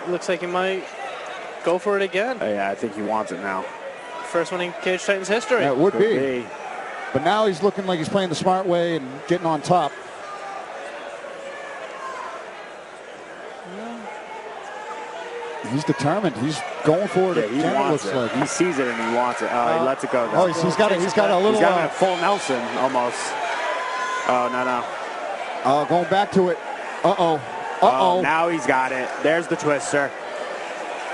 Looks like he might go for it again. Yeah, I think he wants it now. First one in Cage Titans history. That would Could be. But now he's looking like he's playing the smart way and getting on top. He's determined. He's going for it. Yeah, he again, wants looks it. like. He sees it and he wants it. Oh, he lets it go. Oh, he's got a little. He's got a full Nelson almost. Oh, no. Going back to it. Uh-oh. Oh, now he's got it. There's the twister.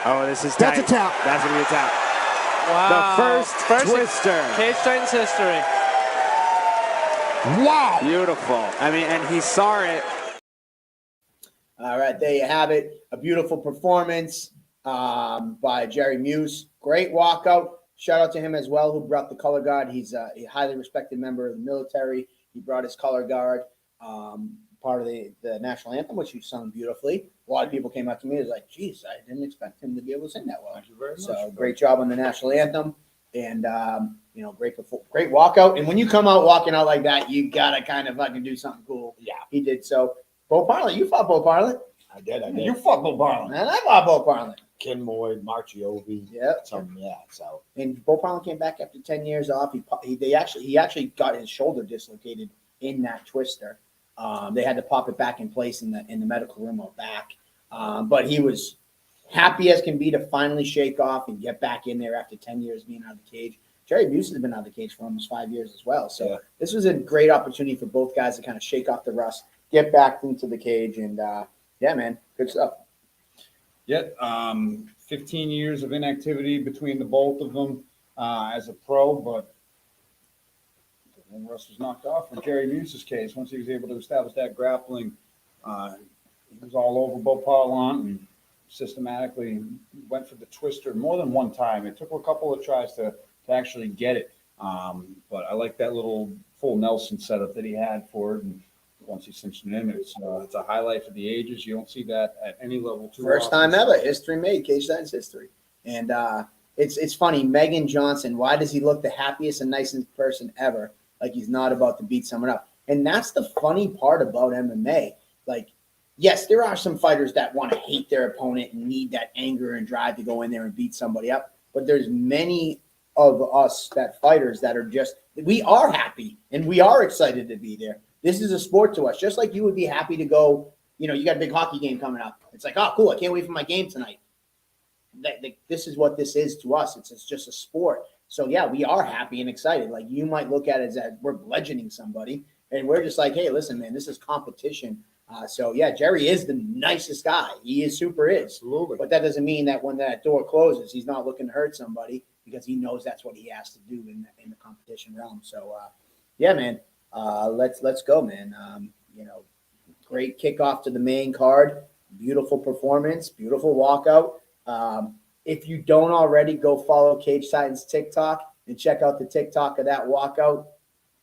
Oh, this is tight. That's a tap. That's going to be a tap. Wow. The first twister. Cage Titans history. Wow. Beautiful. I mean, and he saw it. All right, there you have it. A beautiful performance by Jerry Muse. Great walkout. Shout out to him as well, who brought the color guard. He's a highly respected member of the military. He brought his color guard, part of the national anthem, which he sung beautifully. A lot of people came up to me and was like, geez, I didn't expect him to be able to sing that well. Thank you very much. So great job on the national anthem. And, great walkout. And when you come out walking out like that, you got to kind of fucking do something cool. Yeah. He did. So, Bo Parlin, you fought Bo Parlin. I did. You fought Bo Parlin. And I fought Bo Parlin. Kenmoy, Marchiovi. Yeah. So. And Bo Parlin came back after 10 years off. He actually got his shoulder dislocated in that twister. They had to pop it back in place in the medical room out back. But he was happy as can be to finally shake off and get back in there after 10 years being out of the cage. Jerry Muse has been out of the cage for almost 5 years as well. So This was a great opportunity for both guys to kind of shake off the rust, get back into the cage, and yeah, man, good stuff. Yet, 15 years of inactivity between the both of them as a pro, but the rust was knocked off for Jerry Muse's case. Once he was able to establish that grappling, he was all over Bo Parlin and systematically went for the twister more than one time. It took a couple of tries to actually get it, but I like that little full Nelson setup that he had for it. And once he cinched it in, it's a highlight for the ages. You don't see that at any level. First time ever, history made, Cage Titans history. And it's funny, Megan Johnson, why does he look the happiest and nicest person ever? Like he's not about to beat someone up. And that's the funny part about MMA. Like, yes, there are some fighters that want to hate their opponent and need that anger and drive to go in there and beat somebody up. But there's many of us that fighters that are just, we are happy and we are excited to be there. This is a sport to us, just like you would be happy to go, you got a big hockey game coming up. It's like, oh, cool, I can't wait for my game tonight. This is what this is to us. It's just a sport. So, yeah, we are happy and excited. Like, you might look at it as we're bludgeoning somebody, and we're just like, hey, listen, man, this is competition. So, yeah, Jerry is the nicest guy. He is super is. Absolutely. But that doesn't mean that when that door closes, he's not looking to hurt somebody because he knows that's what he has to do in the competition realm. So, yeah, man. Let's go, man. Great kickoff to the main card. Beautiful performance. Beautiful walkout. If you don't already, go follow Cage Titans TikTok and check out the TikTok of that walkout.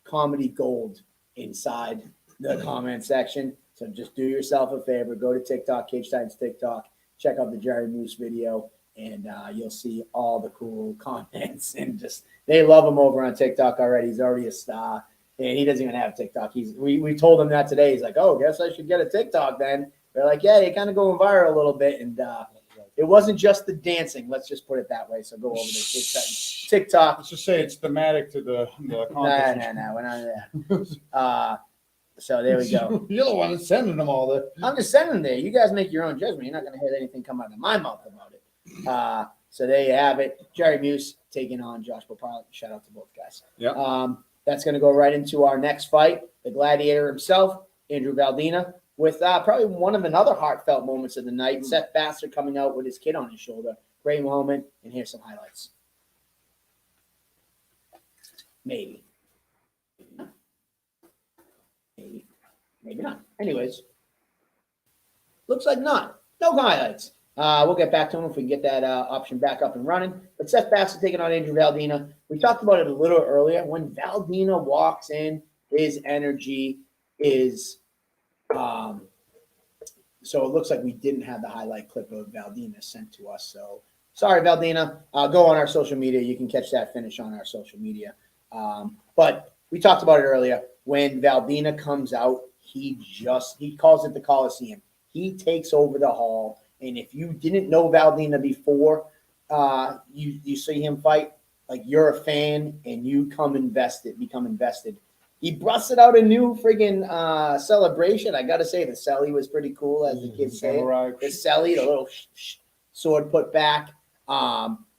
Comedy gold inside the comment section. So just do yourself a favor. Go to TikTok, Cage Titans TikTok. Check out the Jerry Muse video, and you'll see all the cool comments. And just they love him over on TikTok already. He's already a star. And he doesn't even have TikTok. We told him that today. He's like, oh, guess I should get a TikTok then. They're like, yeah, you're kind of going viral a little bit. And It wasn't just the dancing. Let's just put it that way. So go over there. TikTok. Let's just say it's thematic to the No, contest. we're not there. So there we go. You're the one that's sending them all there. I'm just sending them there. You guys make your own judgment. You're not going to hear anything come out of my mouth about it. So there you have it. Jerry Muse taking on Josh Popilot. Shout out to both guys. Yeah. That's going to go right into our next fight. The gladiator himself, Andrew Valdina, with probably one of another heartfelt moments of the night. Seth Basler coming out with his kid on his shoulder. Great moment. And here's some highlights. Maybe. Maybe not. Anyways, looks like not. No highlights. We'll get back to him if we can get that option back up and running. But Seth Basler taking on Andrew Valdina. We talked about it a little earlier. When Valdina walks in, his energy is so it looks like we didn't have the highlight clip of Valdina sent to us. So sorry, Valdina. Go on our social media. You can catch that finish on our social media. But we talked about it earlier. When Valdina comes out, he calls it the Coliseum. He takes over the hall. And if you didn't know Valdina before you see him fight, like you're a fan and you become invested. He busted out a new friggin' celebration. I got to say, the celly was pretty cool, as the kids say. The celly, the little sword put back.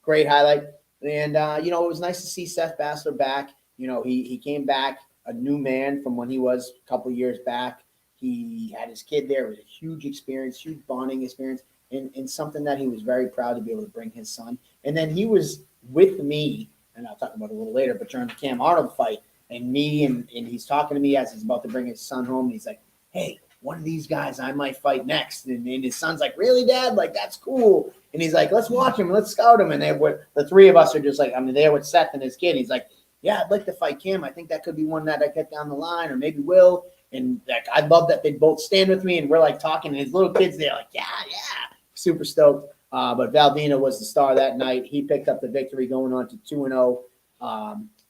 Great highlight. And, it was nice to see Seth Basler back. He came back a new man from when he was a couple years back. He had his kid there. It was a huge experience, huge bonding experience, and something that he was very proud to be able to bring his son. And then he was with me, and I'll talk about it a little later, but during the Cam Arnold fight, and he's talking to me as he's about to bring his son home, and he's like, hey, one of these guys I might fight next. And his son's like, really, Dad? Like, that's cool. And he's like, let's watch him. Let's scout him. And the three of us are just like, there with Seth and his kid. He's like, yeah, I'd like to fight Cam. I think that could be one that I get down the line, or maybe Will. And like, I'd love that they'd both stand with me. And we're like talking, and his little kid's there like, yeah, super stoked. But Valdina was the star that night. He picked up the victory, going on to 2-0.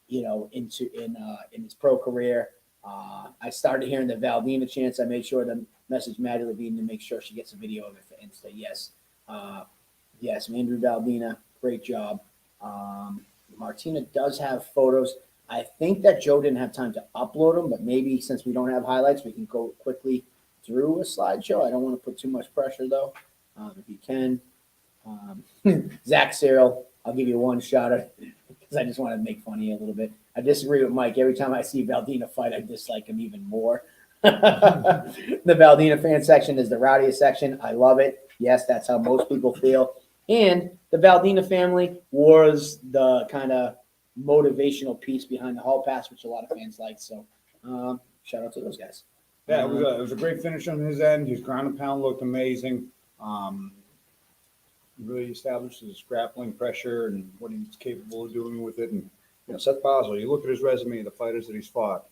In his pro career. I started hearing the Valdina chants. I made sure to message Maddie Levine to make sure she gets a video of it and say yes. Yes, Andrew Valdina, great job. Martina does have photos. I think that Joe didn't have time to upload them, but maybe since we don't have highlights, we can go quickly through a slideshow. I don't want to put too much pressure, though. If you can. Zach Cyril, I'll give you one shot at because I just want to make fun of you a little bit. I disagree with Mike. Every time I see Valdina fight, I dislike him even more. The Valdina fan section is the rowdiest section. I love it. Yes, that's how most people feel. And the Valdina family was the kind of motivational piece behind the hall pass, which a lot of fans like. So shout out to those guys. Yeah, it was a great finish on his end. His ground and pound looked amazing. Really established his grappling pressure and what he's capable of doing with it. And Seth Basler, you look at his resume, the fighters that he's fought.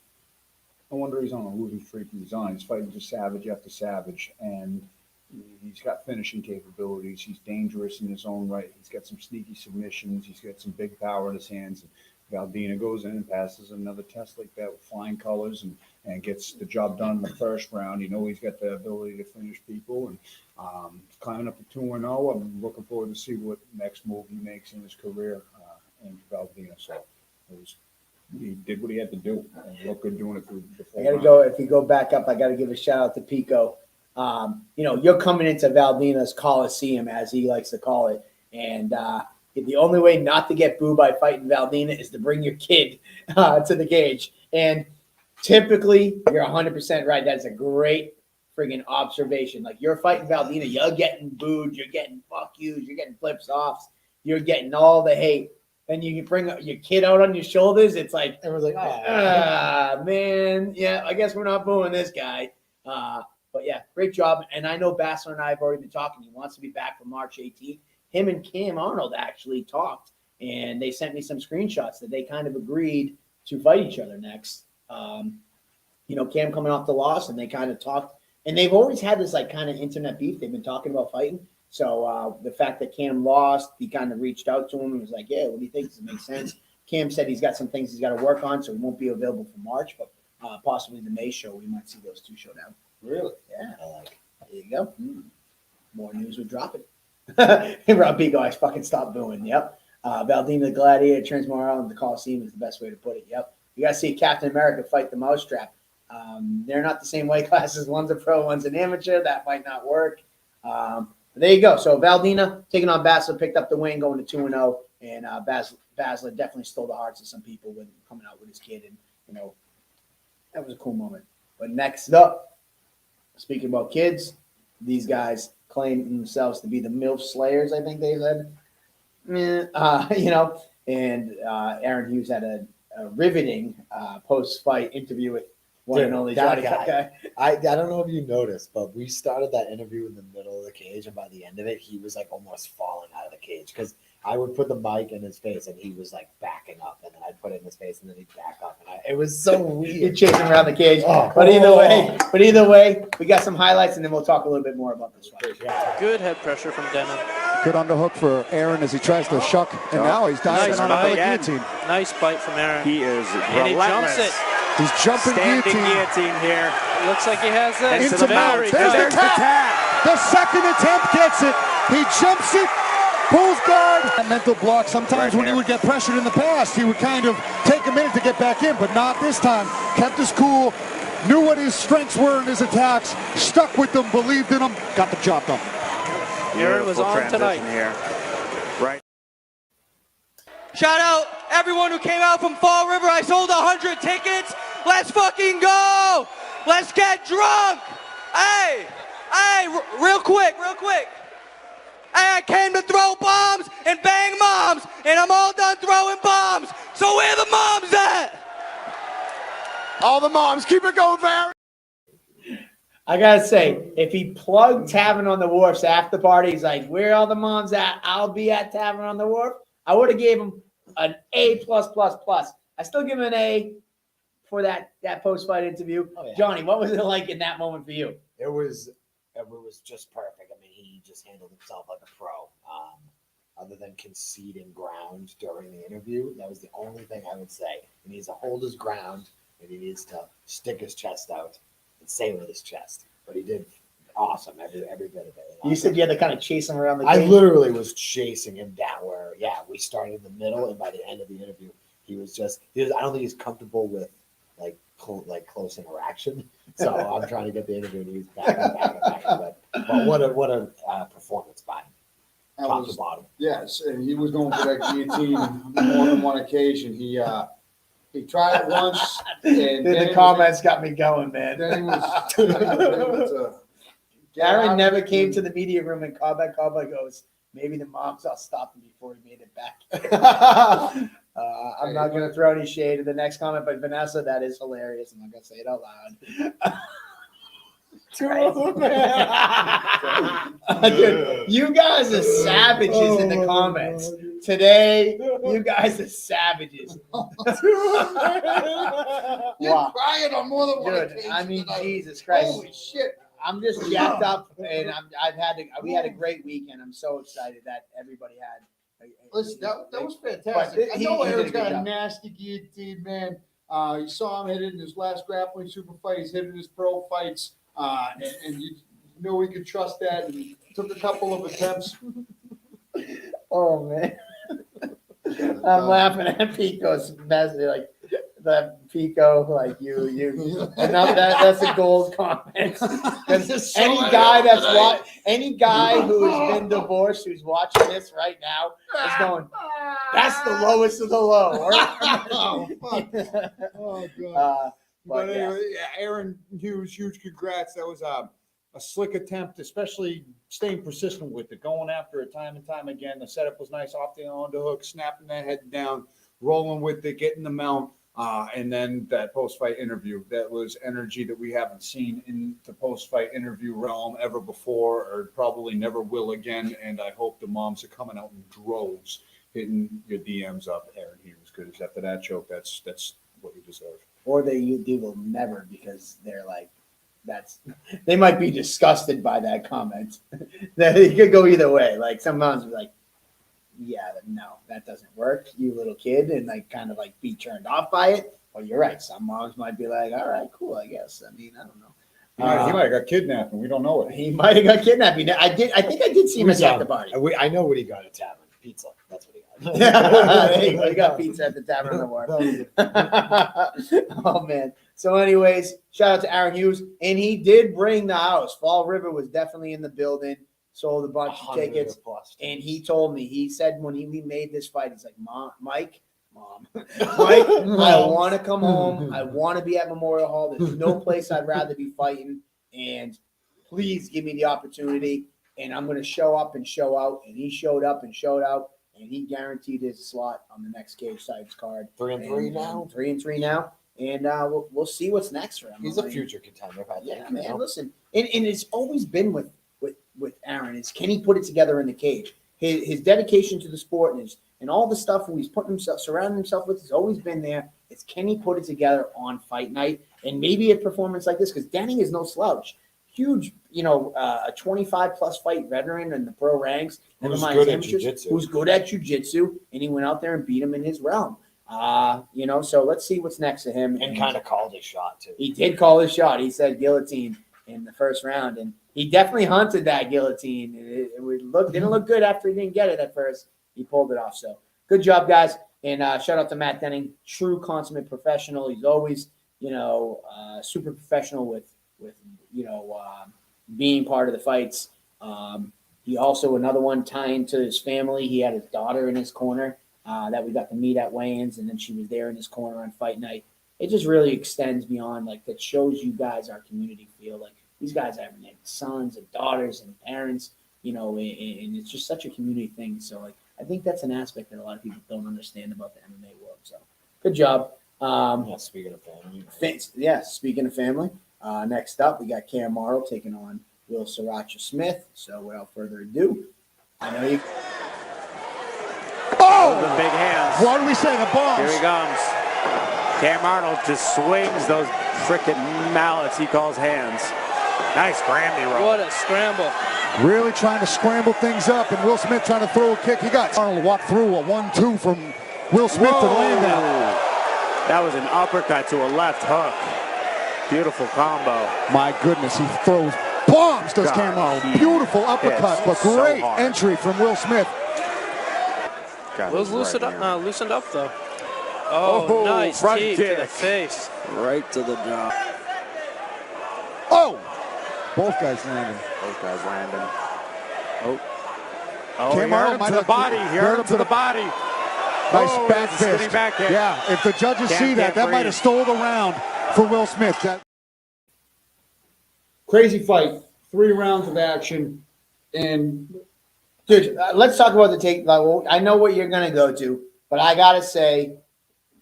No wonder he's on a losing streak he's on. He's fighting just savage after savage, and he's got finishing capabilities. He's dangerous in his own right. He's got some sneaky submissions. He's got some big power in his hands. And Valdina goes in and passes another test like that with flying colors and gets the job done in the first round. He's got the ability to finish people, and climbing up to 2-0. I'm looking forward to see what next move he makes in his career, Andrew Valdina. So he did what he had to do and looked good doing it through the full I got to round. go. If you go back up, I got to give a shout out to Pico. You're coming into Valdina's Coliseum, as he likes to call it, and the only way not to get booed by fighting Valdina is to bring your kid to the cage. And typically, you're 100% right. That's a great friggin' observation. Like, you're fighting Valdina, you're getting booed, you're getting fuck yous, you're getting flips offs, you're getting all the hate. And you bring your kid out on your shoulders, it's like, everyone's like, man, yeah, I guess we're not booing this guy. But yeah, great job. And I know Basler and I have already been talking. He wants to be back for March 18th. Him and Cam Arnold actually talked, and they sent me some screenshots that they kind of agreed to fight each other next. Cam coming off the loss, and they kind of talked, and they've always had this like kind of internet beef. They've been talking about fighting. So the fact that Cam lost, he kind of reached out to him and was like, yeah, what do you think? Does it make sense? Cam said he's got some things he's got to work on, so he won't be available for March, but possibly the May show, we might see those two show down. Really? Yeah. I like it. There you go. More news would drop it. Rob Pico, I fucking stopped booing. Yep. Valdina the Gladiator, Transmore Island, the Coliseum is the best way to put it. Yep. You got to see Captain America fight the Mousetrap. They're not the same weight classes. One's a pro, one's an amateur. That might not work. But there you go. So Valdina taking on Basler, picked up the win, going to 2-0. And Basler definitely stole the hearts of some people with coming out with his kid. And, you know, that was a cool moment. But next up, speaking about kids, these guys claim themselves to be the MILF Slayers, I think they said. You know, and Aaron Hughes had a riveting post-fight interview with one and only Johnny guy. I don't know if you noticed, but we started that interview in the middle of the cage, and by the end of it, he was like almost falling out of the cage because I would put the mic in his face, and he was like backing up, and then I'd put it in his face, and then he'd back up, and it was so weird. He'd chase him around the cage. But either way, we got some highlights, and then we'll talk a little bit more about this one. Yeah. Good head pressure from Denham. Good underhook for Aaron as he tries to shuck, and now he's diving on another guillotine. Nice bite from Aaron. He is and he jumps it. He's jumping guillotine here. Looks like he has that. Into mount. There's the tap. The second attempt gets it. He jumps it. Pulls guard. That mental block. Sometimes when he would get pressured in the past, he would kind of take a minute to get back in, but not this time. Kept his cool. Knew what his strengths were in his attacks. Stuck with them. Believed in them. Got the job done. Aaron was on tonight. Here. Right. Shout out everyone who came out from Fall River. I sold 100 tickets. Let's fucking go. Let's get drunk. Hey, real quick. Hey, I came to throw bombs and bang moms, and I'm all done throwing bombs. So where the moms at? All the moms, keep it going, Barry. I gotta say, if he plugged Tavern on the Wharf's after party, he's like, "Where are all the moms at? I'll be at Tavern on the Wharf." I would have gave him an A+++. I still give him an A for that post-fight interview. Oh, yeah. Johnny, what was it like in that moment for you? It was just perfect. I mean, he just handled himself like a pro. Other than conceding ground during the interview, that was the only thing I would say. He needs to hold his ground, and he needs to stick his chest out and say with his chest. But he did awesome every bit of it. You said you had to kind of chase him around the I cage? literally was chasing him down where, we started in the middle, and by the end of the interview, I don't think he's comfortable with close interaction. So I'm trying to get the interview, and he's back. But what a performance by him, top to bottom. Yes, and he was going for that guillotine on more than one occasion. He tried it once. And the comments got me going, man. Then he was Aaron never came to the media room, and Cowboy goes, "Maybe the moms will stop him before he made it back." I'm not going to throw any shade at the next comment, but Vanessa, that is hilarious. I'm not going to say it out loud. Dude, you guys are savages in the comments. Today, you guys are savages. You're crying on more than one Dude, occasion. I mean, tonight. Jesus Christ. Holy shit. I'm just jacked up, and we had a great weekend. I'm so excited that everybody had. Listen, that was fantastic. I know Aaron's got a nasty guillotine, man. You saw him hit it in his last grappling super fight. He's hit it in his pro fights, and you know we could trust that. And he took a couple of attempts. Oh man, I'm laughing at Pico's message, like the Pico, like you, and that's a gold comment. Because any guy who has been divorced who's watching this right now is going, "That's the lowest of the low." Oh god. But yeah. anyway, Aaron Hughes, huge congrats. That was a slick attempt, especially staying persistent with it, going after it time and time again. The setup was nice, off the underhook, snapping that head down, rolling with it, getting the mount. And then that post-fight interview, that was energy that we haven't seen in the post-fight interview realm ever before, or probably never will again. And I hope the moms are coming out in droves, hitting your DMs up, Aaron Hughes, because after that choke, that's what you deserve. Or they will never, because they're like, they might be disgusted by that comment. It could go either way. Like some moms be like, "Yeah, no, that doesn't work, you little kid," and like kind of like be turned off by it. Well, you're right. Some moms might be like, "All right, cool, I guess." I mean, I don't know. He might have got kidnapped and we don't know it. He might have got kidnapped. I think I did see him at the party. I know what he got at tavern. Pizza. That's what he got. There you go. He got pizza at the Tavern Award. Oh man. So, anyways, shout out to Aaron Hughes, and he did bring the house. Fall River was definitely in the building. Sold a bunch of tickets, and he told me. He said when we made this fight, he's like, Mike, I want to come home. I want to be at Memorial Hall. There's no place I'd rather be fighting, and please give me the opportunity. And I'm going to show up and show out. And he showed up and showed out, and he guaranteed his slot on the next Cage Sites card. 3-3 now. 3-3 now, and we'll see what's next for him. He's a future contender. Yeah, man. Listen, and it's always been with Aaron is can he put it together in the cage? His dedication to the sport and all the stuff he's surrounding himself with has always been there. It's can he put it together on fight night and maybe a performance like this because Denning is no slouch. Huge, a 25-plus fight veteran in the pro ranks. Who's good at jiu-jitsu, and he went out there and beat him in his realm. So let's see what's next to him. And kind of called his shot, too. He did call his shot. He said guillotine in the first round, and he definitely hunted that guillotine. It didn't look good after he didn't get it at first. He pulled it off. So good job, guys. And shout out to Matt Denning, true consummate professional. He's always, super professional with being part of the fights. He also, another one tying to his family. He had his daughter in his corner that we got to meet at weigh-ins, and then she was there in his corner on fight night. It just really extends beyond, that shows you guys our community feel. Like, these guys have sons and daughters and parents, and it's just such a community thing. So, I think that's an aspect that a lot of people don't understand about the MMA world. So, good job. Speaking of family. Speaking of family. Next up, we got Cam Arnold taking on Will Sriracha Smith. So, without further ado, I know you. Oh! The big hands. What do we say? The bombs. Here he comes. Cam Arnold just swings those frickin' mallets he calls hands. Nice Grammy roll. What a scramble. Really trying to scramble things up, and Will Smith trying to throw a kick. He got Arnold walk through a 1-2 from Will Smith to land that. That was an uppercut to a left hook. Beautiful combo. My goodness, he throws bombs, does Cam Arnold. Beautiful uppercut, but great entry from Will Smith. Will's loosened up, though. Oh, nice kick to the face. Right to the jaw. Oh! Both guys landing. Oh, Cam he hurt him to the body. He hurt him to the body. Nice back fist. Hit. Yeah, if the judges see that might have stole the round for Will Smith. Crazy fight. 3 rounds of action. And dude, let's talk about the take. I know what you're going to go to, but I got to say,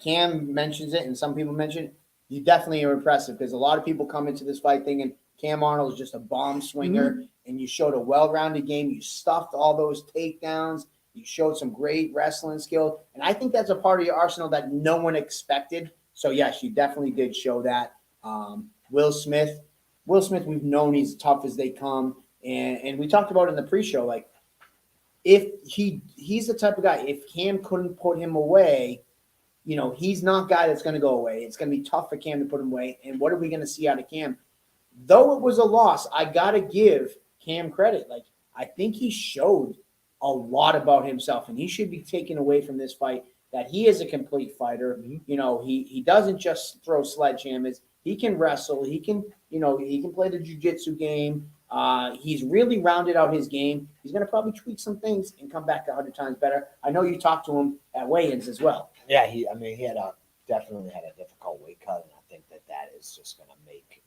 Cam mentions it, and some people mention it. You definitely are impressive because a lot of people come into this fight thinking Cam Arnold is just a bomb swinger, and you showed a well-rounded game. You stuffed all those takedowns. You showed some great wrestling skill, and I think that's a part of your arsenal that no one expected. So, yes, you definitely did show that. Will Smith, we've known he's tough as they come, and we talked about it in the pre-show, if he's the type of guy, if Cam couldn't put him away, he's not a guy that's going to go away. It's going to be tough for Cam to put him away. And what are we going to see out of Cam? Though it was a loss, I got to give Cam credit. I think he showed a lot about himself, and he should be taken away from this fight that he is a complete fighter. He doesn't just throw sledgehammers. He can wrestle. He can play the jiu-jitsu game. He's really rounded out his game. He's going to probably tweak some things and come back 100 times better. I know you talked to him at weigh-ins as well. Yeah, he definitely had a difficult weight cut, and I think that is just going to make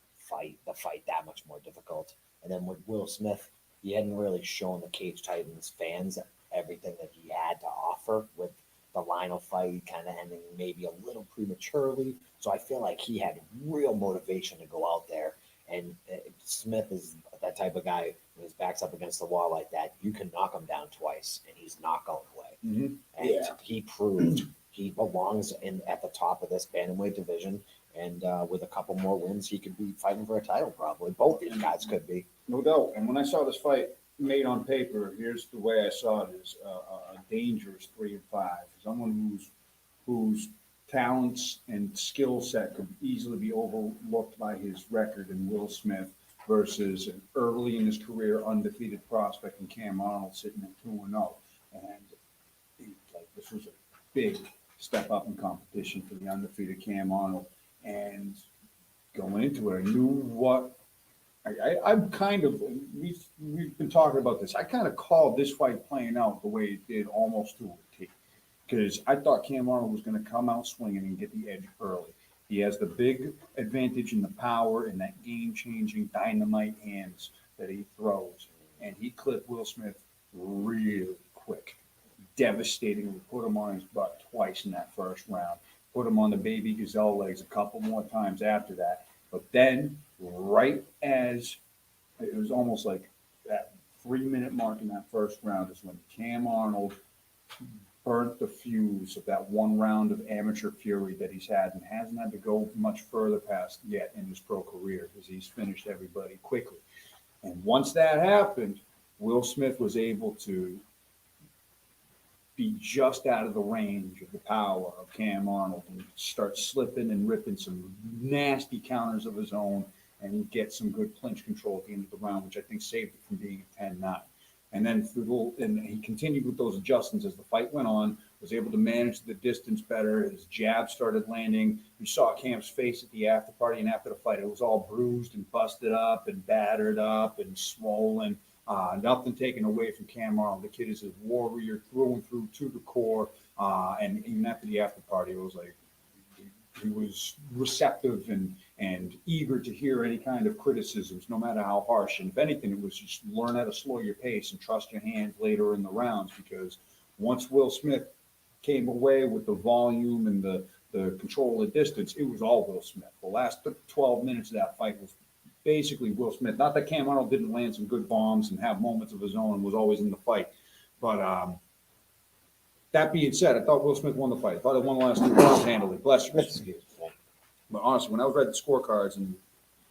the fight that much more difficult. And then with Will Smith, he hadn't really shown the Cage Titans fans everything that he had to offer with the Lionel fight kind of ending maybe a little prematurely. So I feel like he had real motivation to go out there. And Smith is that type of guy when his back's up against the wall like that, you can knock him down twice and he's not going away. And he proved he belongs at the top of this bantamweight division. And with a couple more wins, he could be fighting for a title probably. Both these guys could be. No doubt. And when I saw this fight made on paper, here's the way I saw it: is a dangerous 3-5. Someone who's talents and skill set could easily be overlooked by his record in Will Smith versus an early in his career undefeated prospect in Cam Arnold sitting at 2-0. And this was a big step up in competition for the undefeated Cam Arnold. And going into it, I knew what I'm kind of, we've been talking about this. I kind of called this fight playing out the way it did almost to a T. Because I thought Cam Arnold was going to come out swinging and get the edge early. He has the big advantage in the power and that game-changing dynamite hands that he throws. And he clipped Will Smith really quick. Devastatingly put him on his butt twice in that first round. Put him on the baby gazelle legs a couple more times after that. But then, right as it was almost like that 3-minute mark in that first round is when Cam Arnold burnt the fuse of that one round of amateur fury that he's had and hasn't had to go much further past yet in his pro career because he's finished everybody quickly. And once that happened, Will Smith was able to be just out of the range of the power of Cam Arnold and start slipping and ripping some nasty counters of his own and get some good clinch control at the end of the round, which I think saved it from being a 10-9. And then he continued with those adjustments as the fight went on, was able to manage the distance better. His jab started landing. You saw Cam's face at the after party and after the fight. It was all bruised and busted up and battered up and swollen. Nothing taken away from Cam Arnold. The kid is a warrior through and through to the core. And even after the after party, it was like he was receptive and eager to hear any kind of criticisms, no matter how harsh. And if anything, it was just learn how to slow your pace and trust your hands later in the rounds, because once Will Smith came away with the volume and the control of the distance, it was all Will Smith. The last 12 minutes of that fight was basically Will Smith. Not that Cam Arnold didn't land some good bombs and have moments of his own and was always in the fight. But that being said, I thought Will Smith won the fight. I thought he won the last 2 rounds handily. Bless you. But honestly, when I was reading the scorecards and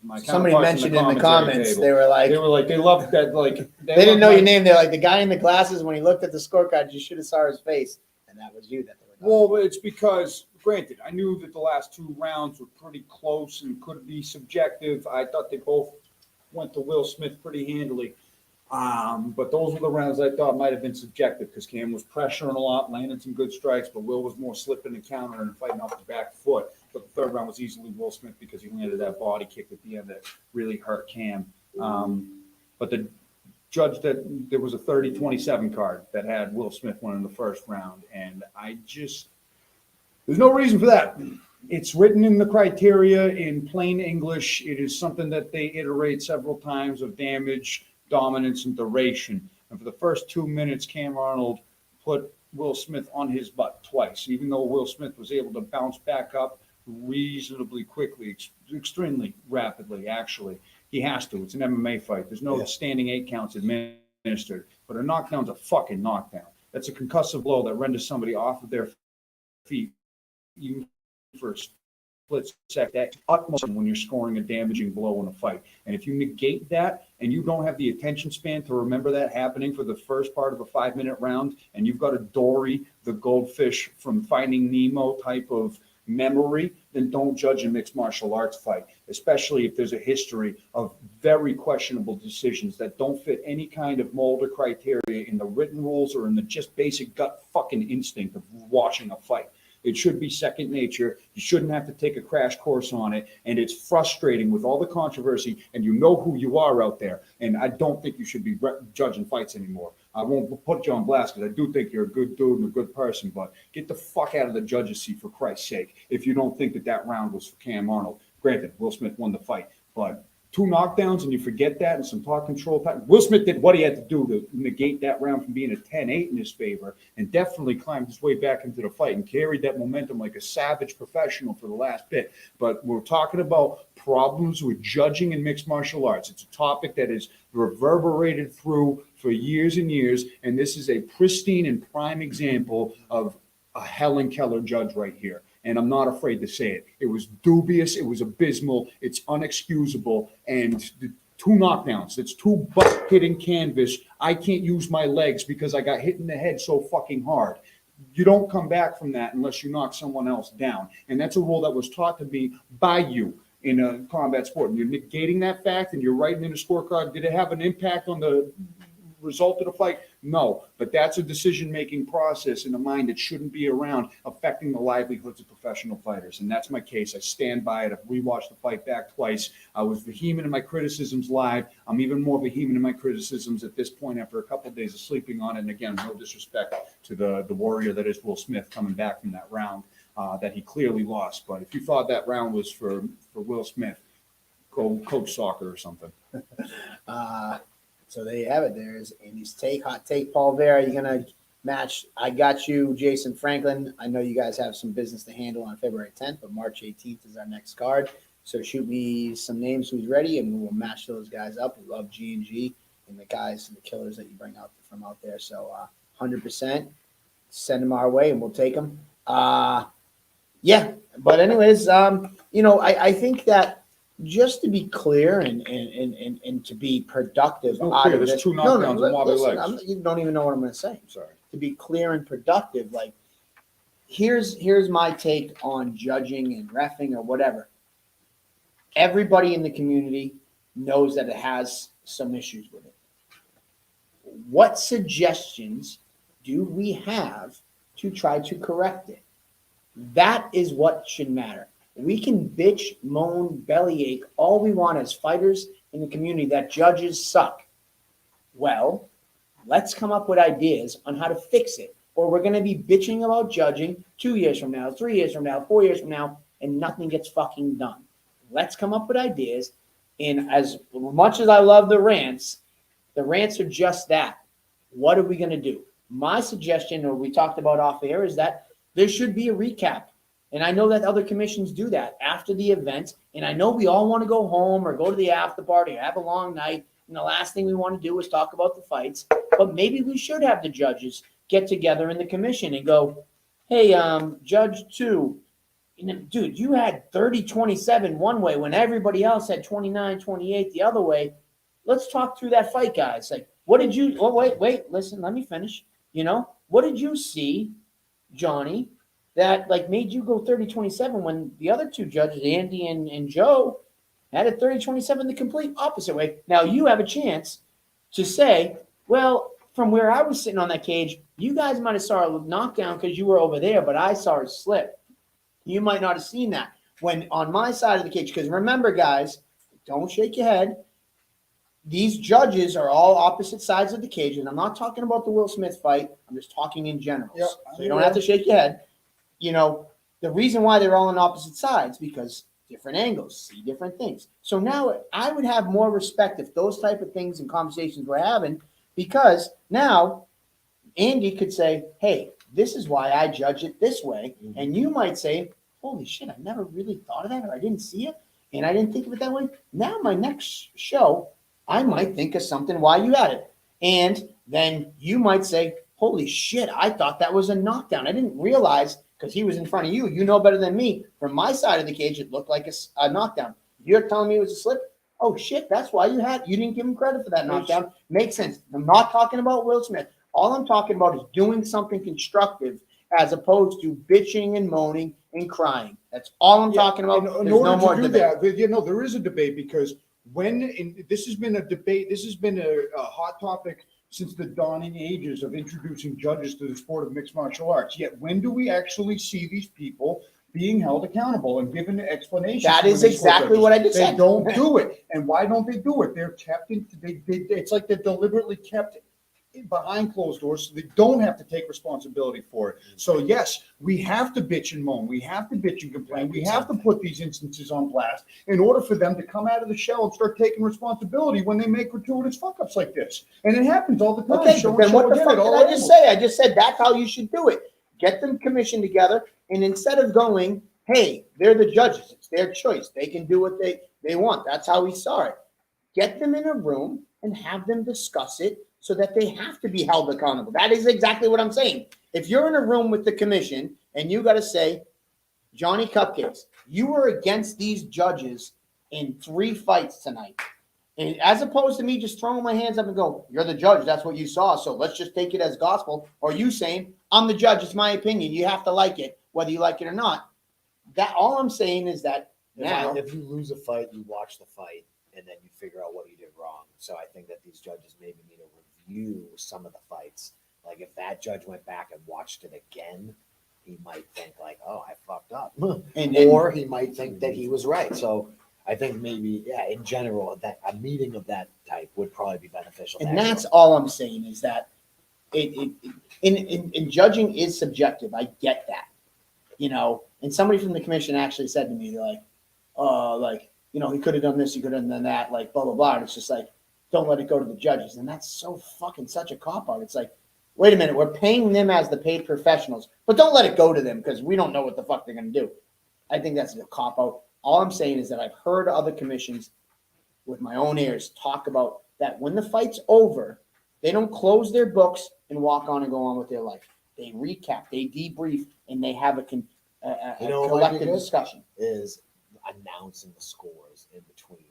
my somebody mentioned in the comments, table, they were like, they loved that. Like they didn't know your name. They're like, the guy in the glasses, when he looked at the scorecard, you should have saw his face. And that was you that they were Well, it's because, granted, I knew that the last 2 rounds were pretty close and could be subjective. I thought they both went to Will Smith pretty handily. But those were the rounds I thought might have been subjective because Cam was pressuring a lot, landing some good strikes, but Will was more slipping and countering and fighting off the back foot. But the 3rd round was easily Will Smith because he landed that body kick at the end that really hurt Cam. But the judge that there was a 30-27 card that had Will Smith winning the 1st round. And there's no reason for that. It's written in the criteria in plain English. It is something that they iterate several times of damage, dominance, and duration. And for the first 2 minutes, Cam Arnold put Will Smith on his butt twice, even though Will Smith was able to bounce back up reasonably quickly, extremely rapidly, actually. He has to. It's an MMA fight. There's no standing 8 counts administered. But a knockdown's a fucking knockdown. That's a concussive blow that renders somebody off of their feet, even for a split second. That's utmost when you're scoring a damaging blow in a fight. And if you negate that and you don't have the attention span to remember that happening for the first part of a 5-minute round, and you've got a Dory, the goldfish from Finding Nemo type of memory, then don't judge a mixed martial arts fight, especially if there's a history of very questionable decisions that don't fit any kind of mold or criteria in the written rules or in the just basic gut fucking instinct of watching a fight. It should be second nature. You shouldn't have to take a crash course on it. And it's frustrating with all the controversy, and you know who you are out there. And I don't think you should be judging fights anymore. I won't put you on blast because I do think you're a good dude and a good person, but get the fuck out of the judge's seat for Christ's sake if you don't think that round was for Cam Arnold. Granted, Will Smith won the fight, but 2 knockdowns and you forget that and some thought control. Will Smith did what he had to do to negate that round from being a 10-8 in his favor and definitely climbed his way back into the fight and carried that momentum like a savage professional for the last bit. But we're talking about problems with judging in mixed martial arts. It's a topic that is reverberated through for years and years, and this is a pristine and prime example of a Helen Keller judge right here. And I'm not afraid to say it. It was dubious. It was abysmal. It's unexcusable. And 2 knockdowns. That's 2 butt hitting canvas. I can't use my legs because I got hit in the head so fucking hard. you don't come back from that unless you knock someone else down. And that's a rule that was taught to me by you in a combat sport. And you're negating that fact and you're writing in a scorecard. Did it have an impact on the result of the fight? No, but that's a decision-making process in the mind that shouldn't be around affecting the livelihoods of professional fighters. And that's my case. I stand by it. I've rewatched the fight back twice. I was vehement in my criticisms live. I'm even more vehement in my criticisms at this point after a couple of days of sleeping on it. And again, no disrespect to the warrior that is Will Smith coming back from that round that he clearly lost. But if you thought that round was for Will Smith, go coach soccer or something. So there you have it. There's Andy's take, hot take. Paul Vera, you're going to match. I got you, Jason Franklin. I know you guys have some business to handle on February 10th, but March 18th is our next card. So shoot me some names who's ready, and we'll match those guys up. We love G&G and the guys and the killers that you bring out from out there. So 100%, send them our way, and we'll take them. Yeah, but anyways, I think that just to be clear and to be productive out of There's this. two knockdowns and wobbly legs. You don't even know what I'm going to say. Sorry. To be clear and productive, like here's my take on judging and reffing or whatever. Everybody in the community knows that it has some issues with it. What suggestions do we have to try to correct it? That is what should matter. We can bitch, moan, bellyache all we want as fighters in the community that judges suck. Well, let's come up with ideas on how to fix it. Or we're going to be bitching about judging 2 years from now, 3 years from now, 4 years from now, and nothing gets fucking done. Let's come up with ideas. And as much as I love the rants are just that. What are we going to do? My suggestion, or we talked about off air, is that there should be a recap. And I know that other commissions do that after the event. And I know we all want to go home or go to the after party or have a long night. And the last thing we want to do is talk about the fights. But maybe we should have the judges get together in the commission and go, hey, Judge 2, dude, you had 30-27 one way when everybody else had 29-28 the other way. Let's talk through that fight, guys. Like, what did you – oh, wait, listen, let me finish. What did you see, Johnny, that like made you go 30-27 when the other two judges, Andy and Joe, had it 30-27 the complete opposite way? Now you have a chance to say, well, from where I was sitting on that cage, you guys might have saw a knockdown because you were over there, but I saw a slip. You might not have seen that when on my side of the cage. Because remember, guys, don't shake your head. These judges are all opposite sides of the cage, and I'm not talking about the Will Smith fight. I'm just talking in general. Yep. So you don't have to shake your head. The reason why they're all on opposite sides because different angles, see different things. So now I would have more respect if those type of things and conversations we're having, because now Andy could say, hey, this is why I judge it this way. Mm-hmm. And you might say, holy shit, I never really thought of that, or I didn't see it, and I didn't think of it that way. Now my next show, I might think of something why you had it. And then you might say, holy shit, I thought that was a knockdown. I didn't realize because he was in front of you. You know better than me. From my side of the cage, it looked like a knockdown. You're telling me it was a slip? Oh, shit, that's why you didn't give him credit for that knockdown. Makes sense. I'm not talking about Will Smith. All I'm talking about is doing something constructive as opposed to bitching and moaning and crying. That's all I'm talking about. In order to do that, there is a debate because this has been a debate, this has been a hot topic since the dawning ages of introducing judges to the sport of mixed martial arts. Yet when do we actually see these people being held accountable and given explanations? That is exactly what I just said. They don't do it. And why don't they do it? They're kept it's like they're deliberately kept behind closed doors so they don't have to take responsibility for it. So yes, we have to bitch and moan. We have to bitch and complain. We have to put these instances on blast in order for them to come out of the shell and start taking responsibility when they make gratuitous fuck-ups like this. And it happens all the time. Okay, but then what the fuck did I just say? I just said that's how you should do it. Get them commissioned together, and instead of going, hey, they're the judges. It's their choice. They can do what they want. That's how we saw it. Get them in a room and have them discuss it so that they have to be held accountable. That is exactly what I'm saying. If you're in a room with the commission and you got to say, Johnny Cupcakes, you were against these judges in 3 fights tonight. And as opposed to me just throwing my hands up and go, you're the judge, that's what you saw, so let's just take it as gospel, or you saying, I'm the judge, it's my opinion, you have to like it, whether you like it or not. That all I'm saying is that now, if you lose a fight, you watch the fight, and then you figure out what you did wrong. So I think that these judges maybe need to review some of the fights. Like if that judge went back and watched it again, he might think like, oh, I fucked up. Or he might think that he was right. So I think maybe, in general, that a meeting of that type would probably be beneficial. And that's all I'm saying is that in judging is subjective. I get that, and somebody from the commission actually said to me, they're like, he could have done this, he could have done that, like blah, blah, blah. And it's just like, don't let it go to the judges. And that's so fucking such a cop-out. It's like, wait a minute, we're paying them as the paid professionals, but don't let it go to them because we don't know what the fuck they're going to do. I think that's a cop-out. All I'm saying is that I've heard other commissions with my own ears talk about that when the fight's over, they don't close their books and walk on and go on with their life. They recap, they debrief, and they have a collective discussion. Is announcing the scores in between.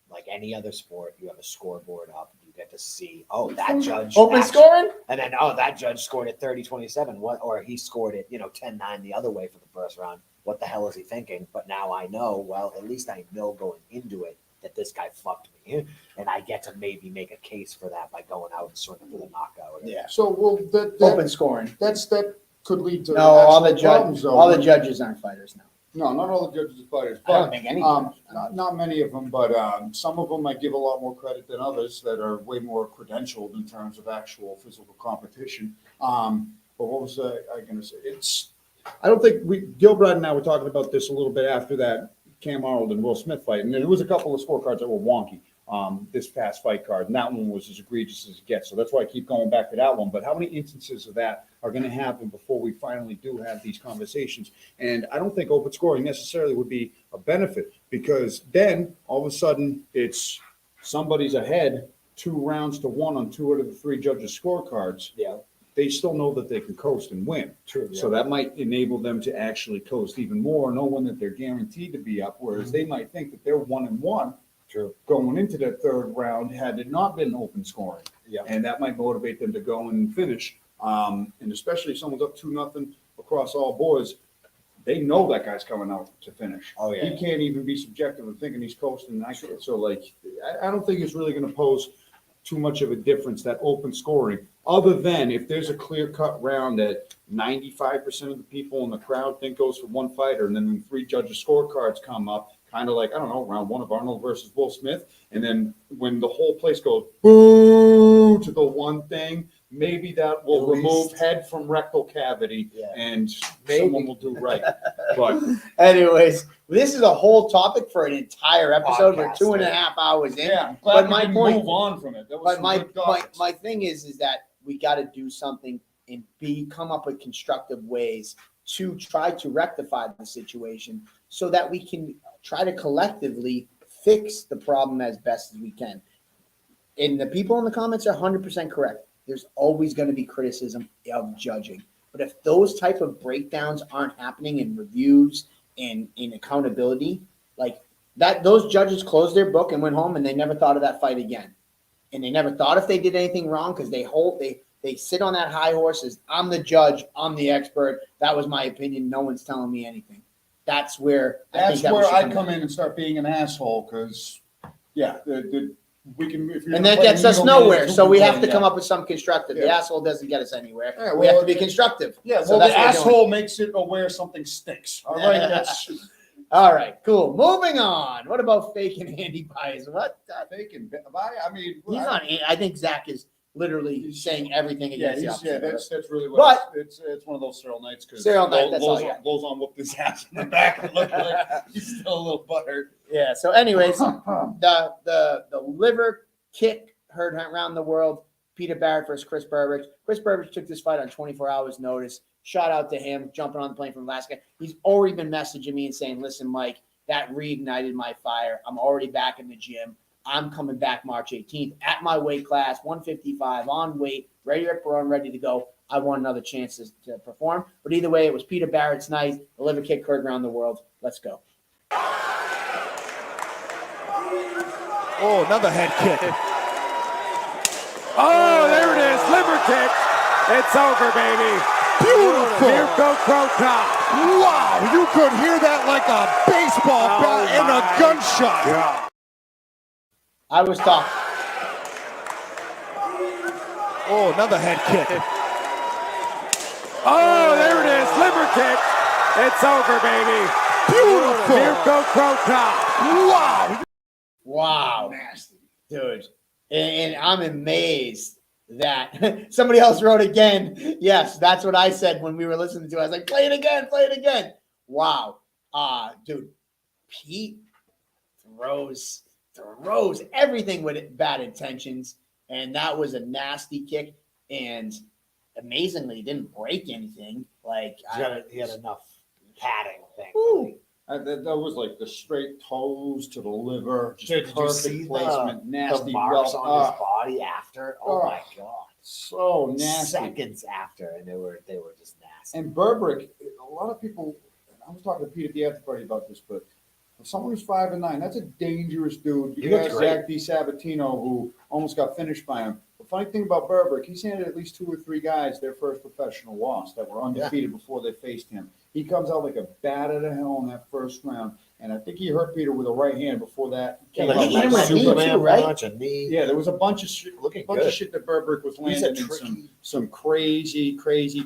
Like any other sport, you have a scoreboard up. You get to see, that judge. Open scoring? And then, that judge scored it 30-27. Or he scored it, 10-9 the other way for the first round. What the hell is he thinking? But now I know, at least I know going into it that this guy fucked me. And I get to maybe make a case for that by going out and swinging for the knockout. Yeah. So, open scoring. That could lead to no, all the judges aren't fighters now. No, not all the judges are fighters. I don't think any. Not many of them, but some of them I give a lot more credit than others that are way more credentialed in terms of actual physical competition. But what was I going to say? I don't think Gilbride and I were talking about this a little bit after that Cam Arnold and Will Smith fight, and there was a couple of scorecards that were wonky. This past fight card, and that one was as egregious as it gets. So that's why I keep going back to that one. But how many instances of that are going to happen before we finally do have these conversations? And I don't think open scoring necessarily would be a benefit, because then all of a sudden it's somebody's ahead 2 rounds to 1 on 2 out of the 3 judges' scorecards. Yeah. They still know that they can coast and win. True. Yeah. So that might enable them to actually coast even more, knowing that they're guaranteed to be up, whereas they might think that they're 1-1. True. Going into that 3rd round had it not been open scoring. Yeah. And that might motivate them to go and finish. And especially if someone's up 2-0 across all boards, they know that guy's coming out to finish. Oh, yeah. He can't even be subjective of thinking he's coasting. So, I don't think it's really going to pose too much of a difference, that open scoring, other than if there's a clear-cut round that 95% of the people in the crowd think goes for one fighter, and then when 3 judges' scorecards come up, kind of like, I don't know, round 1 of Arnold versus Will Smith. And then when the whole place goes boo to the one thing, maybe that will remove head from rectal cavity and someone will do right. But anyways, this is a whole topic for an entire episode. We're 2.5 hours in. Yeah, but my point, move on from it. That but was my thing is that we got to do something and come up with constructive ways to try to rectify the situation so that we can try to collectively fix the problem as best as we can. And the people in the comments are 100% correct. There's always going to be criticism of judging. But if those type of breakdowns aren't happening in reviews and in accountability, like that, those judges closed their book and went home and they never thought of that fight again. And they never thought if they did anything wrong because they sit on that high horse as I'm the judge, I'm the expert. That was my opinion. No one's telling me anything. That's where I come in and start being an asshole because, we can. And that gets us nowhere. So we have to come up with some constructive. The asshole doesn't get us anywhere. Yeah, we have to be constructive. Yeah, so the asshole makes it aware something stinks. All right, that's. All right, cool. Moving on. What about fake and Andy bias? What? Fake and bias? I mean, he's not. I think Zach is literally saying everything against that's really what. But it's one of those Cyril nights because Cyril night. That's all. Goes on whooped his ass in the back and looked like he's still a little butthurt. Yeah. So, anyways, the liver kick heard around the world. Peter Barrett versus Chris Burbridge. Chris Burbridge took this fight on 24 hours notice. Shout out to him, jumping on the plane from Alaska. He's already been messaging me and saying, listen, Mike, that reignited my fire. I'm already back in the gym. I'm coming back March 18th at my weight class, 155, on weight, ready to run, ready to go. I want another chance to perform. But either way, it was Peter Barrett's night. The liver kick heard around the world. Let's go. Oh, another head kick. Oh, there it is. Liver kick. It's over, baby. Beautiful. Here go Crow Cop. Wow, you could hear that like a baseball bat and a gunshot. God. I was talking. Oh, another head kick. Oh, there it is. Liver kick. It's over, baby. Beautiful. Here go Crow Cop. Wow. Wow, dude, and I'm amazed that somebody else wrote again. Yes, that's what I said when we were listening to it. I was like, play it again, play it again. Wow, dude, Pete throws everything with bad intentions, and that was a nasty kick. And amazingly, he didn't break anything. Like He had enough padding thing. That was like the straight toes to the liver, just Dude, did you see perfect placement, the nasty marks welt. on his body after? Oh my god! So nasty. Seconds after, and they were just nasty. And Burbrick, a lot of people. I was talking to Pete at the after party about this, but for someone who's 5'9", that's a dangerous dude. You got Zach DiSabatino, who almost got finished by him. The funny thing about Burbrick, he's handed at least 2 or 3 guys their first professional loss that were undefeated before they faced him. He comes out like a bat out of hell in that first round, and I think he hurt Peter with a right hand before that. Yeah, but he hit him with a knee too, right? Punch, a knee. Yeah, there was a bunch of shit, Looking of shit that Burbrick was He's a landing in some crazy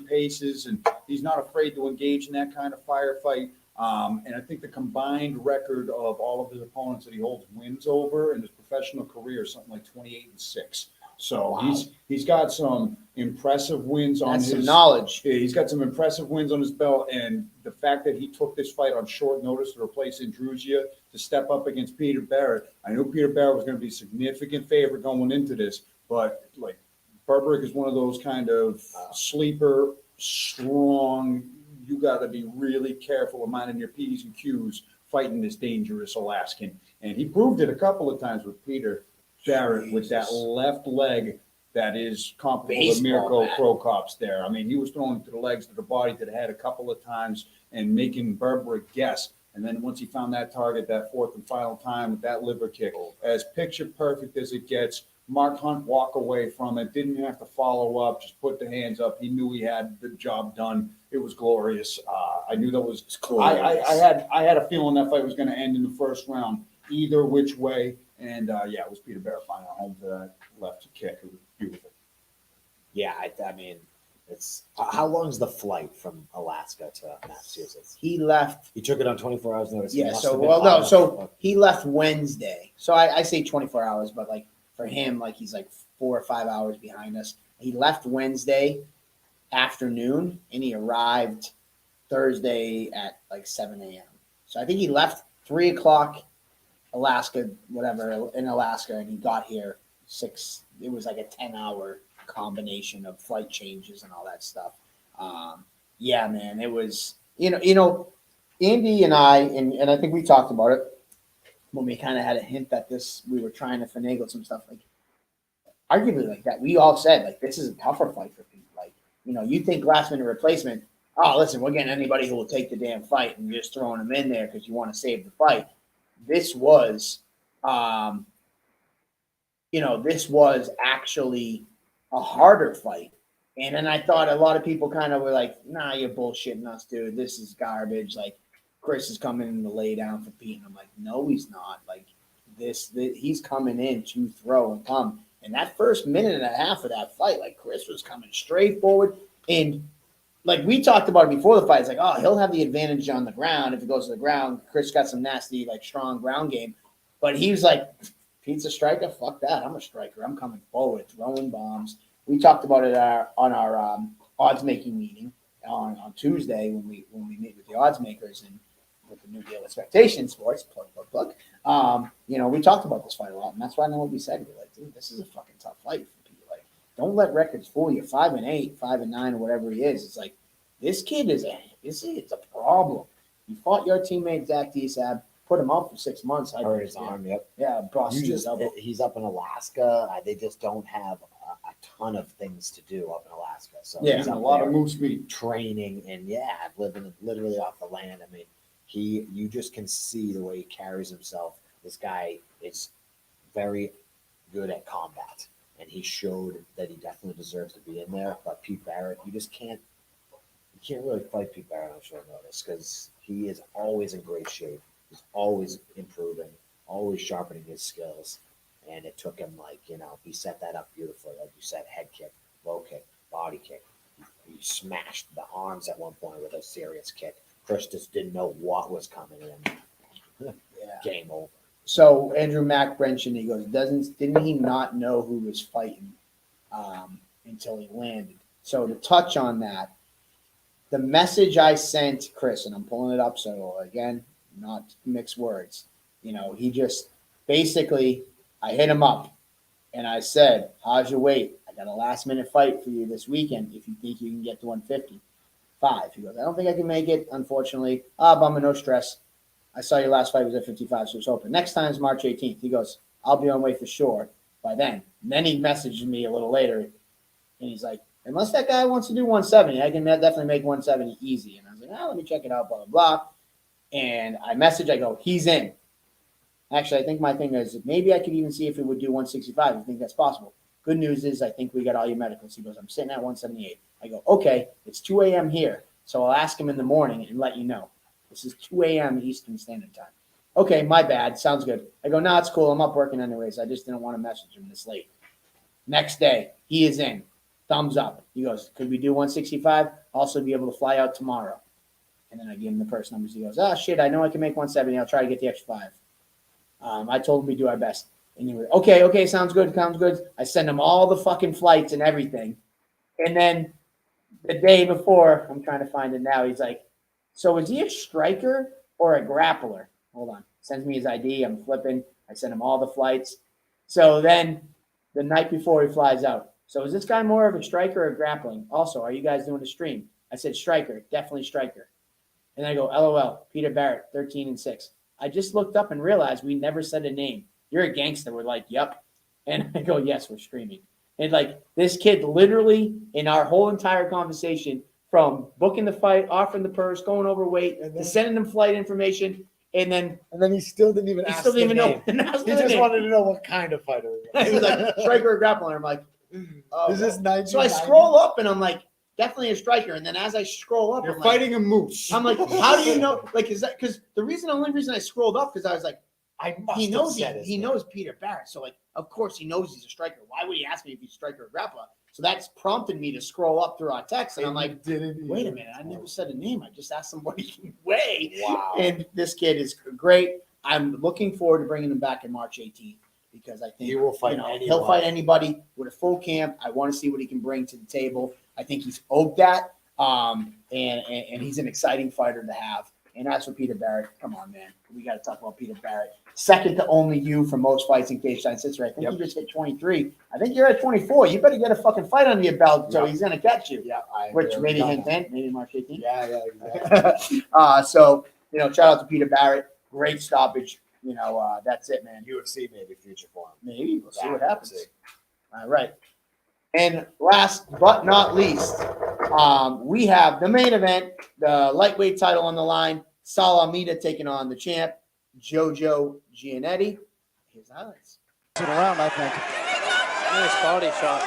paces, and he's not afraid to engage in that kind of firefight. And I think the combined record of all of his opponents that he holds wins over in his professional career is something like 28-6. So he's got some impressive wins on his knowledge. Yeah, he's got some impressive wins on his belt, and the fact that he took this fight on short notice to replace Indruzia to step up against Peter Barrett. I knew Peter Barrett was going to be a significant favorite going into this, but like Burbrick is one of those kind of sleeper, strong. You got to be really careful of minding your P's and Q's fighting this dangerous Alaskan, and he proved it a couple of times with Peter Barrett with that left leg that is comparable to Mirko Krokop's there. I mean, he was throwing to the legs, to the body, to the head a couple of times and making Burbrick guess. And then once he found that target, that fourth and final time with that liver kick, as picture perfect as it gets, Mark Hunt walk away from it, didn't have to follow up, just put the hands up. He knew he had the job done. It was glorious. I knew that was glorious. I had a feeling that fight was going to end in the first round, either which way. And it was Peter Barrett finding home to that left kick. It was beautiful. Yeah, I mean, it's how long is the flight from Alaska to Massachusetts? He left. He took it on 24 hours notice. Yeah. So he left Wednesday. So I say 24 hours, but like for him, like he's like 4 or 5 hours behind us. He left Wednesday afternoon and he arrived Thursday at like 7 a.m. So I think he left 3 o'clock. Alaska, whatever, in Alaska, and he got here 6. It was like a 10-hour combination of flight changes and all that stuff. Yeah, man, it was, you know, Andy and I, and I think we talked about it when we kind of had a hint that we were trying to finagle some stuff, like, arguably like that. We all said, like, this is a tougher fight for people. Like, you know, you think last minute replacement, oh, listen, we're getting anybody who will take the damn fight and you're just throwing them in there because you want to save the fight. This was, this was actually a harder fight. And then I thought a lot of people kind of were like, nah, you're bullshitting us, dude. This is garbage. Like, Chris is coming in to lay down for Pete. And I'm like, no, he's not. Like, he's coming in to throw and come. And that first minute and a half of that fight, like, Chris was coming straight forward. And like we talked about it before the fight, it's like, oh, he'll have the advantage on the ground. If it goes to the ground, Chris got some nasty, like, strong ground game. But he was like, Pete's a striker? Fuck that. I'm a striker. I'm coming forward, throwing bombs. We talked about it on our odds-making meeting on Tuesday when we meet with the odds makers and with the New Deal Expectation Sports, plug. We talked about this fight a lot, and that's why I know what we said. We're like, dude, this is a fucking tough fight for Pete. Like, don't let records fool you. 5-8, 5-9, or whatever he is. It's like, this kid it's a problem. He fought your teammate Zach DeSab, put him out for 6 months. I hurt his arm. Yep. Yeah, he's up in Alaska. They just don't have a ton of things to do up in Alaska. So yeah, he's a lot of moose meat training, and living literally off the land. I mean, you just can see the way he carries himself. This guy is very good at combat, and he showed that he definitely deserves to be in there. But Pete Barrett, you can't really fight Pete Barrett on short notice because he is always in great shape. He's always improving, always sharpening his skills. And it took him, he set that up beautifully. Like you said, head kick, low kick, body kick. He smashed the arms at one point with a serious kick. Chris just didn't know what was coming in. Game over. So Andrew Mack mentioned, he goes, didn't he not know who was fighting until he landed? So to touch on that, the message I sent Chris, and I'm pulling it up, so again, not mixed words. He just basically, I hit him up and I said, how's your weight? I got a last minute fight for you this weekend if you think you can get to 155. He goes, I don't think I can make it, unfortunately. Bummer, no stress. I saw your last fight was at 55, so it's open. Next time is March 18th. He goes, I'll be on way for sure by then. And then he messaged me a little later and he's like, unless that guy wants to do 170, I can definitely make 170 easy. And I was like, let me check it out, blah, blah, blah. And I go, he's in. Actually, I think my thing is maybe I could even see if he would do 165. I think that's possible. Good news is I think we got all your medicals. He goes, I'm sitting at 178. I go, okay, it's 2 a.m. here. So I'll ask him in the morning and let you know. This is 2 a.m. Eastern Standard Time. Okay, my bad. Sounds good. I go, no, it's cool. I'm up working anyways. I just didn't want to message him this late. Next day, he is in. Thumbs up. He goes, could we do 165? Also be able to fly out tomorrow. And then I give him the purse numbers. He goes, shit, I know I can make 170. I'll try to get the extra 5. I told him we do our best. And he was, okay, sounds good. I send him all the fucking flights and everything. And then the day before, I'm trying to find it now, he's like, so is he a striker or a grappler? Hold on. Sends me his ID. I'm flipping. I send him all the flights. So then the night before he flies out. So is this guy more of a striker or grappling? Also, are you guys doing a stream? I said striker, definitely striker. And I go, LOL, Peter Barrett, 13-6. I just looked up and realized we never said a name. You're a gangster. We're like, yep. And I go, yes, we're streaming. And this kid literally in our whole entire conversation from booking the fight, offering the purse, going overweight, to sending them flight information, and then he still didn't even ask the name. He just wanted to know what kind of fighter he was. He was like, striker or grappler. I'm like, oh. Is this 1990? So I scroll up and I'm like, definitely a striker. And then as I scroll up, you're fighting a moose. I'm like, how do you know? Is that because the only reason I scrolled up because I was like, he knows Peter Barrett. So of course he knows he's a striker. Why would he ask me if he's a striker or grappler? So that's prompted me to scroll up through our text. And I'm like, wait a minute, I never said a name. I just asked him what he can weigh. Wow. And this kid is great. I'm looking forward to bringing him back in March 18th because I think he will fight anyone. He'll fight anybody with a full camp. I want to see what he can bring to the table. I think he's owed that. And he's an exciting fighter to have. And that's for Peter Barrett. Come on, man. We got to talk about Peter Barrett. Second to only you for most fights in cage side sister. I think you just hit 23. I think you're at 24. You better get a fucking fight under your belt, so he's going to catch you. Yeah. Which maybe hint, maybe March 18th. Yeah, exactly. So, shout out to Peter Barrett. Great stoppage. That's it, man. UFC maybe future for him. Maybe. We'll see what happens. All right. And last but not least, we have the main event, the lightweight title on the line. Almeida taking on the champ, Jojo Gianetti. His highlights. Around, I think. Nice body shot.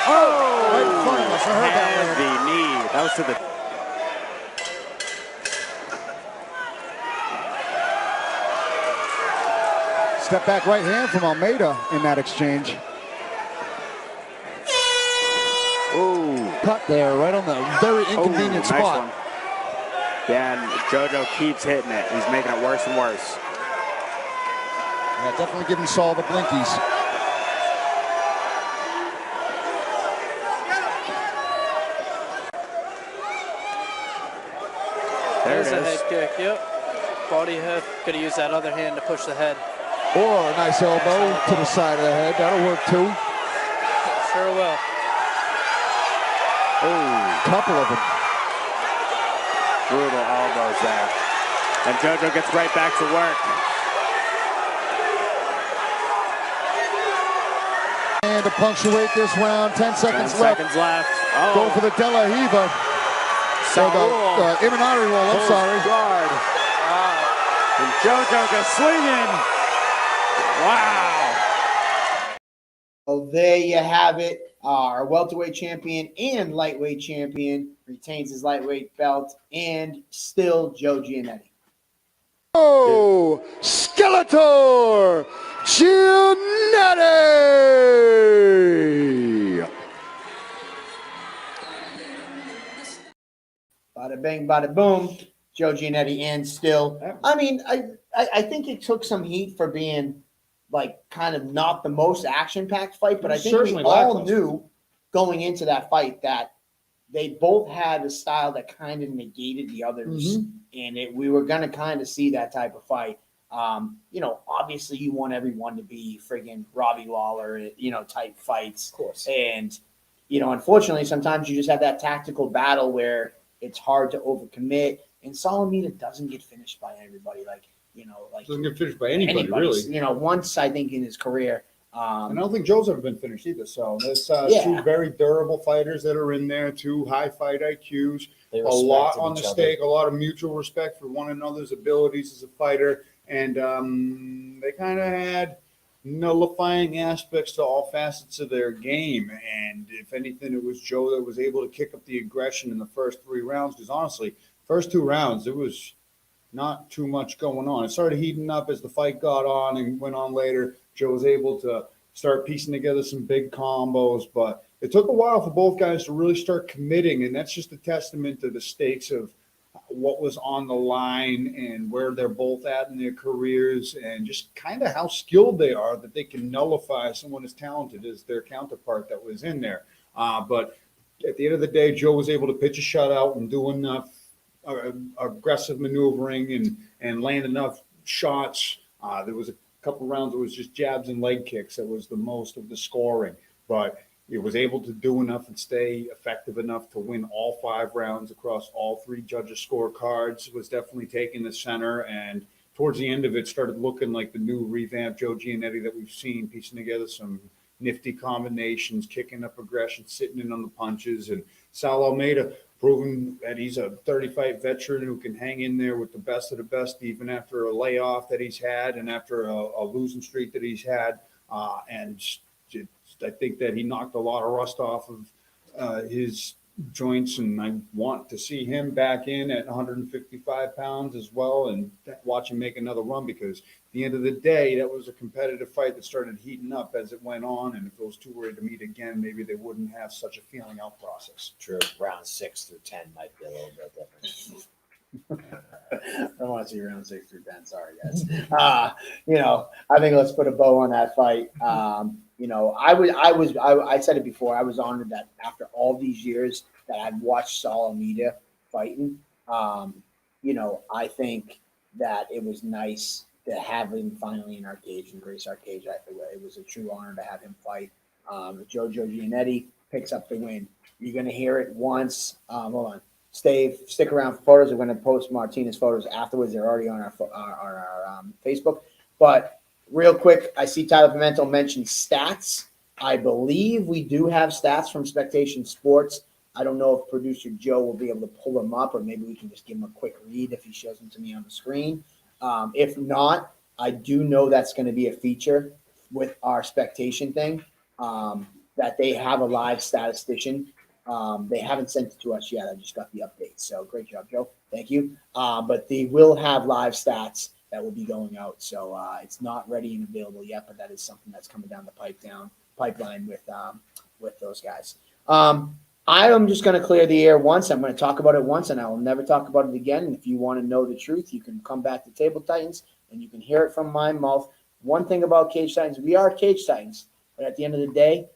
Oh, right in front of us. I heard that. Heavy knee. That was to the Step back right hand from Almeida in that exchange. Ooh. Cut there, right on the very inconvenient spot. One. Yeah, and Jojo keeps hitting it. He's making it worse and worse. Yeah, definitely giving Saul the blinkies. There's a head kick, yep. Body head. Gonna use that other hand to push the head. Or a nice elbow to the side of the head. That'll work too. Sure will. Oh, couple of them. Brutal elbows there. And Jojo gets right back to work. And to punctuate this round, 10 seconds 10 left. seconds left. Oh. Go for the De La Hiva. So the Imanari roll, I'm sorry. Guard. And Jojo goes swinging. Wow. Well, there you have it. Our welterweight champion and lightweight champion retains his lightweight belt, and still Joe Gianetti. Oh, Skeletor Gianetti! Bada bang, bada boom. Joe Gianetti and still. I mean, I think it took some heat for being like kind of not the most action-packed fight, but I think we all knew going into that fight that they both had a style that kind of negated the others, and we were going to kind of see that type of fight. Obviously you want everyone to be friggin' Robbie Lawler, type fights. Of course. And, unfortunately, sometimes you just have that tactical battle where it's hard to overcommit, and Almeida doesn't get finished by everybody. Doesn't get finished by anybody, really. Once I think in his career. And I don't think Joe's ever been finished either. So there's two very durable fighters that are in there, two high fight IQs, a lot on the stake, a lot of mutual respect for one another's abilities as a fighter. And they kind of had nullifying aspects to all facets of their game. And if anything, it was Joe that was able to kick up the aggression in the first 3 rounds. Because honestly, first 2 rounds, it was not too much going on. It started heating up as the fight got on and went on later. Joe was able to start piecing together some big combos, but it took a while for both guys to really start committing, and that's just a testament to the stakes of what was on the line and where they're both at in their careers, and just kind of how skilled they are that they can nullify someone as talented as their counterpart that was in there. But at the end of the day, Joe was able to pitch a shutout and do enough aggressive maneuvering and land enough shots. There was a couple rounds it was just jabs and leg kicks that was the most of the scoring, but it was able to do enough and stay effective enough to win all 5 rounds across all 3 judges' scorecards. Was definitely taking the center, and towards the end of it started looking like the new revamped Joe Gianetti that we've seen, piecing together some nifty combinations, kicking up aggression, sitting in on the punches, and Almeida proving that he's a 30-fight veteran who can hang in there with the best of the best, even after a layoff that he's had and after a losing streak that he's had. And I think that he knocked a lot of rust off of his joints, and I want to see him back in at 155 pounds as well and watch him make another run, because at the end of the day, that was a competitive fight that started heating up as it went on, and if those two were to meet again, maybe they wouldn't have such a feeling out process. True. Round 6 through 10 might be a little bit different. I don't want to see round 6 through 10. Sorry, guys. I think let's put a bow on that fight. I said it before. I was honored that after all these years that I'd watched Almeida fighting. I think that it was nice to have him finally in our cage and grace our cage. It was a true honor to have him fight. Joe Gianetti picks up the win. You're going to hear it once. Hold on. Stick around for photos. We're going to post Martinez photos afterwards. They're already on our Facebook. But real quick, I see Tyler Pimento mention stats. I believe we do have stats from Spectation Sports. I don't know if producer Joe will be able to pull them up, or maybe we can just give him a quick read if he shows them to me on the screen. If not, I do know that's going to be a feature with our Spectation thing, that they have a live statistician. They haven't sent it to us yet. I just got the update. So great job, Joe. Thank you. But they will have live stats that will be going out. So it's not ready and available yet, but that is something that's coming down the pipeline with those guys. I am just going to clear the air once. I'm going to talk about it once, and I will never talk about it again. And if you want to know the truth, you can come back to Table Titans, and you can hear it from my mouth. One thing about Cage Titans, we are Cage Titans, but at the end of the day,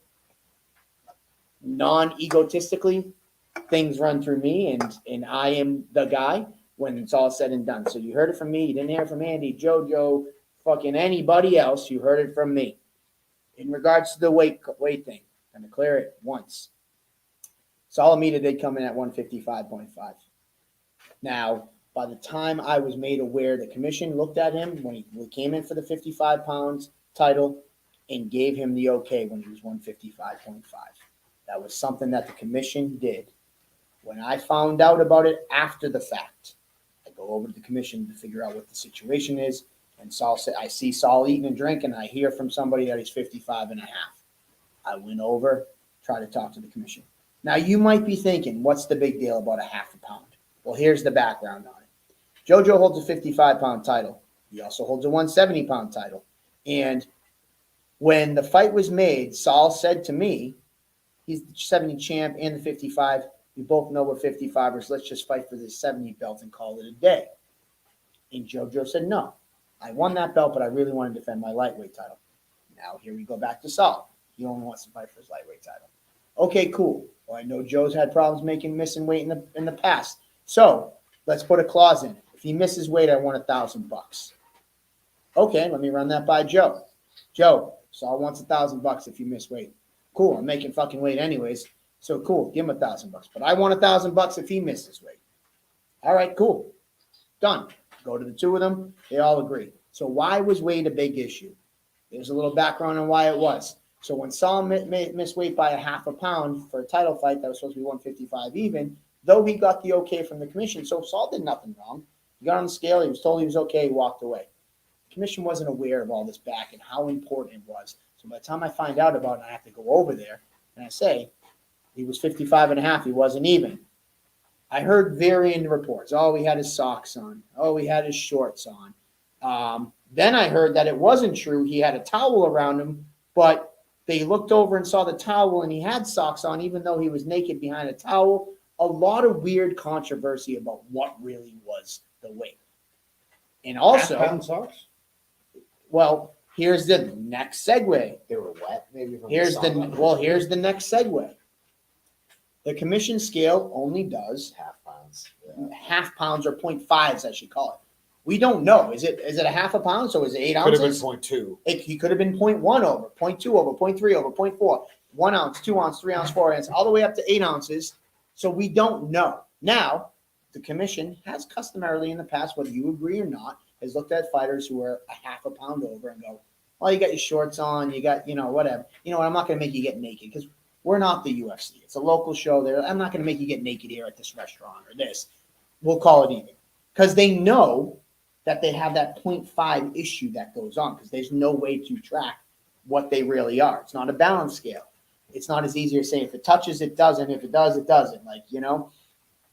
non-egotistically, things run through me, and I am the guy when it's all said and done. So you heard it from me. You didn't hear it from Andy, Jojo, fucking anybody else. You heard it from me. In regards to the weight thing, I'm going to clear it once. Almeida did come in at 155.5. Now, by the time I was made aware, the commission looked at him when he came in for the 55 pounds title and gave him the okay when he was 155.5. That was something that the commission did. When I found out about it after the fact, I go over to the commission to figure out what the situation is, And Saul said, I see Saul eating and drinking, and I hear from somebody that he's 55 and a half. I went over, tried to talk to the commission. Now, you might be thinking, what's the big deal about a half a pound? Well, here's the background on it. JoJo holds a 55-pound title. He also holds a 170-pound title. And when the fight was made, Saul said to me, he's the 70 champ and the 55. We both know we're 55ers. Let's just fight for this 70 belt and call it a day. And JoJo said, no, I won that belt, but I really want to defend my lightweight title. Now here we go back to Saul. He only wants to fight for his lightweight title. Okay, cool. Well, I know Joe's had problems missing weight in the past. So let's put a clause in. If he misses weight, I want $1,000. Okay, let me run that by Joe. Joe, Saul wants $1,000 if you miss weight. Cool, I'm making fucking weight anyways. So cool, give him $1,000. But I want $1,000 if he misses weight. All right, cool. Done. Go to the two of them. They all agree. So why was weight a big issue? There's a little background on why it was. So when Saul missed weight by a half a pound for a title fight that was supposed to be 155 even, though he got the okay from the commission, so Saul did nothing wrong. He got on the scale. He was told he was okay. He walked away. The commission wasn't aware of all this back and how important it was. So by the time I find out about it, I have to go over there and I say, he was 55 and a half. He wasn't even. I heard varying reports. Oh, he had his socks on. Oh, he had his shorts on. Then I heard that it wasn't true. He had a towel around him, but they looked over and saw the towel and he had socks on, even though he was naked behind a towel. A lot of weird controversy about what really was the weight. And also, half-pound socks? Well, here's the next segue. They were wet, maybe. Here's the next segue. The commission scale only does half pounds or 0.5s, I should call it. We don't know. Is it a half a pound? So is it 8 ounces? Could have been 0.2. He could have been 0.1 over, 0.2 over, 0.3 over, 0.4, 1 ounce, 2 ounce, 3 ounce, 4 ounce, all the way up to 8 ounces. So we don't know. Now, the commission has customarily in the past, whether you agree or not, has looked at fighters who are a half a pound over and go, well, you got your shorts on, you got, whatever. You know what, I'm not going to make you get naked because we're not the UFC. It's a local show there. I'm not going to make you get naked here at this restaurant or this. We'll call it even. Because they know that they have that 0.5 issue that goes on because there's no way to track what they really are. It's not a balance scale. It's not as easy as saying if it touches, it doesn't. If it does, it doesn't.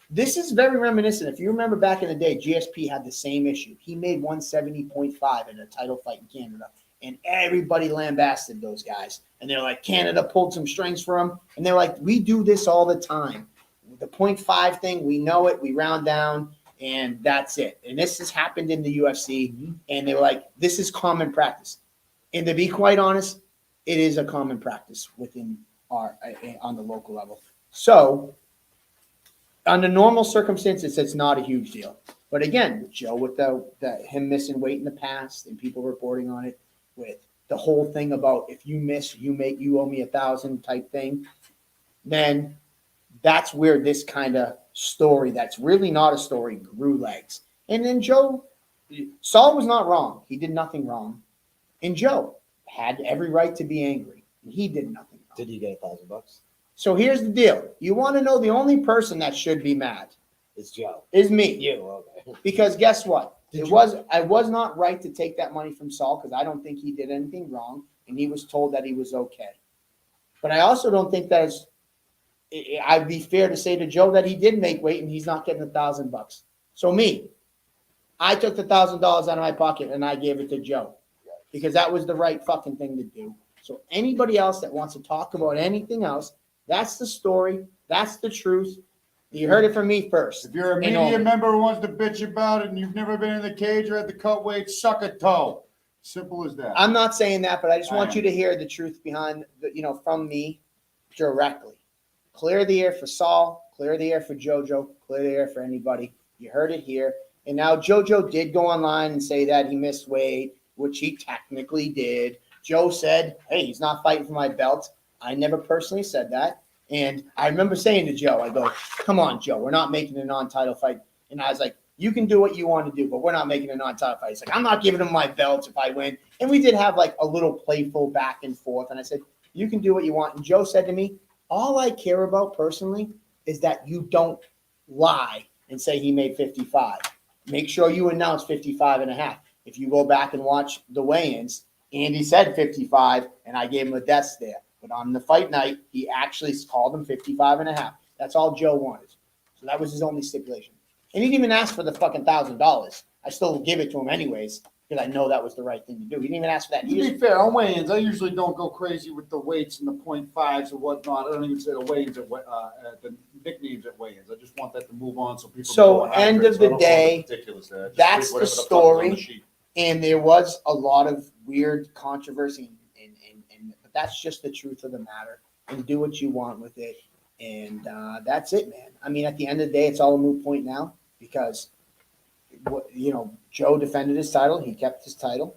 This is very reminiscent. If you remember back in the day, GSP had the same issue. He made 170.5 in a title fight in Canada, and everybody lambasted those guys. And they're like, Canada pulled some strings for him. And they're like, we do this all the time. The 0.5 thing, we know it. We round down, and that's it. And this has happened in the UFC, and they were like, this is common practice. And to be quite honest, it is a common practice within on the local level. So under normal circumstances, it's not a huge deal. But again, with Joe, with him missing weight in the past and people reporting on it, with the whole thing about if you miss, you owe me 1,000 type thing, then that's where this kind of story that's really not a story grew legs. And then Saul was not wrong. He did nothing wrong. And Joe had every right to be angry. And he did nothing wrong. Did he get $1,000? So here's the deal. You want to know the only person that should be mad is Joe. Is me. You, okay. Because guess what? I was not right to take that money from Saul because I don't think he did anything wrong, and he was told that he was okay. But I also don't think that I'd be fair to say to Joe that he did make weight and he's not getting $1,000. So I took the $1,000 out of my pocket and I gave it to Joe because that was the right fucking thing to do. So anybody else that wants to talk about anything else, that's the story. That's the truth. You heard it from me first. If you're a media member who wants to bitch about it and you've never been in the cage or at the cut weight, suck a toe. Simple as that. I'm not saying that, but I just want you to hear the truth behind from me directly. Clear the air for Saul, clear the air for JoJo, clear the air for anybody. You heard it here. And now JoJo did go online and say that he missed weight, which he technically did. Joe said, hey, he's not fighting for my belt. I never personally said that. And I remember saying to Joe, I go, come on, Joe, we're not making a non-title fight. And I was like, you can do what you want to do, but we're not making a non-title fight. He's like, I'm not giving him my belt if I win. And we did have like a little playful back and forth. And I said, you can do what you want. And Joe said to me, all I care about personally is that you don't lie and say he made 55. Make sure you announce 55 and a half. if you go back and watch the weigh-ins, Andy said 55, and I gave him a death stare. But on the fight night, he actually called him 55 and a half. That's all Joe wanted. So that was his only stipulation. And he didn't even ask for the fucking $1,000. I still give it to him anyways because I know that was the right thing to do. He didn't even ask for that. To be fair, on weigh-ins, I usually don't go crazy with the weights and the 0.5s or whatnot. I don't even say the weigh-ins at the nicknames at weigh-ins. I just want that to move on so people. So end of the day, that's the story. And there was a lot of weird controversy, but that's just the truth of the matter. And do what you want with it. And that's it, man. I mean, at the end of the day, it's all a moot point now because, Joe defended his title. He kept his title.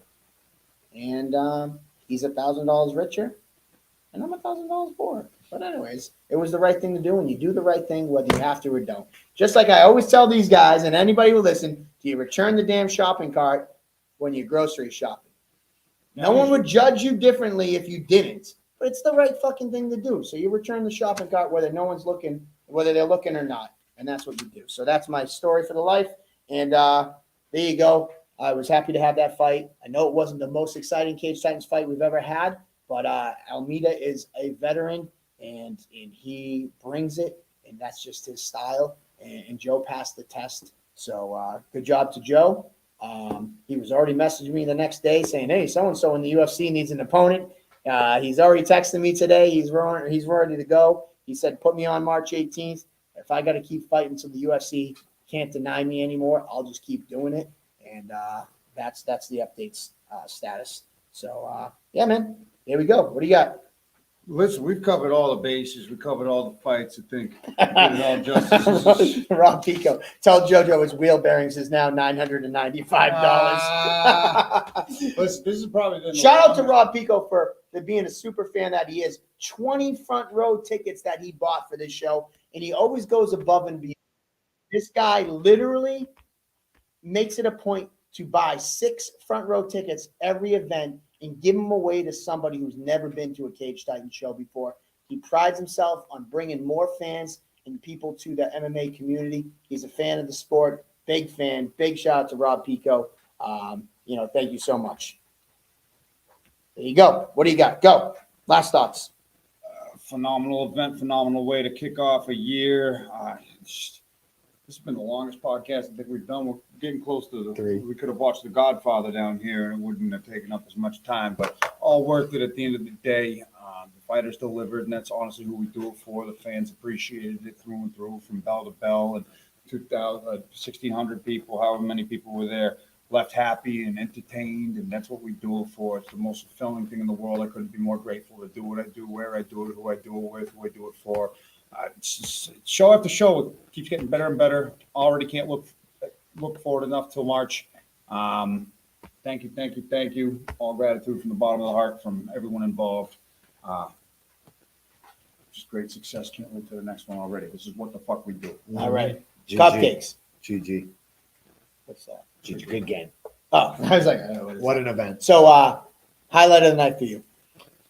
And he's $1,000 richer. And I'm $1,000 poorer. But anyways, it was the right thing to do. And you do the right thing whether you have to or don't. Just like I always tell these guys and anybody who listen, do you return the damn shopping cart when you're grocery shopping? No one would judge you differently if you didn't. But it's the right fucking thing to do. So you return the shopping cart whether no one's looking, whether they're looking or not. And that's what you do. So that's my story for the life. And there you go. I was happy to have that fight. I know it wasn't the most exciting Cage Titans fight we've ever had, but Almeida is a veteran and he brings it. And that's just his style. And Joe passed the test. So good job to Joe. He was already messaging me the next day saying, hey, so-and-so in the UFC needs an opponent. He's already texted me today. He's ready to go. He said, put me on March 18th. If I got to keep fighting until the UFC can't deny me anymore, I'll just keep doing it. And that's the updates status. So, yeah, man, there we go. What do you got? Listen, we've covered all the bases. We covered all the fights. I think we did it all justice. Rob Pico. Tell JoJo his wheel bearings is now $995. Listen, this is probably Shout out to Rob Pico for being a super fan that he is. 20 front row tickets that he bought for this show, and he always goes above and beyond. This guy literally makes it a point to buy 6 front row tickets every event and give them away to somebody who's never been to a Cage Titan show before. He prides himself on bringing more fans and people to the MMA community. He's a fan of the sport, big fan. Big shout out to Rob Pico. Thank you so much. There you go. What do you got? Go. Last thoughts. Phenomenal event, phenomenal way to kick off a year. This has been the longest podcast I think we've done. We're getting close to the 3. We could have watched The Godfather down here and it wouldn't have taken up as much time, but all worth it at the end of the day. The fighters delivered, and that's honestly who we do it for. The fans appreciated it through and through, from bell to bell, and 1,600 people, however many people were there, left happy and entertained, and that's what we do it for. It's the most fulfilling thing in the world. I couldn't be more grateful to do what I do, where I do it, who I do it with, who I do it for. It's just, show after show, it keeps getting better and better. Already can't look forward enough till March. Thank you. All gratitude from the bottom of the heart from everyone involved. Just great success. Can't wait to the next one already. This is what the fuck we do. All right. GG. Cupcakes. GG. What's that? GG. Good game. Oh, I was like, what an event. So, highlight of the night for you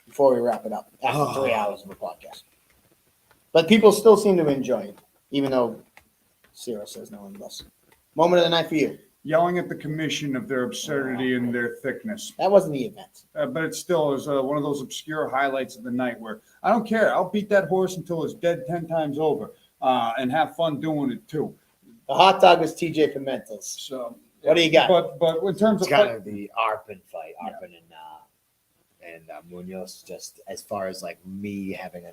before we wrap it up after 3 hours of a podcast. But people still seem to enjoy it, even though Ciro says no one does. Moment of the night for you. Yelling at the commission of their absurdity and their thickness. That wasn't the event. But it still is one of those obscure highlights of the night where I don't care. I'll beat that horse until it's dead 10 times over and have fun doing it too. The hot dog was TJ Pimentel's. So what do you got? But in terms it's of kind of the Arpin fight, Arpin and Munoz, just as far as like me having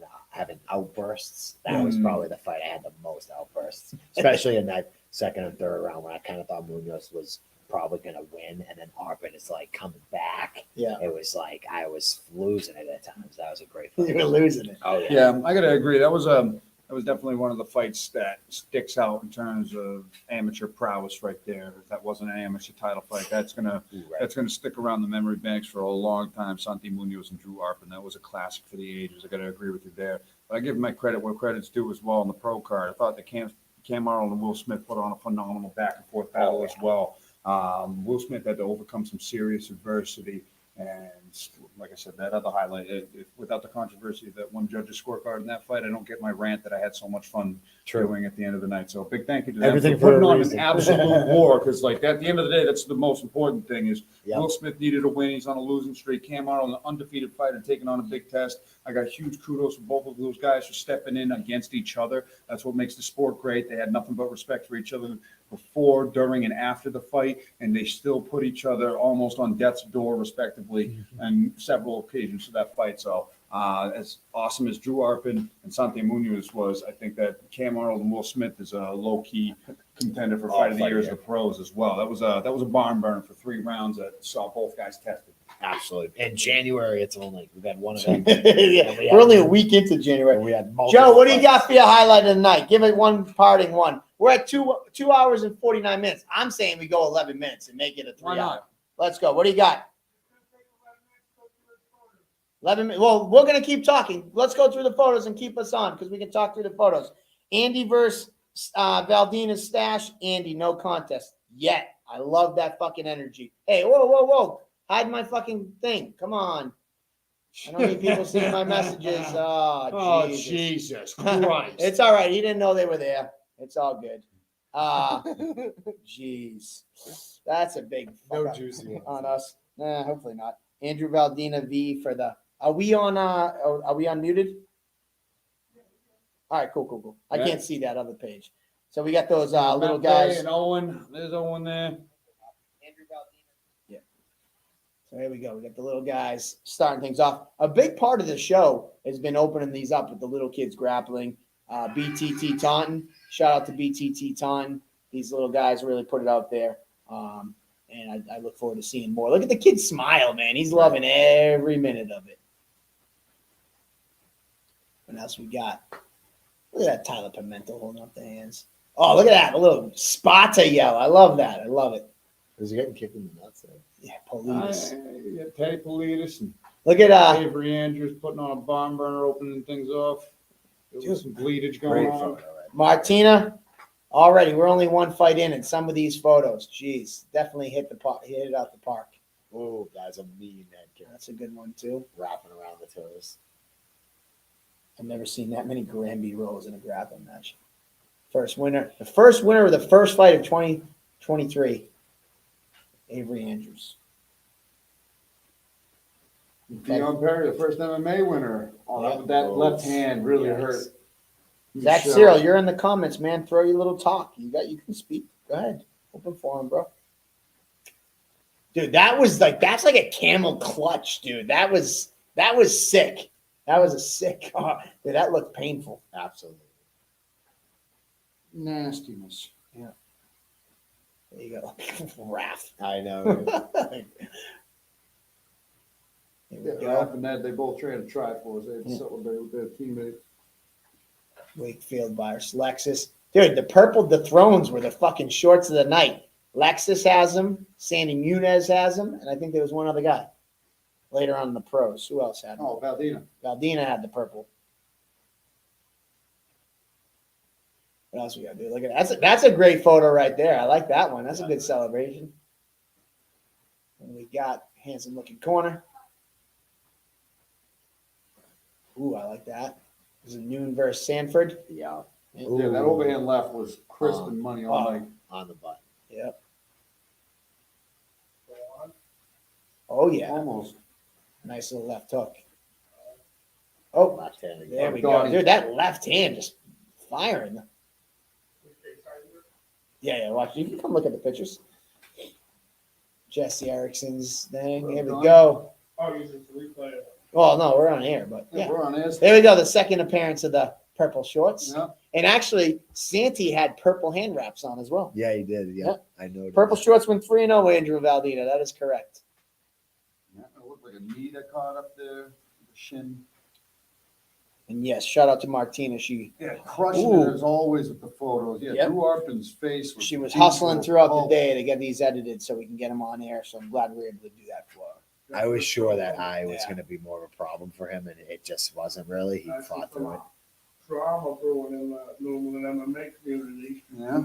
outbursts, that was probably the fight I had the most outbursts, especially in that second and third round when I kind of thought Munoz was probably going to win, and then Arpin is like coming back. Yeah, it was like I was losing it at times. That was a great fight. You were losing it. Oh yeah, I gotta agree. That was definitely one of the fights that sticks out in terms of amateur prowess right there. If that wasn't an amateur title fight, that's gonna stick around the memory banks for a long time. Santi Munoz and Drew Arpin. That was a classic for the ages. I gotta agree with you there. But I give my credit where credit's due as well on the pro card. I thought that Cam Arnold and Will Smith put on a phenomenal back and forth battle as well. Will Smith had to overcome some serious adversity and it's like I said, that other highlight. Without the controversy of that one judge's scorecard in that fight, I don't get my rant that I had so much fun doing at the end of the night. So big thank you to them Everything for putting for a on reason. an absolute war, because like at the end of the day, that's the most important thing. Is Yep. Will Smith needed a win. He's on a losing streak. Cam Arnold, an undefeated fighter, taking on a big test. I got huge kudos for both of those guys for stepping in against each other. That's what makes the sport great. They had nothing but respect for each other before, during, and after the fight, and they still put each other almost on death's door, respectively, on several occasions for that fight. So, as awesome as Drew Arpin and Santi Munoz was, I think that Cam Arnold and Will Smith is a low-key contender for fight of the year as the pros as well. That was a barn burner for 3 rounds that saw both guys tested. Absolutely. In January, it's only we've had one event. Yeah, we're only a week into January. We had Joe, what do you got for your highlight of the night? Give it one parting one. We're at 2 hours and 49 minutes. I'm saying we go 11 minutes and make it a 3 hour. Let's go. What do you got? 11 minutes. Well, we're going to keep talking. Let's go through the photos and keep us on because we can talk through the photos. Andy versus Valdina's stash. Andy, no contest yet. I love that fucking energy. Hey, whoa. Hide my fucking thing. Come on. I don't need people seeing my messages. Oh, Jesus Christ. It's all right. He didn't know they were there. It's all good. Jeez. That's a big fuck up juicy on us. Hopefully not. Andrew Valdina V for the. Are we unmuted? All right, cool. I can't see that other page. So we got those little guys. And Owen. There's Owen there. Andrew Valdina. Yeah. So here we go. We got the little guys starting things off. A big part of the show has been opening these up with the little kids grappling. BTT Taunton. Shout out to BTT Taunton. These little guys really put it out there. And I look forward to seeing more. Look at the kid smile, man. He's loving every minute of it. What else we got? Look at that Tyler Pimento holding up the hands. Oh, look at that. A little Sparta yell. I love that. I love it. Is he getting kicked in the nuts there? Yeah, Politis. Yeah, Teddy Politis and Look at Avery Andrews putting on a barn burner, opening things off. There was some bleedage going on. Martina. Already, we're only one fight in, and some of these photos, geez, definitely hit it out the park. Oh, that's a mean head kick. That's a good one too. Wrapping around the toes. I've never seen that many Granby rolls in a grappling match. First winner of the first fight of 2023, Avery Andrews. Dion Perry, the first MMA winner. Oh, that left hand really hurt. Zach Cyril, you're in the comments, man. Throw your little talk. You can speak. Go ahead. Open forum, bro. Dude, that's like a camel clutch, dude. That was sick. That was a sick. Dude, that looked painful. Absolutely. Nastiness. Yeah. There you go. Wrath. I know. Raph and Ned, they both trained at Triforce. They had to celebrate with their teammates. Wakefield buyers. Lexus. Dude, the Thrones were the fucking shorts of the night. Lexus has them. Sandy Munoz has them. And I think there was one other guy later on in the pros. Who else had them? Oh, Valdina. Valdina had the purple. What else we got to do? Look at that. That's a great photo right there. I like that one. That's a good celebration. And we got handsome looking corner. Ooh, I like that. This is Noon versus Sanford. Yeah. Yeah, that overhand left was crisp and money all night. On the button. Yep. Oh, yeah. Almost. Nice little left hook. Oh, Left hand again. there we go. Dude, that left hand just firing. Yeah, watch. You can come look at the pictures. Jesse Erickson's thing. Here we go. Oh, you just replay it. Well, no, we're on air, but Yeah, we're on this. there we go. The second appearance of the purple shorts. Yeah. And actually, Santi had purple hand wraps on as well. Yeah, he did. Yeah, Yep. I know. Purple shorts went 3-0, Andrew Valdina. That is correct. Yeah, it looked like a knee that caught up there, the shin. And yes, shout out to Martina. She Crushing it as always with the photos. Yeah, Yep. Drew Arpin's face was. she was deep hustling with throughout pulse. the day to get these edited so we can get them on air. So I'm glad we were able to do that for her. I was sure that eye was Yeah. going to be more of a problem for him, and it just wasn't really. He fought through it. Drama brewing in the normal MMA community. Yeah.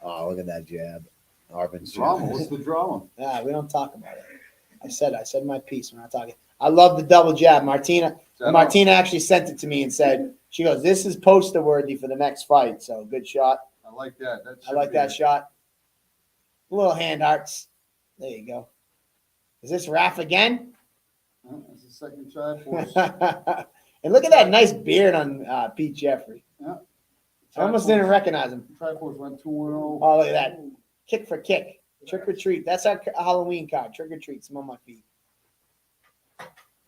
Oh, look at that jab. Arpin's Drama. jab. What's the drama? We don't talk about it. I said my piece. We're not talking. I love the double jab. Martina actually sent it to me and said, she goes, this is poster worthy for the next fight. So good shot. I like that. I like that shot. Little hand hearts. There you go. Is this Raph again? That's the second try for us. And look at that nice beard on Pete Jeffrey. Yeah. I almost didn't recognize him. Triforce went 2-0. Oh, look at that. Kick for kick. Trick or treat. That's our Halloween card. Trick or treat. Smell my feet.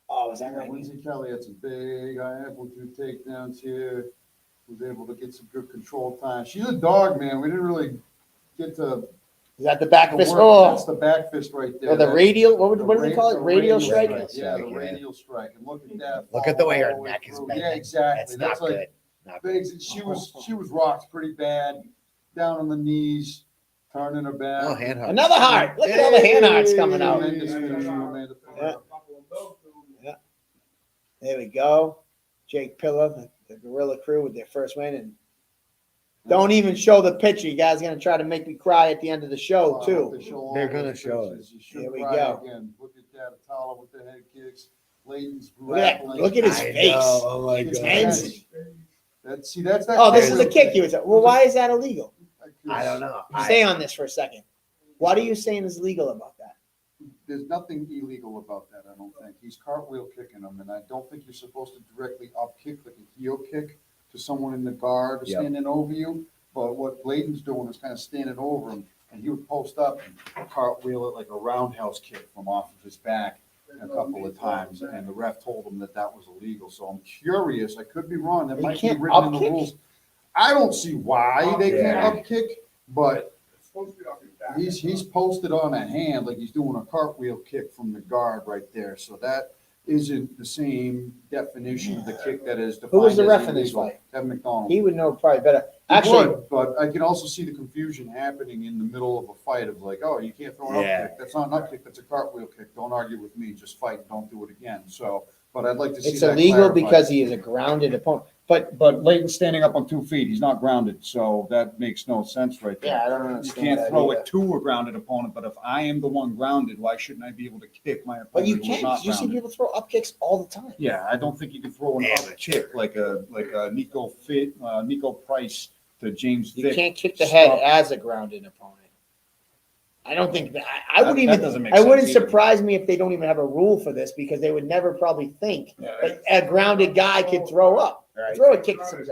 Oh, is that right? Lindsay Kelly had some big amplitude takedowns here. Was able to get some good control time. She's a dog, man. We didn't really get to. Is that the back fist? Work. Oh, that's the back fist right there. Or the radial. What do they call it? Radial strike. Yeah, the radial strike. And look at that. Look at the way her neck is bent. Yeah, exactly. That's not good. Not good. She was rocked pretty bad, down on the knees, turning her back. Oh, hand heart. Another heart. Look at all the hand hearts coming out. Tremendous finish from Amanda Ferreira. Yeah. There we go. Jake Pillow, the Gorilla Crew with their first win, and don't even show the picture. You guys are gonna try to make me cry at the end of the show too. They're gonna show it. Here we go. Again. Look at that, Attalla with the head kicks. Layton's Look at that. grappling. Look at his face. Oh my His god. hands. That's that. Oh, this is a kick. Well, why is that illegal? I don't know. Stay on this for a second. What are you saying is legal about that? There's nothing illegal about that, I don't think. He's cartwheel kicking him, and I don't think you're supposed to directly up kick like a heel kick to someone in the guard or standing over you. But what Layton's doing is kind of standing over him, and he would post up and cartwheel it like a roundhouse kick from off of his back a couple of times, and the ref told him that was illegal. So I'm curious. I could be wrong. That might be written in the rules. I don't see why they can't up kick, but he's posted on a hand like he's doing a cartwheel kick from the guard right there. So that isn't the same definition of the kick that is defined. Who was the as ref in this illegal. fight? Kevin McDonald. He would know probably better. He Actually, would, but I can also see the confusion happening in the middle of a fight of like, oh, you can't throw an up kick. That's not an up kick. That's a cartwheel kick. Don't argue with me. Just fight and don't do it again. So, but I'd like to see it's that illegal clarified. because he is a grounded opponent. But Layton's standing up on 2 feet. He's not grounded, so that makes no sense right there. Yeah, I don't You understand. can't that throw either. it to a grounded opponent, but if I am the one grounded, why shouldn't I be able to kick my opponent? But you who's can't. not You see grounded? people throw up kicks all the time. Yeah, I don't think you can throw an up kick like a Nico Price to James You Vick. can't kick the head Stop. as a grounded opponent. I don't think that. I That- wouldn't that even. doesn't make I sense wouldn't either. surprise me if they don't even have a rule for this because they would never probably think that a grounded guy could throw up. Right. Throw a kick to somebody.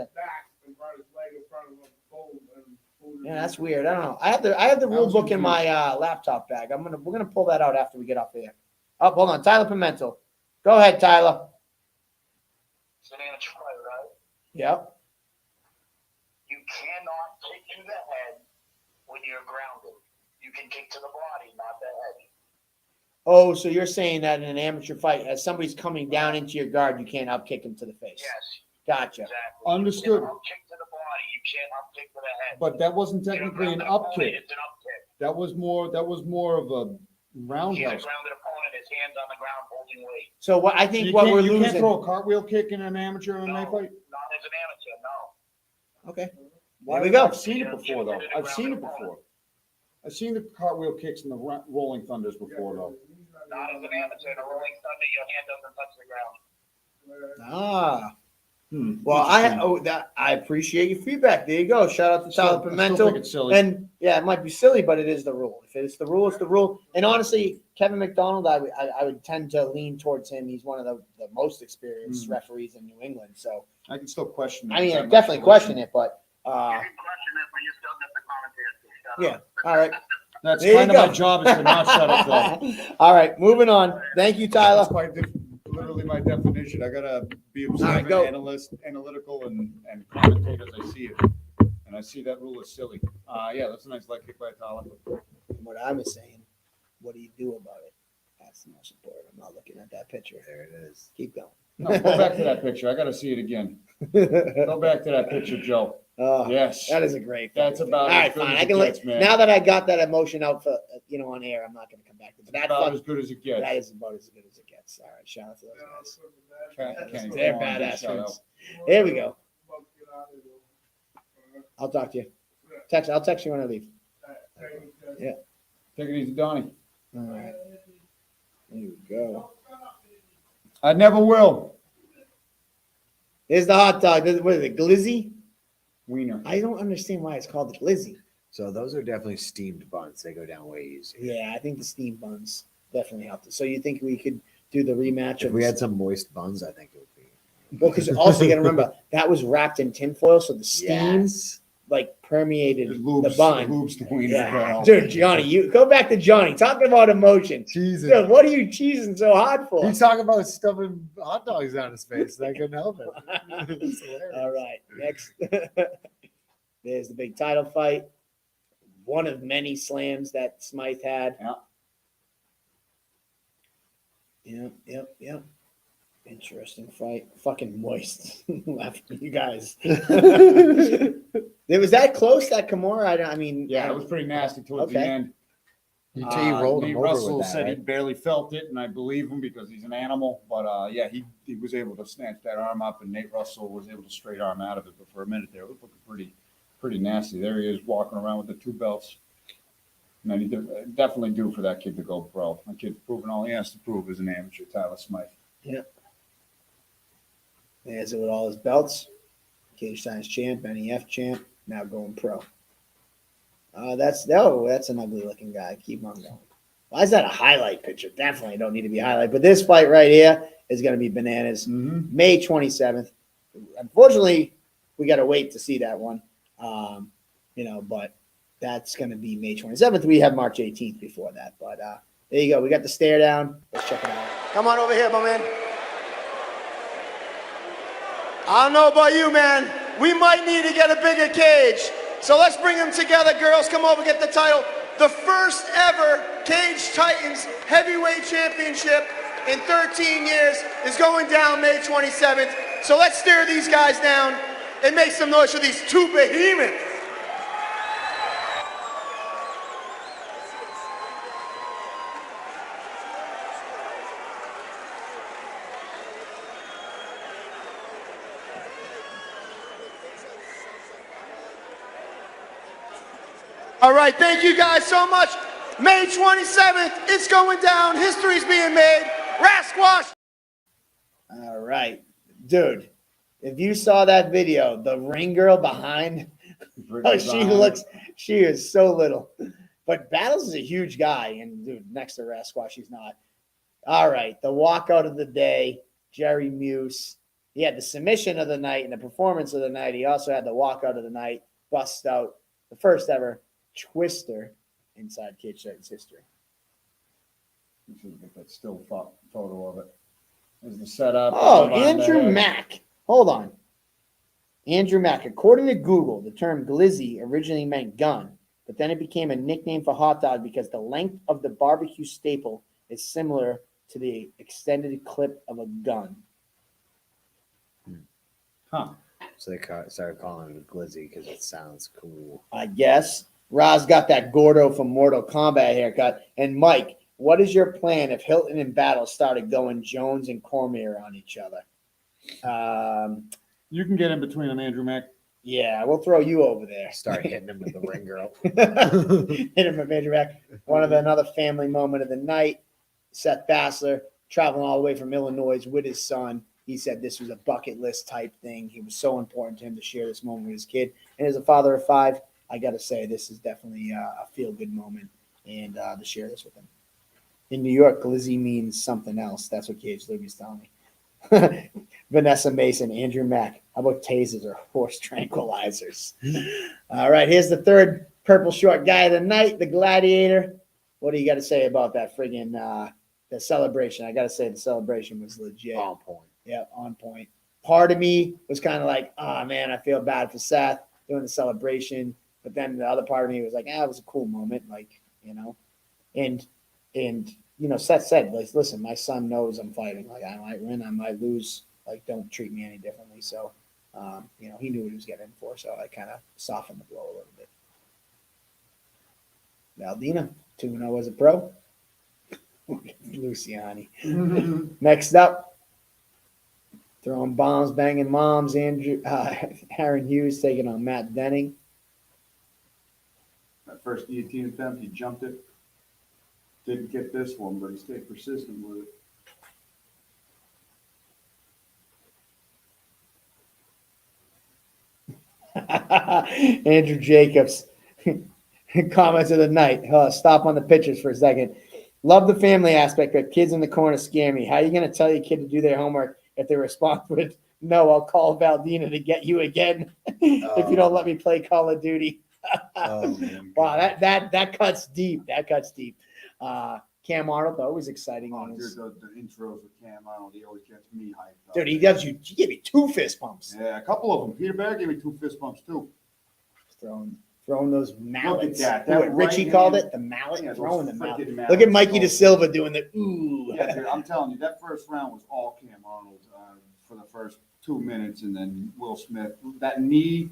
Yeah, that's weird. I don't know. I have the rule book in my laptop bag. We're gonna pull that out after we get off the air. Oh, hold on, Tyler Pimentel. Go ahead, Tyler. Yep. You cannot kick to the head when you're grounded. You can kick to the body, not the head. Oh, so you're saying that in an amateur fight, as somebody's coming down into your guard, you can't up kick him to the face? Yes. Gotcha. Exactly. Understood. You can up kick to the body. You can't up kick to the head. But that wasn't technically an up kick. It's an up kick. That was more of a He's a roundhouse. grounded opponent. His hands on the ground holding weight. So what I think what we're You losing. can't throw a cartwheel kick in an amateur MMA fight. Not as an amateur, no. Okay. Why? There we go. I've seen it before, though. I've seen it before. I've seen the cartwheel kicks and the rolling thunders before, though. Not as an amateur. In a rolling thunder, your hand doesn't touch the ground. Ah. Well, I appreciate your feedback. There you go. Shout out to Tyler I still Pimentel. think it's silly. And yeah, it might be silly, but it is the rule. If it's the rule, it's the rule. And honestly, Kevin McDonald, I would tend to lean towards him. He's one of the most experienced referees in New England. So I can still question it. I mean, I definitely question it, but You can question it, but you still get the commentators. yeah. All right. That's There you kind of go. my job is to not shut up, though. All right, moving on. Thank you, Tyler. That's literally my definition. I gotta be observant, go. analytical, and commentate as I see it. And I see that rule is silly. Yeah, that's a nice leg kick by Attalla. What I was saying, what do you do about it? That's the most important. I'm not looking at that picture. There it is. Keep going. No, go back to that picture. I gotta see it again. Go back to that picture, Joe. Oh, Yes. that is a great. That's picture. about all as right. good Fine. as I it can gets, man. now that I got that emotion out for on air. I'm not going to come back to that. About Fun. as good as it gets. That is about as good as it gets. All right. Shout out to those guys. Can't They're go on, badass shout ones. out. There we go. I'll talk to you. I'll text you when I leave. Yeah. Take it easy, Donnie. All right. There you go. I never will. Here's the hot dog. What is it, glizzy? Wiener. I don't understand why it's called the glizzy. So those are definitely steamed buns. They go down way easier. Yeah, I think the steamed buns definitely helped us. So you think we could do the rematch? If we had some moist buns, I think it would be. Well, because also you got to remember that was wrapped in tinfoil, so the steam Yes. like permeated It lubes, the bun. it lubes the wiener. Yeah. Dude, Johnny, you go back to Johnny. Talking about emotion. Jesus. Dude, what are you cheesing so hard for? He's talking about stuffing hot dogs down his face. I couldn't help it. It's hilarious. All right, next. There's the big title fight. One of many slams that Smythe had. Yep. Interesting fight. Fucking moist. Laughing at you guys. It was that close, that Kimura? I mean, Yeah, it was pretty nasty towards the Okay. end. You rolled him Nate over Russell with that, said he right? barely felt it, and I believe him because he's an animal. But yeah, he was able to snatch that arm up, and Nate Russell was able to straight arm out of it. But for a minute there, it was looking pretty nasty. There he is walking around with the two belts. And he definitely due for that kid to go pro. My kid's proving all he has to prove as an amateur, Tyler Smythe. Yep. There's it with all his belts. Cage Times champ, NEF champ, now going pro. That's an ugly looking guy. Keep on going. Why is that a highlight picture? Definitely don't need to be highlight. But this fight right here is going to be bananas. Mm-hmm. May 27th. Unfortunately, we got to wait to see that one. But that's going to be May 27th. We have March 18th before that. But there you go. We got the stare down. Let's check it out. Come on over here, my man. I don't know about you, man. We might need to get a bigger cage. So let's bring them together, girls. Come over, get the title. The first ever Cage Titans Heavyweight Championship in 13 years is going down May 27th. So let's stare these guys down and make some noise for these two behemoths. All right, thank you guys so much. May 27th, it's going down. History's being made. Rasquash. All right, dude. If you saw that video, the ring girl behind, she is so little. But Battles is a huge guy, and dude, next to Rasquash, she's not. All right, the walkout of the day, Jerry Muse. He had the submission of the night and the performance of the night. He also had the walkout of the night, bust out the first ever twister inside Cage Titans history. You should get that still photo of it. There's the setup. Oh, Andrew Mack. Hold on. Andrew Mack. According to Google, the term glizzy originally meant gun, but then it became a nickname for hot dog because the length of the barbecue staple is similar to the extended clip of a gun. Huh. So they started calling it glizzy because it sounds cool. I guess. Roz got that Gordo from Mortal Kombat haircut. And Mike, what is your plan if Hilton and Battle started going Jones and Cormier on each other? You can get in between them, Andrew Mack. Yeah, we'll throw you over there. Start hitting him with the ring girl. Hit him with Andrew Mack. Another family moment of the night. Seth Basler traveling all the way from Illinois with his son. He said this was a bucket list type thing. He was so important to him to share this moment with his kid. And as a father of 5, I got to say, this is definitely a feel-good moment and to share this with him. In New York, glizzy means something else. That's what Cage Libby's telling me. Vanessa Mason, Andrew Mack. How about tasers or horse tranquilizers? All right, here's the third purple short guy of the night, the Gladiator. What do you got to say about that friggin' the celebration? I got to say the celebration was legit. On point. Yeah, on point. Part of me was kind of like, oh, man, I feel bad for Seth doing the celebration. But then the other part of me was like, it was a cool moment, and Seth said, like, listen, my son knows I'm fighting. Like, I might win, I might lose. Like, don't treat me any differently. So, he knew what he was getting in for. So I kind of softened the blow a little bit. Valdina, 2-0 as a pro. Luciani. Next up, throwing bombs, banging moms. Aaron Hughes taking on Matt Denning. That first guillotine attempt, he jumped it. Didn't get this one, but he stayed persistent with it. Andrew Jacobs. Comments of the night. Stop on the pictures for a second. Love the family aspect, but kids in the corner scare me. How are you going to tell your kid to do their homework if they respond with, no, I'll call Valdina to get you again if you don't let me play Call of Duty? Wow, that cuts deep. That cuts deep. Cam Arnold, always exciting. Oh, dude, the intros with Cam Arnold, he always gets me hyped up. Dude, he gives me 2 fist bumps. Yeah, a couple of them. Peter Bear gave me 2 fist bumps, too. Throwing those mallets. Look at that. What Richie called it, the mallet. Yeah, throwing the mallet. Look at Mikey De Silva doing the ooh. Yeah, dude, I'm telling you, that first round was all Cam Arnold for the first 2 minutes, and then Will Smith. That knee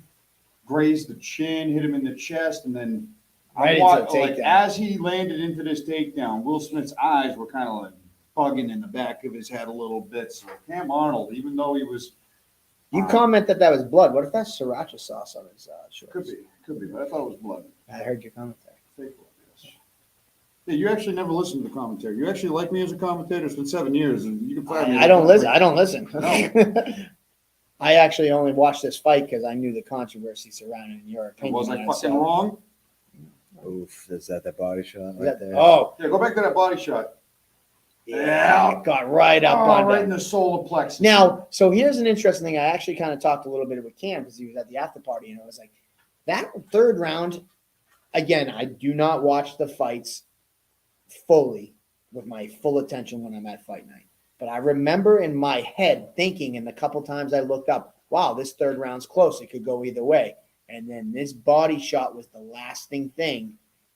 grazed the chin, hit him in the chest, and then as he landed into this takedown, Will Smith's eyes were kind of like bugging in the back of his head a little bit. So Cam Arnold, even though he was, you comment that was blood. What if that's sriracha sauce on his shorts? Could be, but I thought it was blood. I heard your commentary. Fake blood, yes. Yeah, you actually never listened to the commentary. You actually like me as a commentator. It's been 7 years, and you can fire me. I don't listen. No. I actually only watched this fight because I knew the controversy surrounding your opinion. Was I fucking wrong? Oof, is that the body shot right there? Oh. Yeah, go back to that body shot. Yeah, it got right up on right in the solar plexus. Now, so here's an interesting thing. I actually kind of talked a little bit with Cam because he was at the after party, and it was like that third round. Again, I do not watch the fights fully with my full attention when I'm at fight night. But I remember in my head thinking, and the couple times I looked up, wow, this third round's close. It could go either way. And then this body shot was the lasting thing.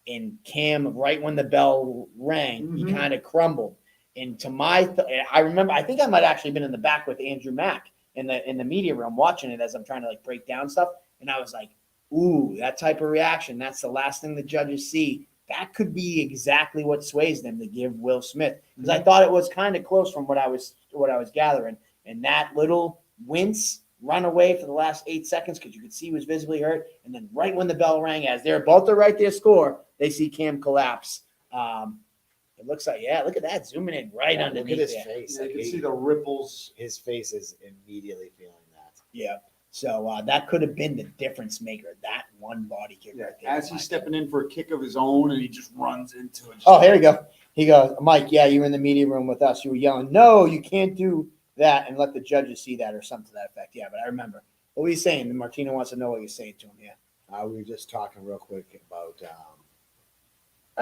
And Cam, right when the bell rang, he kind of crumbled. And to I remember, I think I might actually been in the back with Andrew Mack in the media room watching it as I'm trying to like break down stuff. And I was like, ooh, that type of reaction. That's the last thing the judges see. That could be exactly what sways them to give Will Smith. Because I thought it was kind of close from what I was gathering. And that little wince, run away for the last 8 seconds because you could see he was visibly hurt. And then right when the bell rang, as they're about to write their score, they see Cam collapse. It looks like, look at that, zooming in right underneath. Look at his face. Yeah, you can see the ripples. His face is immediately feeling that. Yeah. So that could have been the difference maker, that one body kick right there. As he's stepping in for a kick of his own, and he just runs into it. Oh, here we go. He goes, Mike, you were in the media room with us. You were yelling, no, you can't do that and let the judges see that or something to that effect. Yeah, but I remember. What were you saying? Martina wants to know what you're saying to him. Yeah. We were just talking real quick about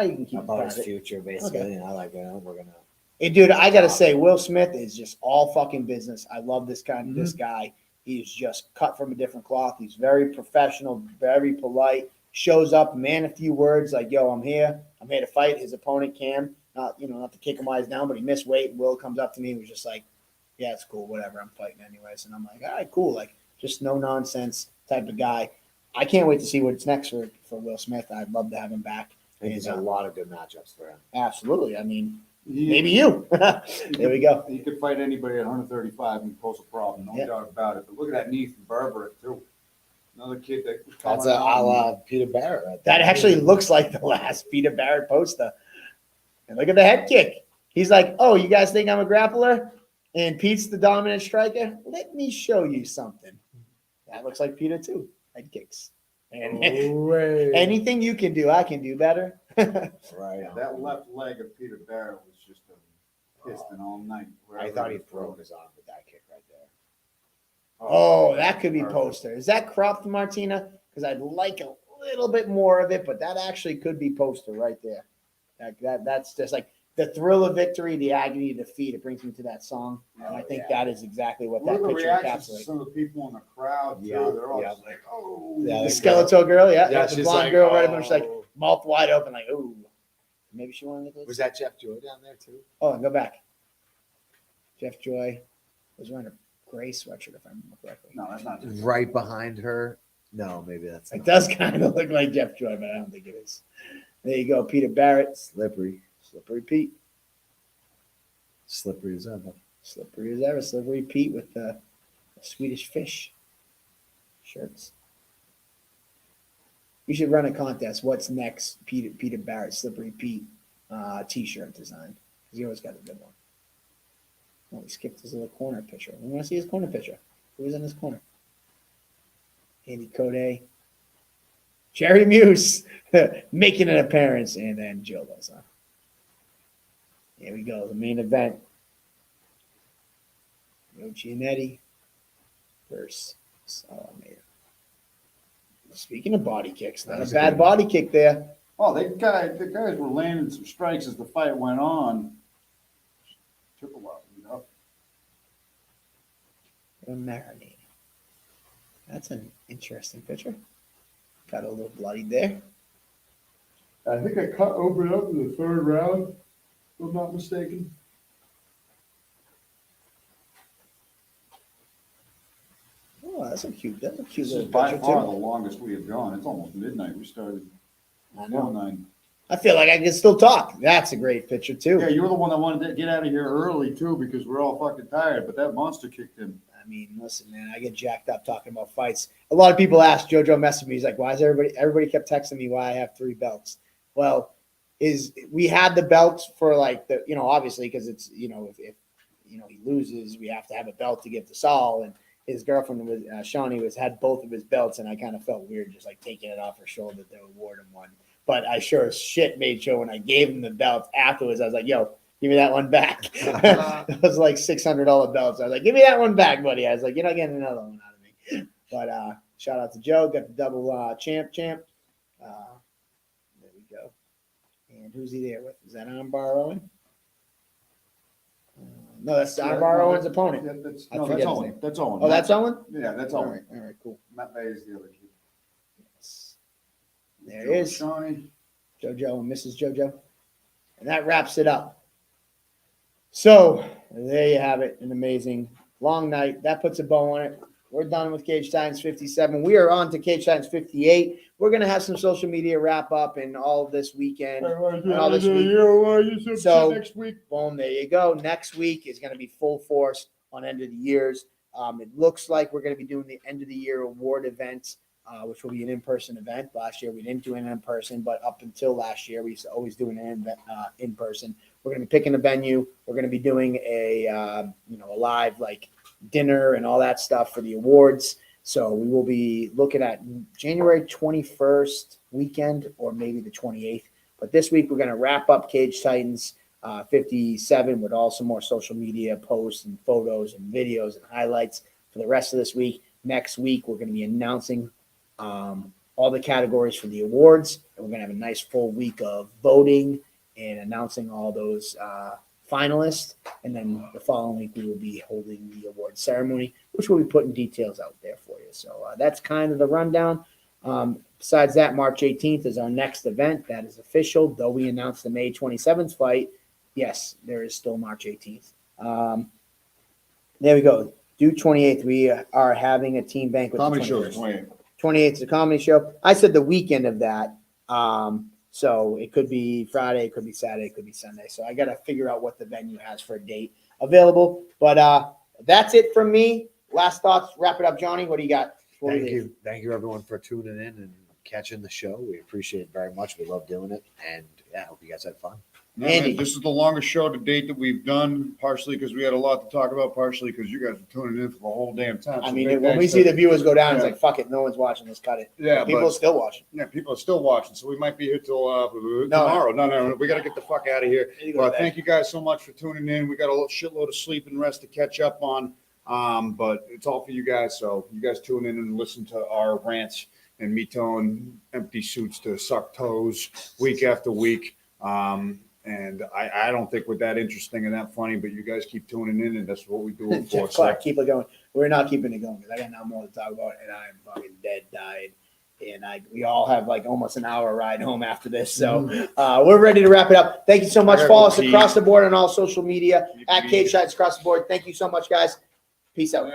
you can keep about his future, basically. Okay. And I like it. We're gonna. Hey, dude, I gotta say, Will Smith is just all fucking business. I love this kind this guy. He's just cut from a different cloth. He's very professional, very polite. Shows up, man, a few words like, "Yo, I'm here. I'm here to fight." His opponent, Cam, not to kick him eyes down, but he missed weight. Will comes up to me and was just like, yeah, it's cool, whatever, I'm fighting anyways. And I'm like, all right, cool, like just no nonsense type of guy. I can't wait to see what's next for Will Smith. I'd love to have him back. There's a lot of good matchups for him. Absolutely. I mean, maybe you. There we go. He could fight anybody at 135 and pose a problem, no doubt about it. But look at that knee from Berber too. Another kid that's a la Peter Barrett. Right that actually looks like the last Peter Barrett poster. And look at the head kick. He's like, oh, you guys think I'm a grappler? And Pete's the dominant striker? Let me show you something. That looks like Peter too. Head kicks. And anything you can do, I can do better. Right. Yeah, that left leg of Peter Barrett was just a piston all night. I thought he broke his arm with that kick right there. Oh, that could be poster. Is that cropped, Martina? Because I'd like a little bit more of it, but that actually could be poster right there. That's just like the thrill of victory, the agony of defeat. It brings me to that song. And I think that is exactly what that picture encapsulates. Some of the people in the crowd, too. They're all just like, oh. The Skeletor girl, the blonde girl right up and she's like mouth wide open, like, ooh. Maybe she wanted to. Was that Jeff Joy down there, too? Oh, go back. Jeff Joy was wearing a gray sweatshirt, if I remember correctly. No, that's not Jeff. Right behind her. No, maybe that's not. It does kind of look like Jeff Joy, but I don't think it is. There you go, Peter Barrett. Slippery Pete. Slippery as ever. Slippery Pete with the Swedish fish shirts. We should run a contest. What's next? Peter Barrett, Slippery Pete, T-shirt design. He always got a good one. Oh, he skipped his little corner picture. We want to see his corner picture. Who was in his corner? Andy Code, Jerry Muse making an appearance, and then Joe Lozano. Here we go, the main event. Gianetti versus Almeida. Speaking of body kicks, not a bad body kick there. Oh, the guys were landing some strikes as the fight went on. Took a while, you know. Marinating. That's an interesting picture. Got a little bloodied there. I think I cut open up in the third round, if I'm not mistaken. Oh, that's a cute This little is by picture far too. the longest we have gone. It's almost midnight. We started I know. 9. I feel like I can still talk. That's a great picture too. Yeah, you were the one that wanted to get out of here early too because we're all fucking tired. But that monster kicked in. I mean, listen, man, I get jacked up talking about fights. A lot of people ask. JoJo messaged me. He's like, "Why is everybody kept texting me why I have 3 belts?" Well, we had the belts for like the obviously because it's if he loses, we have to have a belt to give to Saul, and his girlfriend was Shawnee had both of his belts, and I kind of felt weird just like taking it off her shoulder to award him one. But I sure as shit made sure when I gave him the belts afterwards, I was like, "Yo, give me that one back." It was like $600 belts. I was like, "Give me that one back, buddy." I was like, "You're not getting another one out of me." But shout out to Joe, got the double champ. There we go. And who's he there with? Is that Armbar Owen? No, that's Armbar Owen's opponent. Yeah, that's I forget his Owen. name. That's Owen. Oh, that's Owen? Yeah, that's All Owen. right, cool. Matt Bay is the other kid. Yes. There it is. Shawnee. JoJo and Mrs. JoJo. And that wraps it up. So there you have it. An amazing long night. That puts a bow on it. We're done with Cage Titans 57. We are on to Cage Titans 58. We're going to have some social media wrap up and all this weekend. And all this week. So next week. Boom, there you go. Next week is going to be full force on end of the years. It looks like we're going to be doing the end of the year award event, which will be an in-person event. Last year we didn't do it in person, but up until last year we used to always do an in-person. We're going to be picking a venue. We're going to be doing a live like dinner and all that stuff for the awards. So we will be looking at January 21st weekend or maybe the 28th. But this week we're going to wrap up Cage Titans 57 with also more social media posts and photos and videos and highlights for the rest of this week. Next week we're going to be announcing all the categories for the awards, and we're going to have a nice full week of voting and announcing all those finalists. And then the following week we will be holding the award ceremony, which we'll be putting details out there for you. So that's kind of the rundown. Besides that, March 18th is our next event. That is official. Though we announced the May 27th fight, yes, there is still March 18th. There we go. Due 28th, we are having a team banquet. Comedy show is 28th. 28th is a comedy show. I said the weekend of that. So it could be Friday, it could be Saturday, it could be Sunday. So I got to figure out what the venue has for a date available. But that's it from me. Last thoughts. Wrap it up, Johnny. What do you got? Thank you, everyone, for tuning in and catching the show. We appreciate it very much. We love doing it, and I hope you guys had fun. No, man, this is the longest show to date that we've done, partially because we had a lot to talk about, partially because you guys were tuning in for the whole damn time. I mean, when we see the viewers go down, it's like, fuck it, no one's watching this, cut it. Yeah, people are still watching. Yeah, people are still watching, so we might be here till tomorrow. No, we got to get the fuck out of here. But thank you guys so much for tuning in. We got a shitload of sleep and rest to catch up on, but it's all for you guys, so you guys tune in and listen to our rants and me telling empty suits to suck toes week after week. And I don't think we're that interesting and that funny, but you guys keep tuning in, and that's what we do it for. Clark, keep it going. We're not keeping it going because I got now more to talk about, and I'm fucking dead, died. And we all have like almost an hour ride home after this. So we're ready to wrap it up. Thank you so much. Follow us across the board on all social media at Cage Titans across the board. Thank you so much, guys. Peace out.